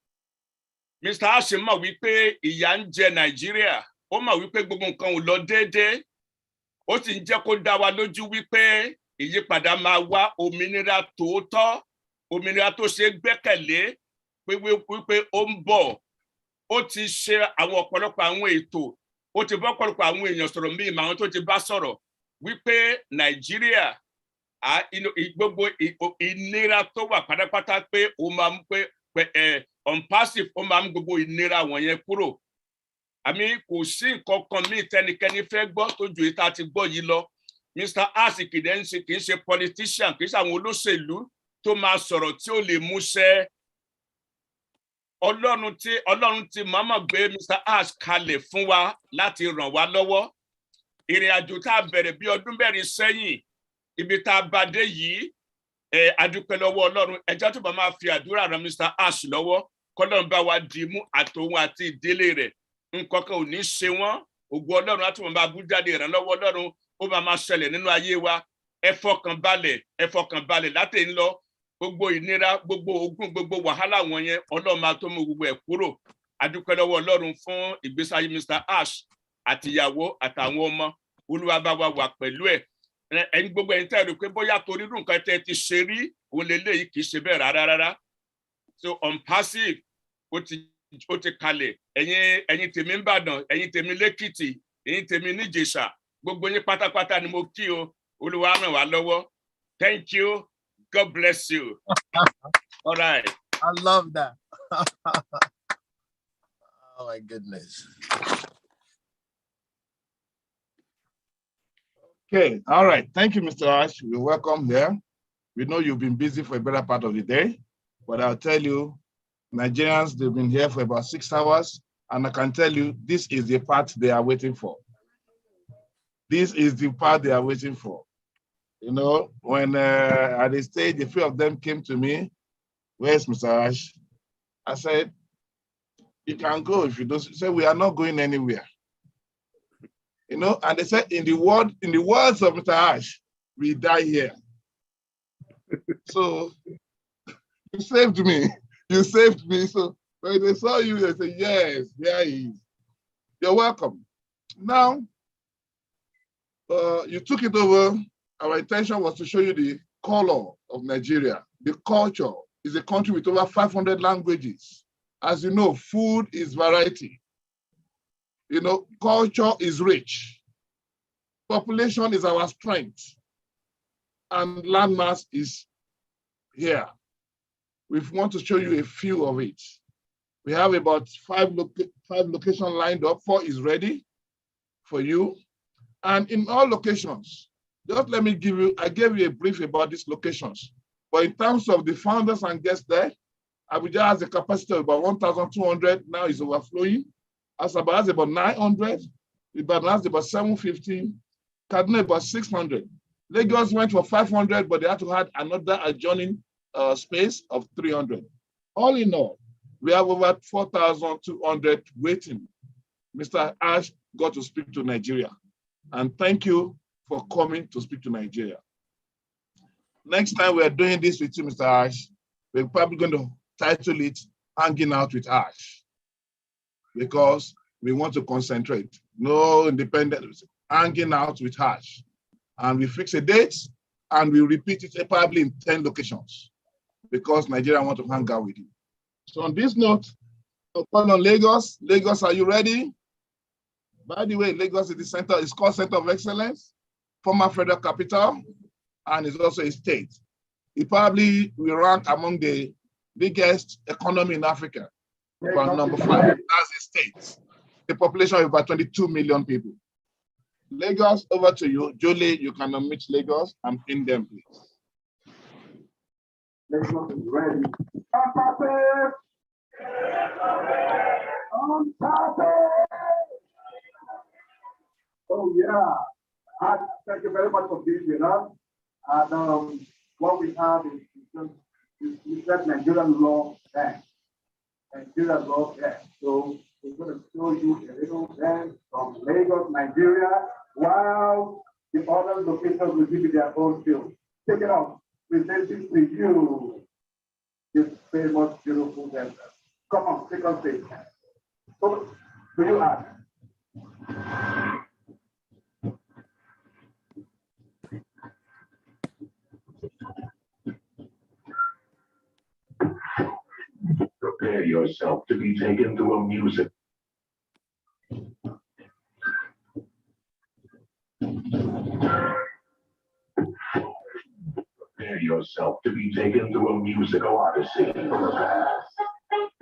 Mr. Ash mọ̀ wípé ìyà ń jẹ Nàìjíríà, ó mọ̀ wípé gbogbo nǹkan ò lọ déédéé, ó sì ń jẹ́ kó dá wa lójú wípé ìyípadà máa wá, òmìnira tòótọ́, òmìnira tó ṣe gbẹ́kẹ̀lé, wípé ó ń bọ̀. Ó ti ṣe àwọn ọ̀pọ̀lọpọ̀ àwọn ètò, ó ti bọ́ ọ̀pọ̀lọpọ̀ àwọn èèyàn sọ̀rọ̀ míì, àwọn tó ti bá sọ̀rọ̀ wípé Nàìjíríà, gbogbo ìnira tó wà pátápátá pé ó máa ń pé ONPASSIVE ó máa ń gbogbo ìnira wọ̀nyẹn kúrò. Àmì kò sí nǹkan kan míì tẹ́nikẹ́ni fẹ́ gbọ́ tó ju ìta ti gbọ́ yìí lọ. Mr. Ash kì í ṣe politician, kì í ṣe àwọn olóṣèlú tó máa sọ̀rọ̀ tí ó lè múṣẹ. Ọlọ́run ti máa gbé Mr. Ash kalẹ̀ fún wa láti ràn wá lọ́wọ́. Ìrìn àjò tá a bẹ̀rẹ̀ bí ọdún mẹ́rin sẹ́yìn, ibi tá a bá dé yìí, a dúpẹ́ lọ́wọ́ Ọlọ́run. Ẹ jẹ́ tó bá máa fi àdúrà ran Mr. Ash lọ́wọ́, k'Ọlọ́run bá wa dì mú àtòun àti ìdílé rẹ̀. Nǹkan kan ò ní ṣe wọ́n. Ògo Ọlọ́run á tún máa bú jáde, ìrànlọ́wọ́ Ọlọ́run ó máa ṣẹlẹ̀ nínú ayé wa. Ẹ fọkàn balẹ̀ láti ń lọ. Gbogbo ìnira, gbogbo ogun, gbogbo wàhálà wọ̀nyẹn, Ọlọ́run máa tó mú gbogbo ẹ̀ kúrò. A dúpẹ́ lọ́wọ́ Ọlọ́run fún ìgbésí ayé Mr. Ash àtìyàwó àtàwọn ọmọ. Olúwa bá wa wà pẹ̀lú ẹ̀. Ẹ̀yin gbogbo ẹ̀yin tẹ́ rò pé bóyá torí irú nǹkan tẹ́ ti ṣe rí, òun lélẹ́yìí kì í ṣe bẹ́ẹ̀ rárá. So ONPASSIVE ó ti kalẹ̀. Ẹ̀yin tèmi ń Ìbàdàn, ẹ̀yin tèmi l'Ékìtì, ẹ̀yin tèmi n'Ìjẹ̀ṣà, gbogbo yín pátápátá ni mo kí o. Olúwa ràn wá lọ́wọ́. Thank you. God bless you. All right. I love that. Oh my goodness. Okay, all right. Thank you, Mr. Ash. You're welcome here. We know you've been busy for a better part of the day, but I'll tell you, Nigerians, they've been here for about 6 hours, and I can tell you, this is the part they are waiting for. This is the part they are waiting for. You know, when at the stage, a few of them came to me, where's Mr. Ash? I said, you can go if you don't. He said, we are not going anywhere. You know, and they said, in the words of Mr. Ash, we die here. So you saved me. You saved me. So when they saw you, they said, yes, here he is. You're welcome. Now, you took it over. Our intention was to show you the color of Nigeria. The culture is a country with over 500 languages. As you know, food is variety. You know, culture is rich. Population is our strength. And landmass is here. We want to show you a few of it. We have about five locations lined up. 4 is ready for you. And in all locations, just let me give you, I gave you a brief about these locations. But in terms of the founders and guests there, Abuja has a capacity of about 1,200, now is overflowing. Asaba has about 900, Ibadan has about 750, Kaduna about 600. Lagos went for 500, but they had to add another adjoining space of 300. All in all, we have over 4,200 waiting. Mr. Ash got to speak to Nigeria. And thank you for coming to speak to Nigeria. Next time we are doing this with you, Mr. Ash, we're probably going to title it Hanging Out with Ash, because we want to concentrate. No independence, hanging out with Hash. And we fix a date and we repeat it probably in 10 locations because Nigeria want to hang out with you. So on this note, I'll call on Lagos. Lagos, are you ready? By the way, Lagos is the center, it's called Center of Excellence, former federal capital, and it's also a state. It probably will rank among the biggest economy in Africa. About number 5, that's a state. A population of about 22 million people. Lagos, over to you. Julie, you can unmute Lagos and pin them, please. Lagos is ready. Oh yeah. Thank you very much for being with us. And what we have is that Nigerian law bank. Nigerian law bank. So we're going to show you a little bank from Lagos, Nigeria, while the other locations will give you their own feel. Take it out. Presenting to you this famous, beautiful dancer. Come on, take on stage. So, do you ask? Prepare yourself to be taken through a music. Prepare yourself to be taken through a musical odyssey from the past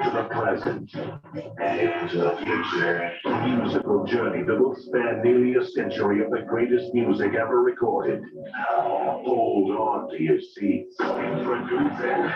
to the present and into the future. A musical journey that will span nearly a century of the greatest music ever recorded. Now, hold on to your seats. Introducing.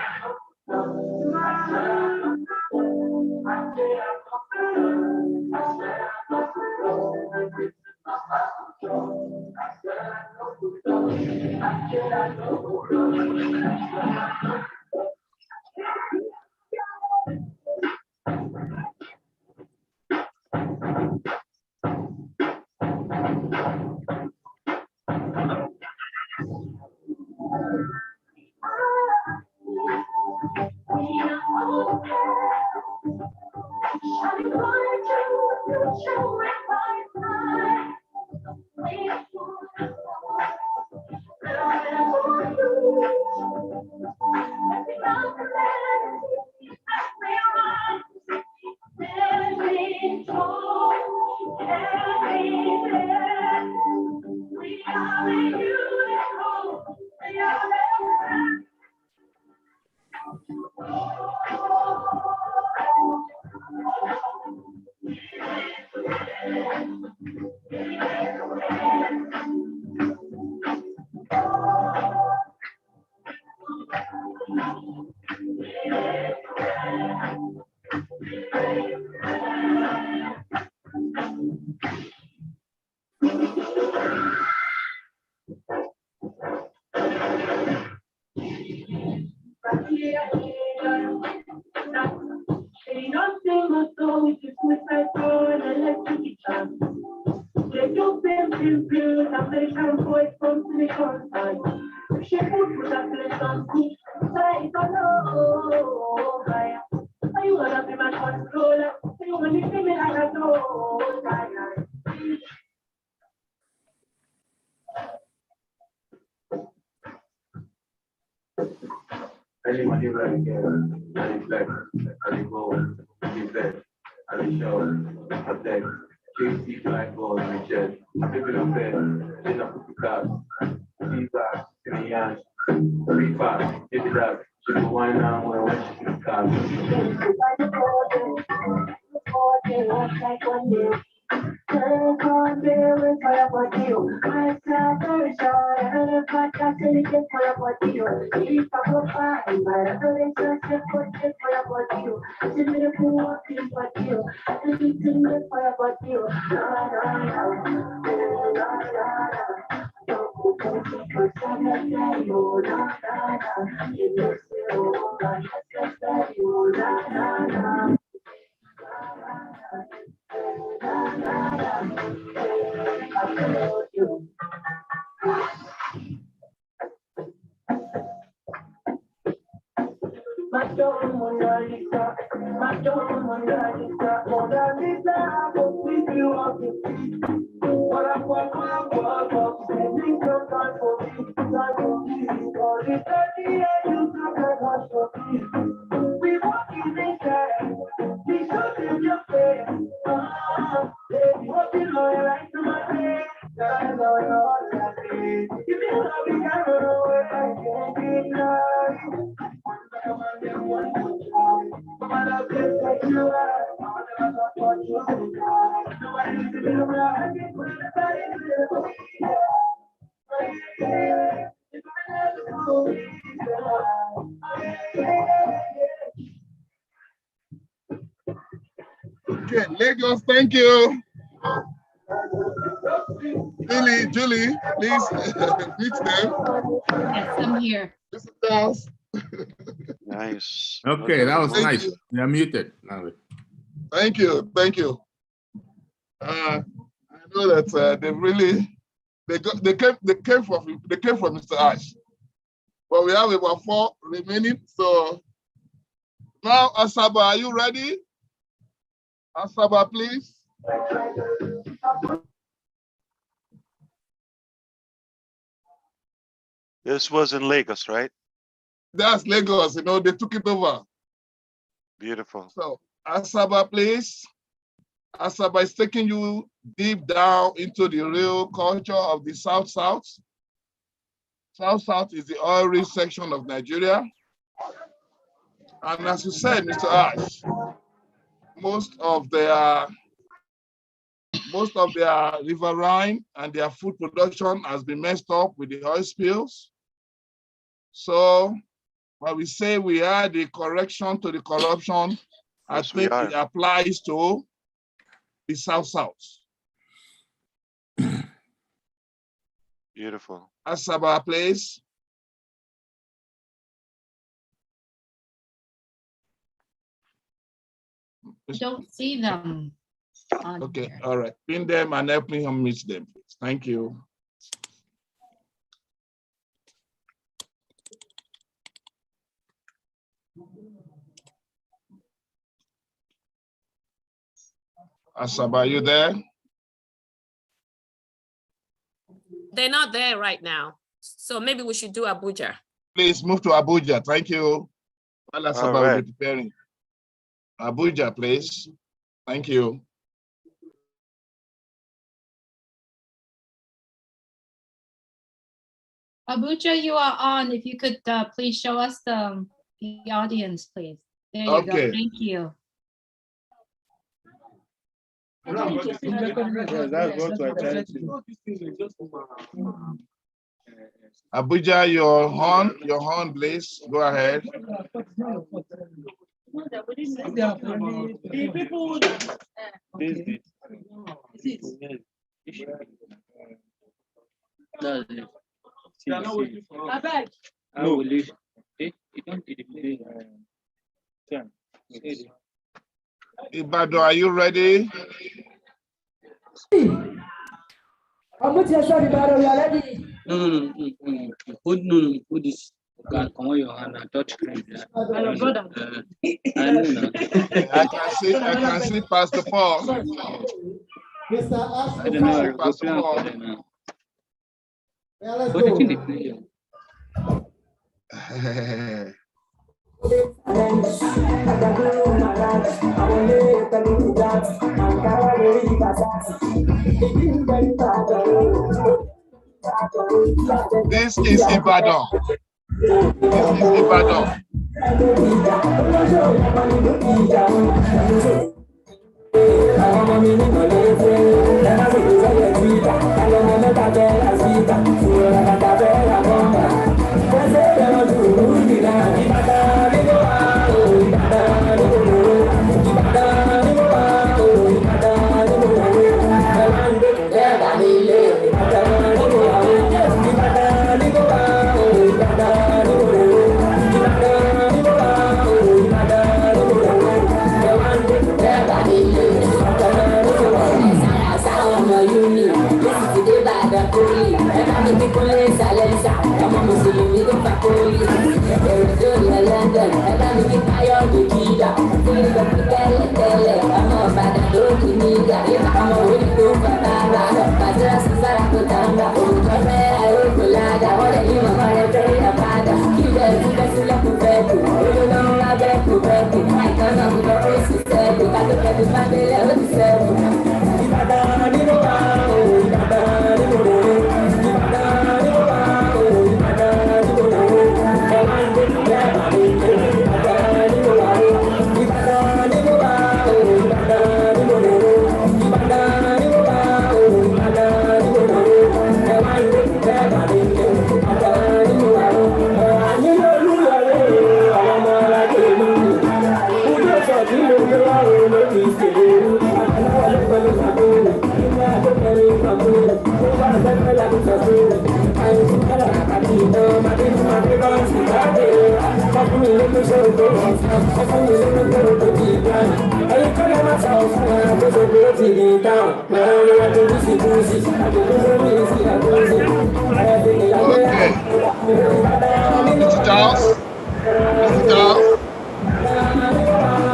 Anyone here right here, any flex, any goal, any bet, any show, a deck, JC flag balls and jet, living up there, in a cookie class, feedback, in the yan, 3-5, hit it up, just wine on when I went to the car. Okay, Lagos, thank you. Julie, please meet them. Yes, I'm here. Nice. Okay, that was nice. You're muted. Thank you, thank you. I know that they came from Mr. Ash, but we have about 4 remaining. So now, Asaba, are you ready? Asaba, please. This was in Lagos, right? That's Lagos, you know, they took it over. Beautiful. So, Asaba, please. Asaba is taking you deep down into the real culture of the South-South. South-South is the oil-rich section of Nigeria. And as you said, Mr. Ash, most of their riverine and their food production has been messed up with the oil spills. So when we say we are the correction to the corruption, I think it applies to the South-South. Beautiful. Asaba, please. I don't see them. Okay, all right. Pin them and help me meet them, please. Thank you. Asaba, are you there? They're not there right now. So maybe we should do Abuja. Please move to Abuja. Thank you. While Asaba will be preparing. Abuja, please. Thank you. Abuja, you are on. If you could please show us the audience, please. There you go. Thank you. Abuja, your horn, please. Go ahead. Ibado, are you ready? No. Put this. Come on, your hand and touch screen. I can see Pastor Paul. I don't know. Pastor Paul. Let's go. This is Ibadan. This is Ibadan. Okay. Mr. Charles. Mr. Charles.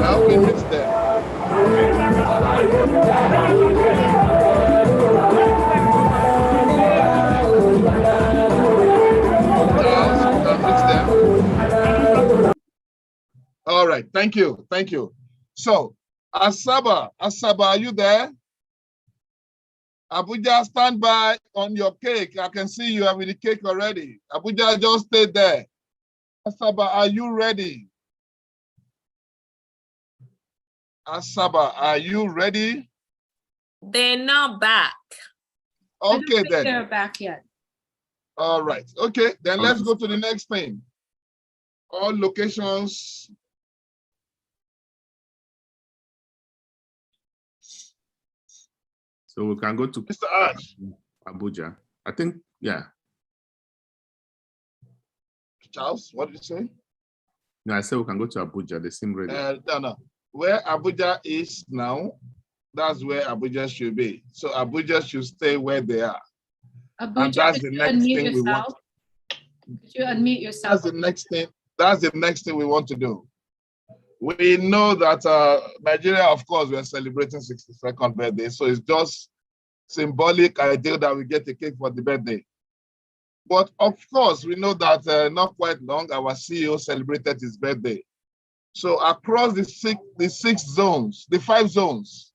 Help me mix them. Charles, you can mix them. All right. Thank you. Thank you. So, Asaba, are you there? Abuja, stand by on your cake. I can see you have the cake already. Abuja, just stay there. Asaba, are you ready? Asaba, are you ready? They're not back. Okay, then. They're back yet. All right. Okay, then let's go to the next thing. All locations. So we can go to Mr. Ash. Abuja. I think, yeah. Charles, what did you say? No, I said we can go to Abuja. They seem ready. No. Where Abuja is now, that's where Abuja should be. So Abuja should stay where they are. Abuja, and that's the next thing we want. Could you unmute yourself? That's the next thing. That's the next thing we want to do. We know that Nigeria, of course, we are celebrating 62nd birthday. So it's just symbolic idea that we get a cake for the birthday. But of course, we know that not quite long, our CEO celebrated his birthday. So across the five zones,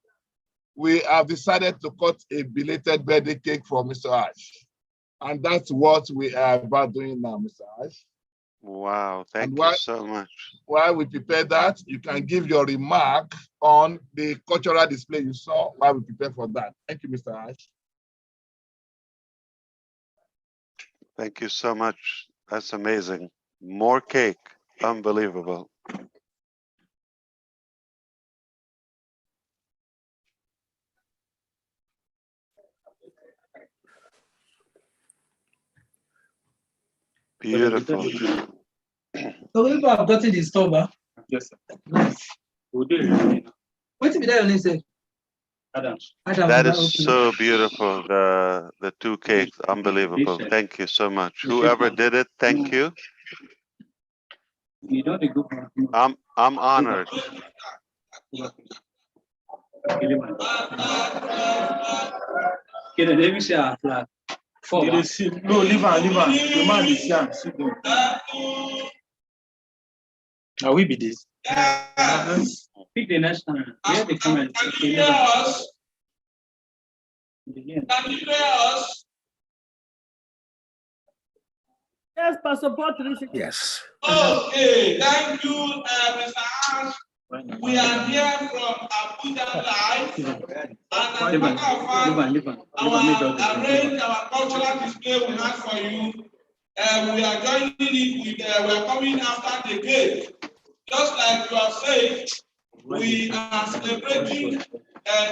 we have decided to cut a belated birthday cake for Mr. Ash. And that's what we are about doing now, Mr. Ash. Wow, thank you so much. While we prepare that, you can give your remark on the cultural display you saw while we prepare for that. Thank you, Mr. Ash. Thank you so much. That's amazing. More cake. Unbelievable. Beautiful. So we have gotten the store. Yes, sir. Nice. What did be that on say? Adam. That is so beautiful. The two cakes, unbelievable. Thank you so much. Whoever did it, thank you. I'm honored. No, leave on. The man is here. Sit down. Now we be this. Pick the next time. Where the camera? Yes, Pastor Patrick. Yes. Okay, thank you, Mr. Ash. We are here from Abuja Live, and as a matter of fact, our cultural display we have for you. We are joining it with, we are coming after the gate. Just like you are saying, we are celebrating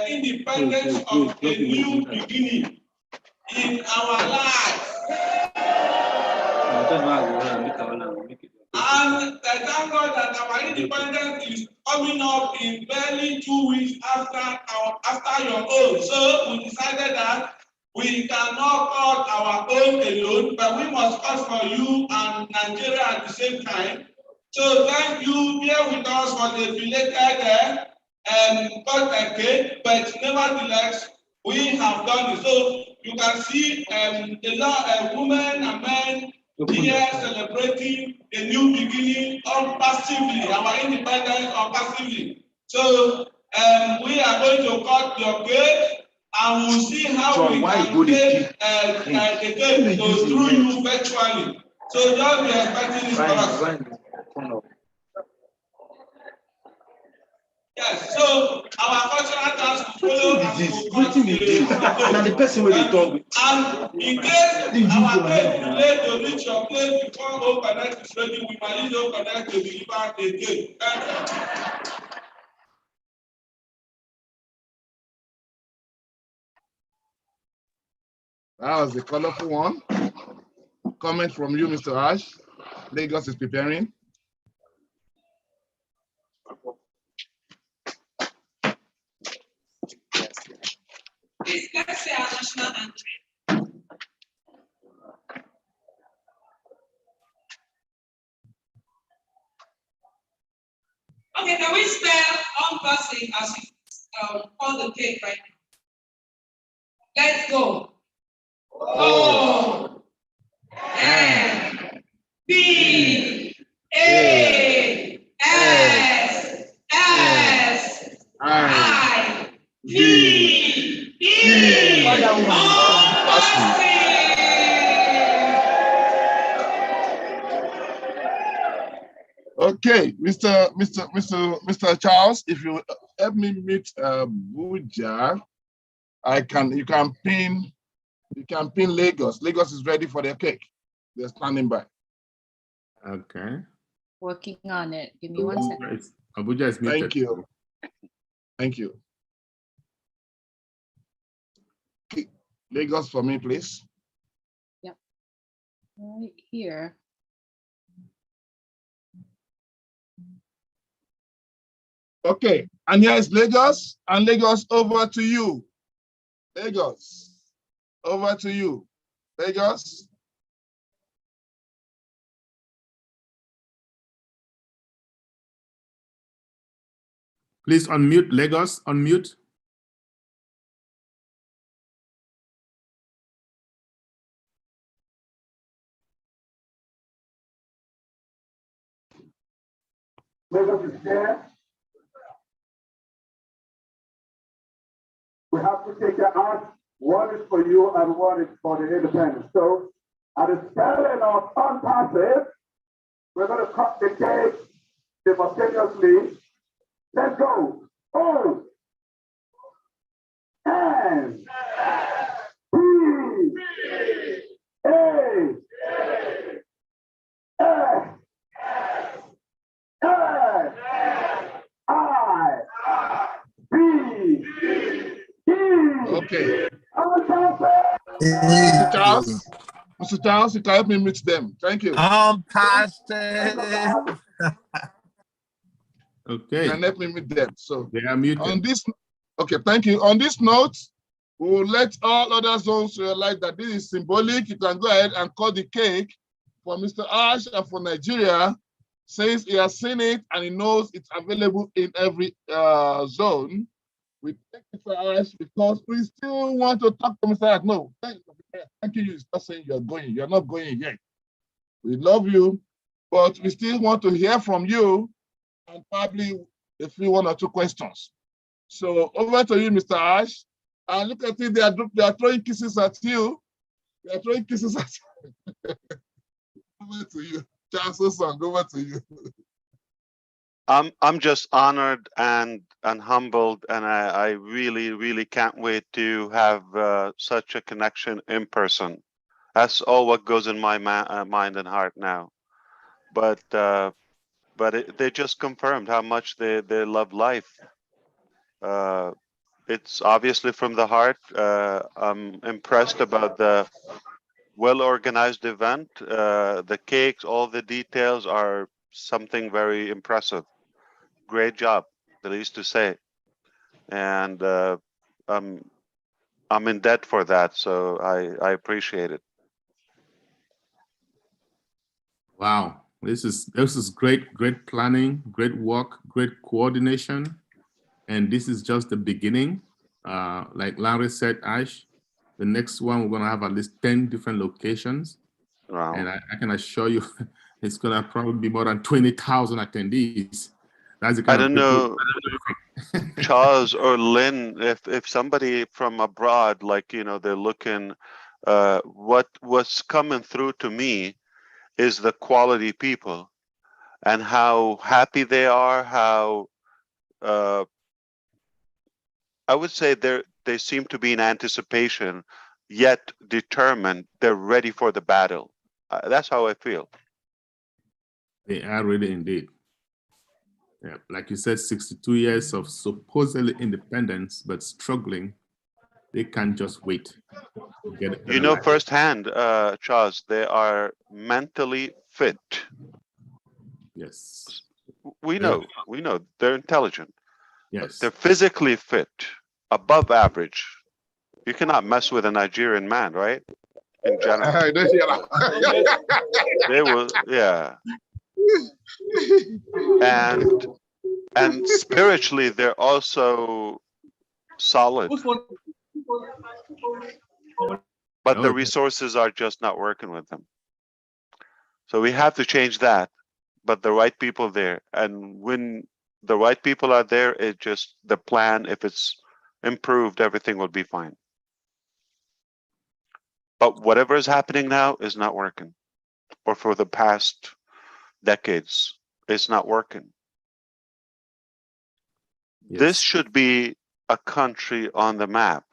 independence of a new beginning in our lives. And thank God that our independence is coming up in barely 2 weeks after your own. So we decided that we cannot cut our own alone, but we must cut for you and Nigeria at the same time. So thank you, bear with us for the belated cut cake, but nevertheless, we have done it. So you can see a lot of women and men here celebrating a new beginning unpassively, our independence unpassively. So we are going to cut your cake, and we'll see how John, we why can you take the cake to through you virtually. So just be expecting this for us. Yes, so our cultural dance will follow as we cut the cake. Now the person will talk with. And in case our cake delay to reach your place before Home Connect is ready, we might need Home Connect to deliver the cake. That was a colorful one. Comment from you, Mr. Ash. Lagos is preparing. Please, let's say our national anthem. Okay, can we spell ONPASSIVE as you call the cake right now? Let's go. O N P A S S I V E. Okay, Mr. Charles, if you help me meet Buja, you can pin Lagos. Lagos is ready for their cake. They're standing by. Okay. Working on it. Give me 1 second. Abuja is muted. Thank you. Thank you. Okay. Lagos for me, please. Yep. Right here. Okay, and here is Lagos, and Lagos over to you. Lagos, over to you. Lagos. Please unmute, Lagos, unmute. Lagos is there. We have to take your out. One is for you and one is for the independent. So at the spelling of unpassive, we're going to cut the cake simultaneously. Let's go. O N P A S S I B E. Okay. Unpassive. Mr. Charles, you can help me meet them. Thank you. Unpassive. Okay. You can help me meet them. So they are muted. On this, okay, thank you. On this note, we will let all other zones realize that this is symbolic. You can go ahead and cut the cake for Mr. Ash and for Nigeria, since he has seen it and he knows it's available in every zone. We thank Mr. Ash because we still want to talk to Mr. Ash. No, thank you. He's not saying you're going. You're not going yet. We love you, but we still want to hear from you and probably a few 1 or 2 questions. So over to you, Mr. Ash. And look at it, they are throwing kisses at you. They are throwing kisses at you. Over to you. Charles Song, over to you. I'm just honored and humbled, and I really can't wait to have such a connection in person. That's all what goes in my mind and heart now. But they just confirmed how much they love life. It's obviously from the heart. I'm impressed about the well-organized event. The cakes, all the details are something very impressive. Great job, the least to say. And I'm in debt for that, so I appreciate it. Wow, this is great planning, great work, great coordination, and this is just the beginning. Like Larry said, Ash, the next one we're gonna have at least 10 different locations. Wow. And I can assure you, it's gonna probably be more than 20,000 attendees. That's the I kind of don't know, people. Charles or Lynn, if somebody from abroad, like, you know, they're looking, what's coming through to me is the quality people and how happy they are, how I would say they seem to be in anticipation, yet determined. They're ready for the battle. That's how I feel. They are really indeed. Yeah, like you said, 62 years of supposedly independence, but struggling. They can't just wait to get a You better know life. firsthand, Charles, they are mentally fit. Yes. We know they're intelligent. Yes. They're physically fit, above average. You cannot mess with a Nigerian man, right? In general. They will, yeah. And spiritually, they're also solid. But the resources are just not working with them. So we have to change that. But the right people there. And when the right people are there, it just the plan, if it's improved, everything will be fine. But whatever is happening now is not working. Or for the past decades, it's not working. Yes. This should be a country on the map.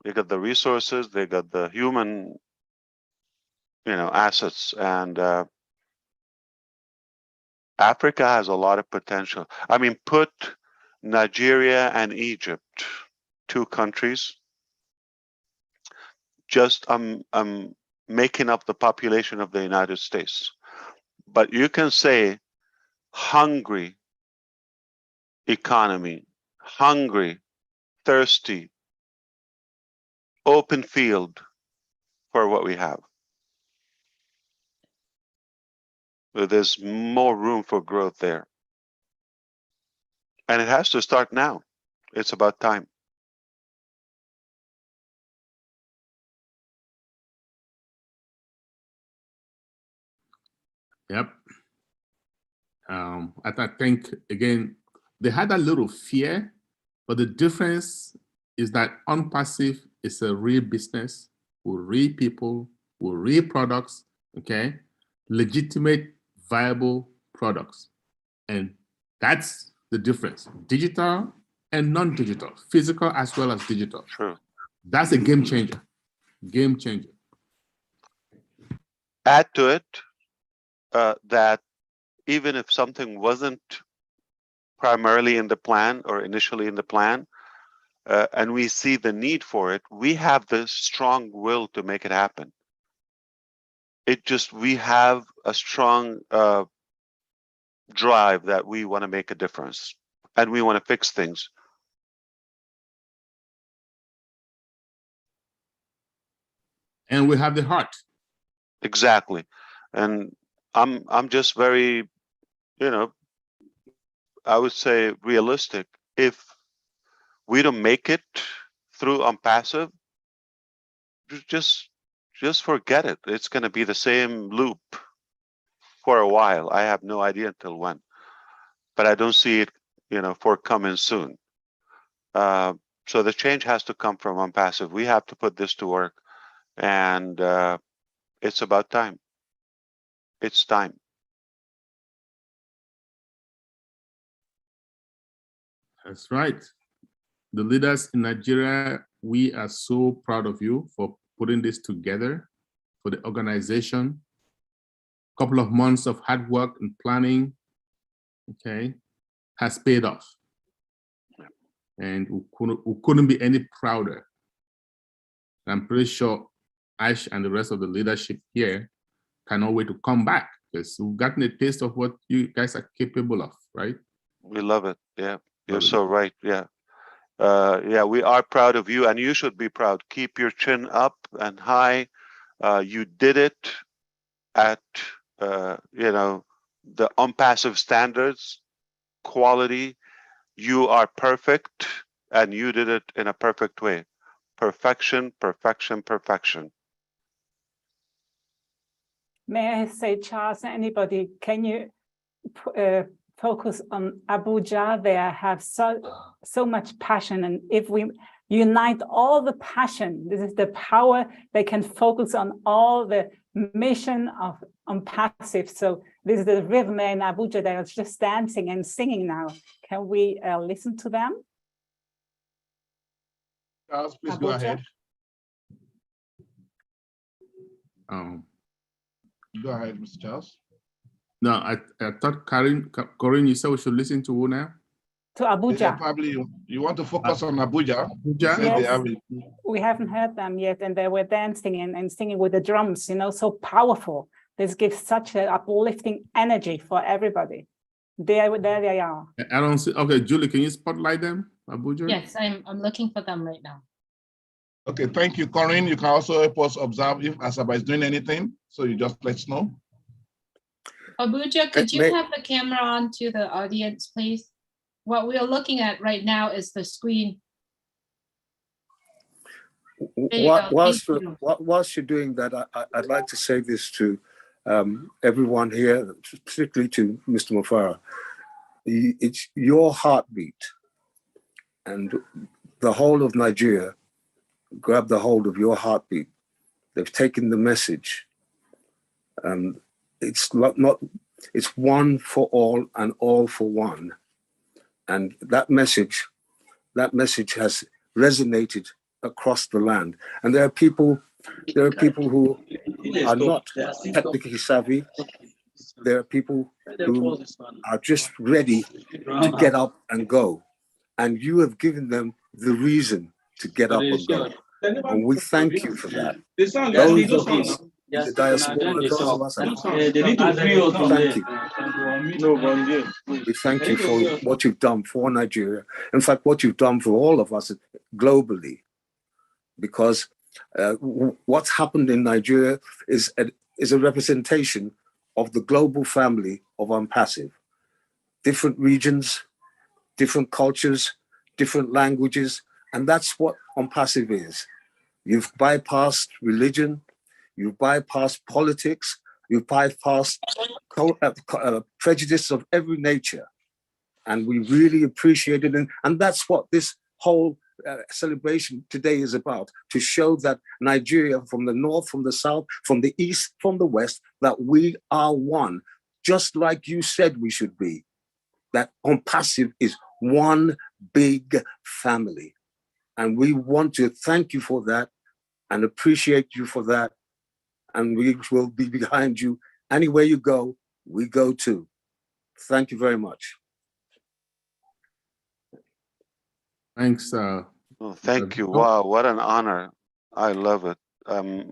They got the resources, they got the human, assets, and Africa has a lot of potential. I mean, put Nigeria and Egypt, 2 countries, just making up the population of the United States. But you can say hungry economy, hungry, thirsty, open field for what we have. There's more room for growth there. And it has to start now. It's about time. Yep. I think, again, they had a little fear, but the difference is that ONPASSIVE is a real business with real people, with real products, okay? Legitimate, viable products. And that's the difference. Digital and non-digital, physical as well as digital. True. That's a game changer. Game changer. Add to it that even if something wasn't primarily in the plan or initially in the plan, and we see the need for it, we have the strong will to make it happen. We have a strong drive that we want to make a difference and we want to fix things. And we have the heart. Exactly. And I'm just very, I would say realistic. If we don't make it through ONPASSIVE, just forget it. It's going to be the same loop for a while. I have no idea until when, but I don't see it, forthcoming soon. So the change has to come from ONPASSIVE. We have to put this to work, and it's about time. It's time. That's right. The leaders in Nigeria, we are so proud of you for putting this together for the organization. A couple of months of hard work and planning, okay, has paid off. And we couldn't be any prouder. I'm pretty sure Ash and the rest of the leadership here cannot wait to come back because we've gotten a taste of what you guys are capable of, right? We love it. Yeah, you're so right. Yeah. We are proud of you, and you should be proud. Keep your chin up and high. You did it at, the ONPASSIVE standards, quality. You are perfect, and you did it in a perfect way. Perfection, perfection, perfection. May I say, Charles, anybody, can you focus on Abuja? They have so much passion, and if we unite all the passion, this is the power, they can focus on all the mission of ONPASSIVE. So this is the rhythm in Abuja. They are just dancing and singing now. Can we listen to them? Charles, please Abuja? go ahead. Go ahead, Mr. Charles. No, I thought Corinne, you said we should listen to who now? To Abuja. Yeah, probably you want to focus on Abuja. Abuja? Yes, we haven't heard them yet, and they were dancing and singing with the drums, you know, so powerful. This gives such an uplifting energy for everybody. There they are. I don't see. Okay, Julie, can you spotlight them, Abuja? Yes, I'm looking for them right now. Okay, thank you, Corinne. You can also help us observe if Asaba is doing anything. So you just let us know. Abuja, could you have the camera on to the audience, please? What we are looking at right now is the screen. Whilst you're doing that, I'd like to say this to everyone here, particularly to Mr. Mufara. It's your heartbeat, and the whole of Nigeria grab the hold of your heartbeat. They've taken the message. It's it's one for all and all for one. And that message has resonated across the land. And there are people who are not technically savvy. There are people who are just ready to get up and go. And you have given them the reason to get up and go. And we thank you for that. Those of us, the diaspora, those of us, thank you. We thank you for what you've done for Nigeria. In fact, what you've done for all of us globally. Because what's happened in Nigeria is a representation of the global family of ONPASSIVE. Different regions, different cultures, different languages, and that's what ONPASSIVE is. You've bypassed religion, you've bypassed politics, you've bypassed prejudice of every nature. And we really appreciate it. And that's what this whole celebration today is about, to show that Nigeria, from the north, from the south, from the east, from the west, that we are one, just like you said we should be. That ONPASSIVE is one big family. And we want to thank you for that and appreciate you for that. And we will be behind you. Anywhere you go, we go too. Thank you very much. Thanks. Thank you. Wow, what an honor. I love it. I'm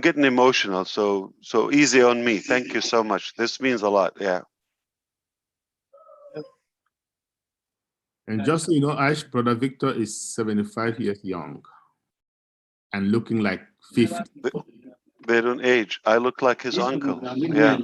getting emotional, so easy on me. Thank you so much. This means a lot. Yeah. And just so you know, Ash, Brother Victor is 75 years young and looking like 50. They don't age. I look like his uncle. Yeah.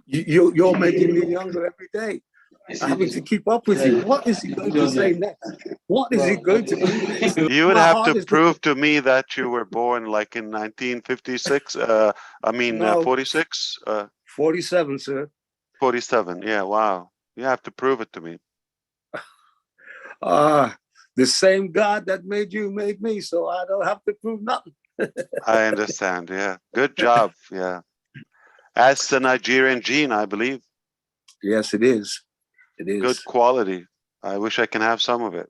You're making me younger every day. I'm having to keep up with you. What is he going to say next? What is he going to do next? You would have to prove to me that you were born like in 1956. I mean, No. 46. 47, sir. 47. Yeah. Wow. You have to prove it to me. The same God that made you made me, so I don't have to prove nothing. I understand. Yeah. Good job. Yeah. That's the Nigerian gene, I believe. Yes, it is. It is. Good quality. I wish I can have some of it.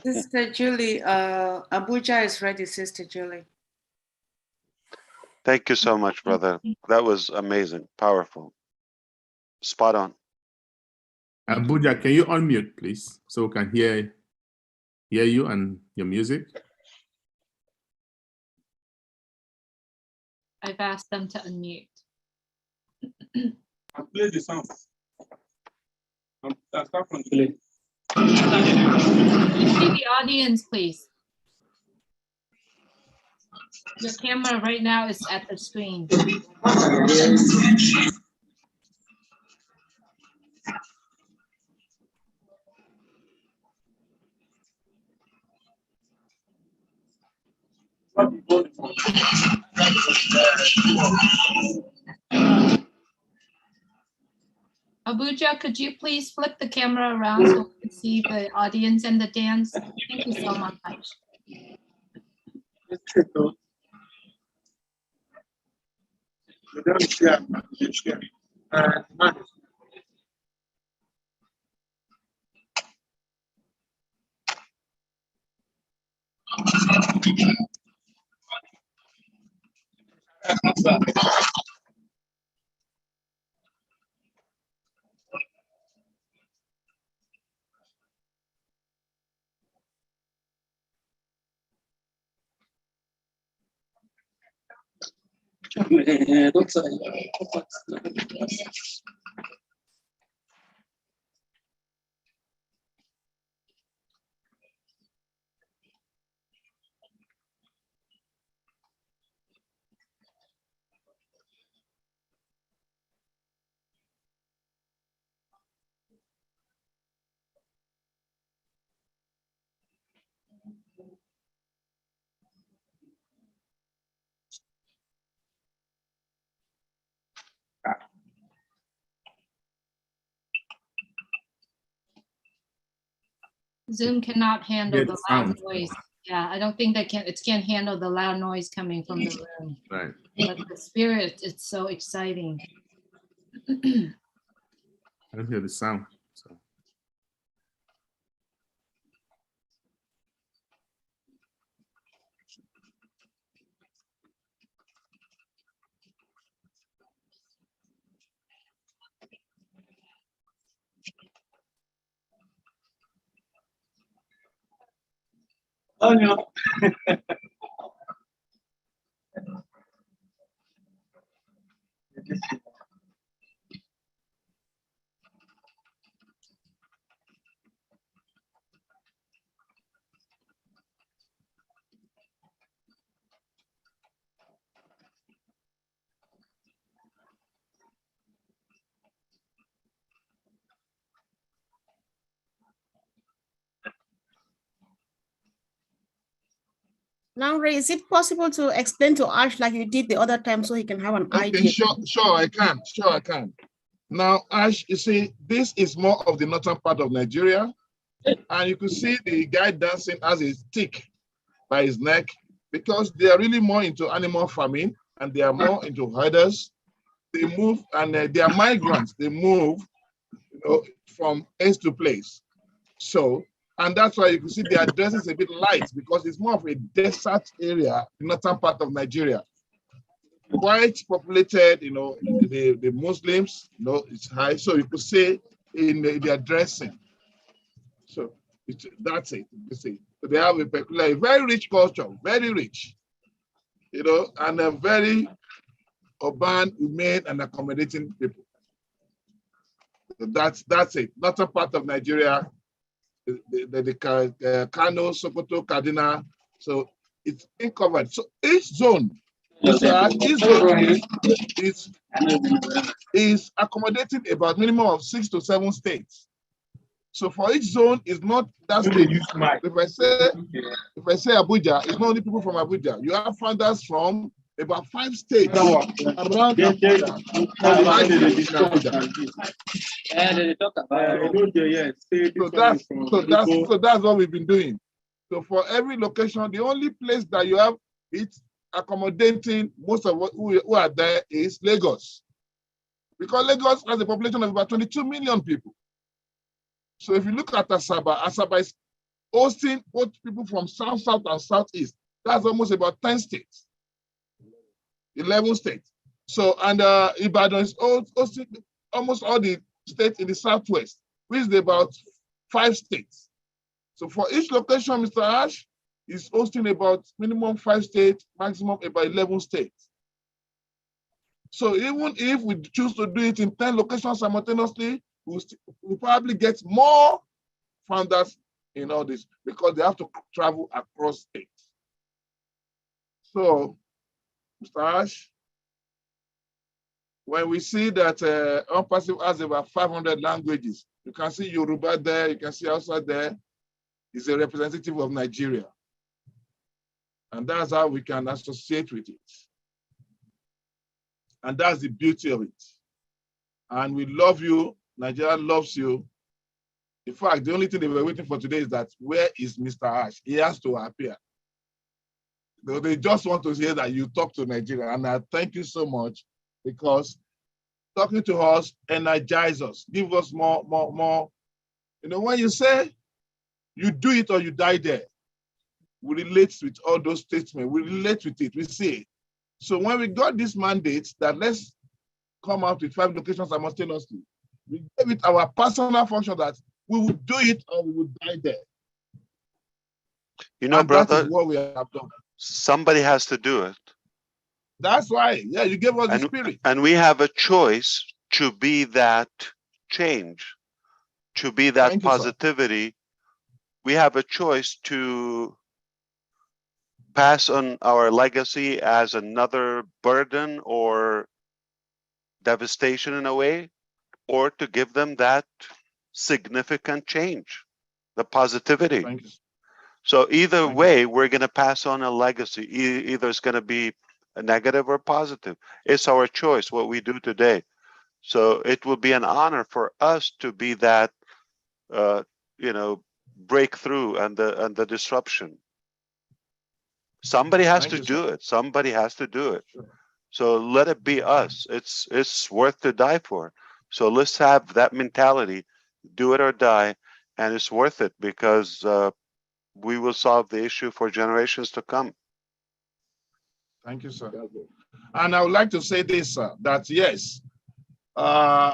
Sister Julie, Abuja is ready, Sister Julie. Thank you so much, brother. That was amazing. Powerful. Spot on. Abuja, can you unmute, please, so we can hear you and your music? I've asked them to unmute. I'll play the song. I'll start from play. See the audience, please. Your camera right now is at the screen. Abuja, could you please flip the camera around so we can see the audience and the dance? Thank you so much. Zoom cannot handle the loud noise. Yeah, I don't think it can't handle the loud noise coming from the room. Right. But the spirit, it's so exciting. I don't hear the sound. So. Oh, no. Now, Ray, is it possible to explain to Ash like you did the other time so he can have an idea? Okay, sure, I can. Now, Ash, you see, this is more of the northern part of Nigeria, and you can see the guy dancing has a stick by his neck because they are really more into animal farming and they are more into herders. They move and they are migrants. They move, from place to place. So, and that's why you can see the address is a bit light because it's more of a desert area, the northern part of Nigeria. Quite populated, the Muslims, it's high. So you could say in the addressing. So that's it. You see, so they have a peculiar, very rich culture, very rich, and a very urban, humane, and accommodating people. So that's it. Northern part of Nigeria, the Kano, Sokoto, Kaduna. So it's covered. So each zone, is accommodating about minimum of 6 to 7 states. So for each zone is not that state. If I say Abuja, it's not only people from Abuja. You have founders from about 5 states around Abuja. So that's what we've been doing. So for every location, the only place that you have it accommodating most of who are there is Lagos. Because Lagos has a population of about 22 million people. So if you look at Asaba is hosting both people from South, South, and Southeast. That's almost about 10 states, 11 states. So, and Ibadan is hosting almost all the states in the Southwest, which is about 5 states. So for each location, Mr. Ash is hosting about minimum 5 states, maximum about 11 states. So even if we choose to do it in 10 locations simultaneously, we'll probably get more founders in all this because they have to travel across states. So, Mr. Ash, when we see that ONPASSIVE has about 500 languages, you can see Yoruba there, you can see Hausa there, is a representative of Nigeria. And that's how we can associate with it. And that's the beauty of it. And we love you. Nigeria loves you. In fact, the only thing they were waiting for today is that where is Mr. Ash? He has to appear. They just want to hear that you talk to Nigeria. And I thank you so much, because talking to us energizes us, give us more. You know, when you say you do it or you die there, we relate with all those statements. We relate with it. We see it. So when we got this mandate that let's come out with 5 locations simultaneously, we gave it our personal function that we would do it or we would die there. You know, and brother, that is what we have done. Somebody has to do it. That's why, yeah, you gave us the spirit. And we have a choice to be that change, to be that Thank you, positivity. We have a choice to pass on our legacy as another burden or devastation in a way, or to give them that significant change, the positivity. Thank you. So either way, we're going to pass on a legacy. Either it's going to be a negative or positive. It's our choice, what we do today. So it will be an honor for us to be that, you know, breakthrough and the disruption. Somebody has to do it. Somebody has to do it. So let it be us. It's worth to die for. So let's have that mentality, do it or die, and it's worth it, because we will solve the issue for generations to come. Thank you, sir. And I would like to say this, sir, that yes,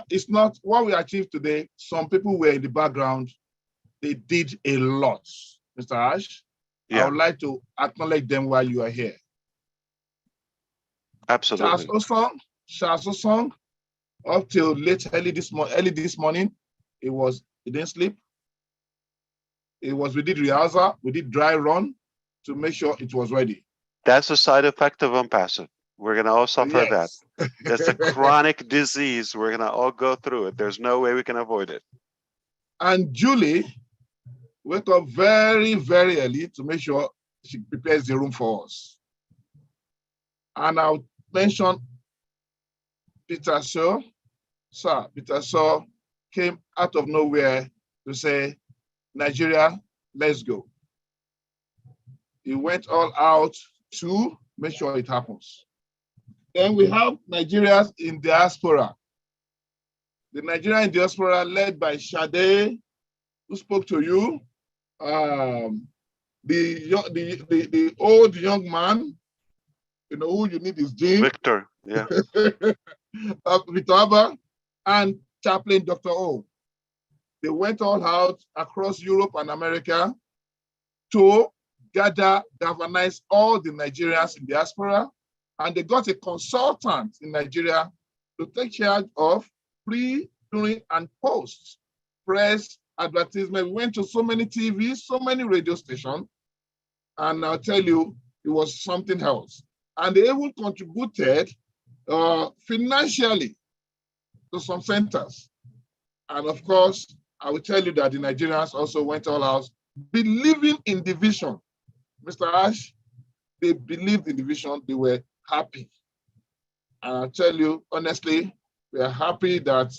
it's not what we achieved today. Some people were in the background. They did a lot. Mr. Ash, I would like to acknowledge them while you are here. Absolutely. Charles Osong, up till early this morning, he didn't sleep. We did rehearsal, we did dry run to make sure it was ready. That's a side effect of ONPASSIVE. We're going to all suffer that. That's a chronic disease. We're going to all go through it. There's no way we can avoid it. And Julie wake up very, very early to make sure she prepares the room for us. And I'll mention Peter Shaw. Sir, Peter Shaw came out of nowhere to say, Nigeria, let's go. He went all out to make sure it happens. Then we have Nigerians in diaspora. The Nigerian diaspora led by Sade, who spoke to you, the old young man, you know, who you need is Jim. Victor, yeah. Victor Abba, and Chaplain Dr. O. They went all out across Europe and America to galvanize all the Nigerians in diaspora, and they got a consultant in Nigeria to take charge of pre, during, and post press advertisement. We went to so many TVs, so many radio stations, and I'll tell you, it was something else. And they even contributed financially to some centers. And of course, I will tell you that the Nigerians also went all out, believing in the vision. Mr. Ash, they believed in the vision, they were happy. And I'll tell you, honestly, we are happy that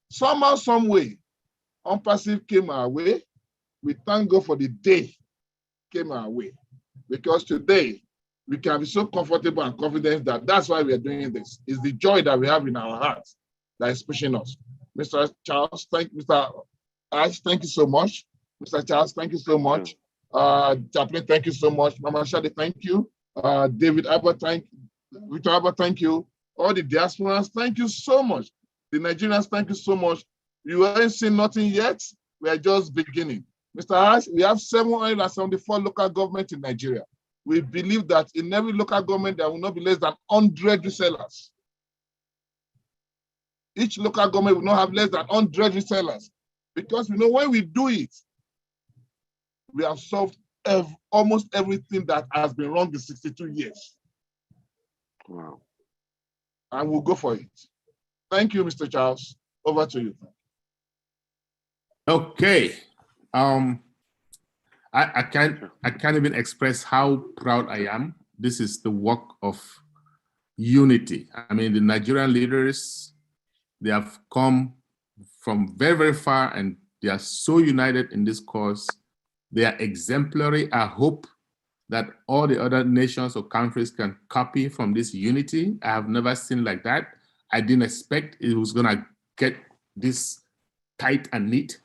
somehow, some way, ONPASSIVE came our way. We thank God for the day came our way. Because today, we can be so comfortable and confident that that's why we are doing this. It's the joy that we have in our hearts that is pushing us. Mr. Charles, Mr. Ash, thank you so much. Mr. Charles, thank you so much. Chaplain, thank you so much. Mama Shade, thank you. David Albert, Victor Albert, thank you. All the diasporans, thank you so much. The Nigerians, thank you so much. You ain't seen nothing yet. We are just beginning. Mr. Ash, we have 774 local governments in Nigeria. We believe that in every local government, there will not be less than 100 resellers. Each local government will not have less than 100 resellers. Because we know when we do it, we have solved almost everything that has been wrong in 62 years. Wow. And we'll go for it. Thank you, Mr. Charles. Over to you. Okay. I I can't even express how proud I am. This is the work of unity. I mean, the Nigerian leaders, they have come from very, very far, and they are so united in this cause. They are exemplary. I hope that all the other nations or countries can copy from this unity. I have never seen like that. I didn't expect it was gonna get this tight and neat,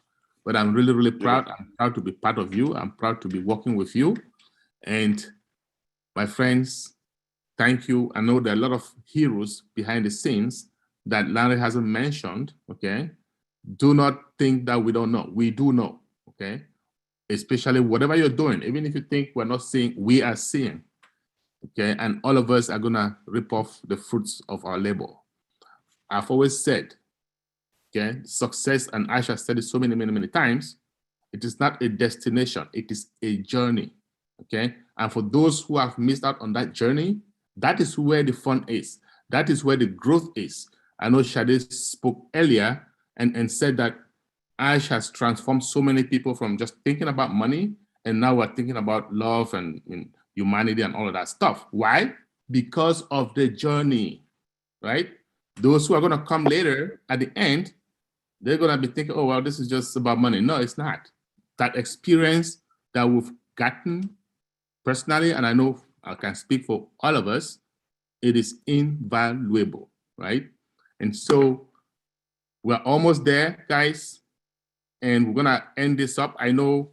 but I'm really, really proud. I'm proud to be part of you. I'm proud to be working with you. And my friends, thank you. I know there are a lot of heroes behind the scenes that Larry hasn't mentioned, okay? Do not think that we don't know. We do know, okay? Especially whatever you're doing, even if you think we're not seeing, we are seeing, okay? And all of us are gonna rip off the fruits of our labor. I've always said, okay, success, and Aisha said it so many, many, many times, it is not a destination, it is a journey, okay? And for those who have missed out on that journey, that is where the fun is. That is where the growth is. I know Shade spoke earlier and said that Ash has transformed so many people from just thinking about money, and now we're thinking about love and humanity and all of that stuff. Why? Because of the journey, right? Those who are gonna come later at the end, they're gonna be thinking, oh, well, this is just about money. No, it's not. That experience that we've gotten personally, and I know I can speak for all of us, it is invaluable, right? And so we're almost there, guys, and we're gonna end this up. I know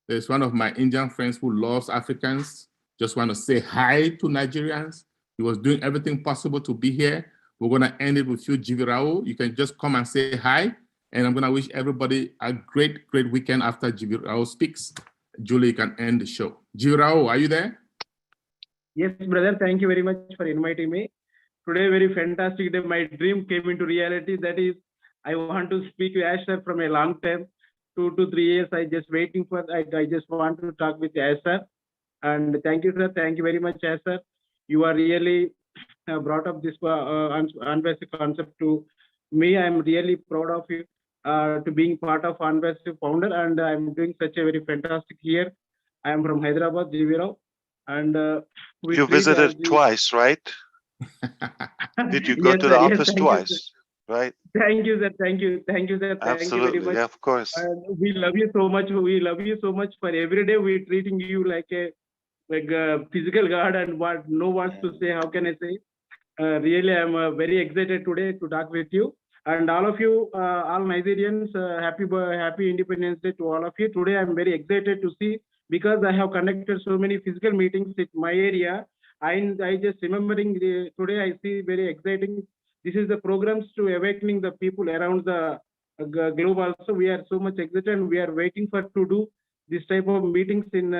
there's one of my Indian friends who loves Africans, just want to say hi to Nigerians. He was doing everything possible to be here. We're gonna end it with you, Jivi Rao. You can just come and say hi, and I'm gonna wish everybody a great, great weekend after Jivi Rao speaks. Julie, you can end the show. Jivi Rao, are you there? Yes, brother. Thank you very much for inviting me. Today, very fantastic day. My dream came into reality. That is, I want to speak to Ash sir from a long time, 2 to 3 years. I just waiting for. I just want to talk with Ash sir. And thank you, sir. Thank you very much, Ash sir. You are really brought up this ONPASSIVE concept to me. I'm really proud of you to being part of ONPASSIVE founder, and I'm doing such a very fantastic year. I am from Hyderabad, Jivi Rao. And you visited twice, right? Did you go yes, to sir, the yes, office twice, right? Thank you, sir. Thank you. Thank you, sir. Thank Absolutely. you very much. Yeah, of course. We love you so much. We love you so much. For every day, we're treating you like a physical god, and what no wants to say. How can I say? Really, I'm very excited today to talk with you. And all of you, all Nigerians, happy Independence Day to all of you. Today, I'm very excited to see, because I have conducted so many physical meetings in my area. I just remembering today, I see very exciting. This is the programs to awakening the people around the globe. Also, we are so much excited, and we are waiting for to do this type of meetings in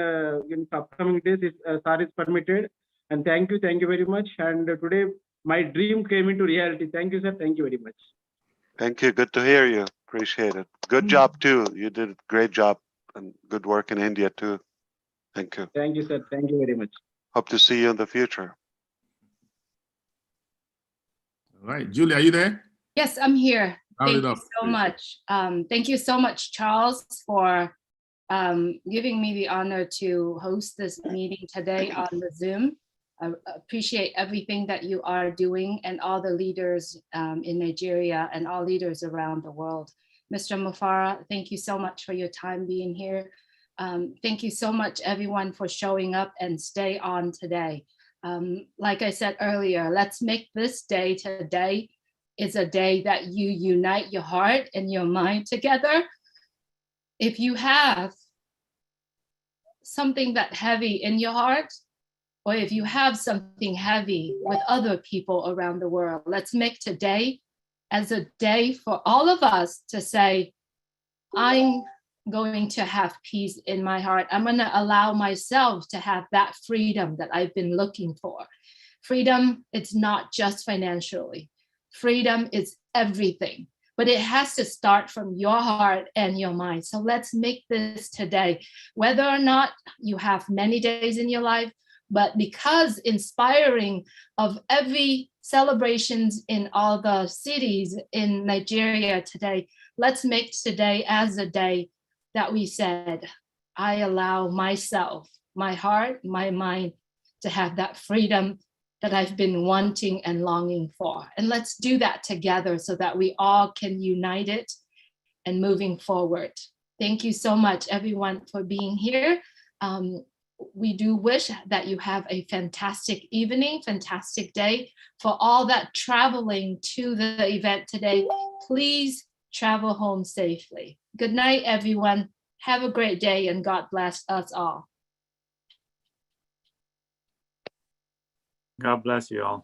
upcoming days, if SAR is permitted. And thank you very much. And today, my dream came into reality. Thank you, sir. Thank you very much. Thank you. Good to hear you. Appreciate it. Good job too. You did a great job, and good work in India too. Thank you. Thank you, sir. Thank you very much. Hope to see you in the future. All right, Julie, are you there? Yes, I'm here. Thank you so much. Thank you so much, Charles, for giving me the honor to host this meeting today on the Zoom. I appreciate everything that you are doing, and all the leaders in Nigeria and all leaders around the world. Mr. Mufara, thank you so much for your time being here. Thank you so much, everyone, for showing up and stay on today. Like I said earlier, let's make this day today is a day that you unite your heart and your mind together. If you have something that heavy in your heart, or if you have something heavy with other people around the world, let's make today as a day for all of us to say, I'm going to have peace in my heart. I'm going to allow myself to have that freedom that I've been looking for. Freedom, it's not just financially. Freedom is everything, but it has to start from your heart and your mind. So let's make this today, whether or not you have many days in your life, but because inspiring of every celebrations in all the cities in Nigeria today, let's make today as a day that we said, I allow myself, my heart, my mind to have that freedom that I've been wanting and longing for. And let's do that together so that we all can unite it and moving forward. Thank you so much, everyone, for being here. We do wish that you have a fantastic evening, fantastic day. For all that traveling to the event today, please travel home safely. Good night, everyone. Have a great day and God bless us all. God bless you all.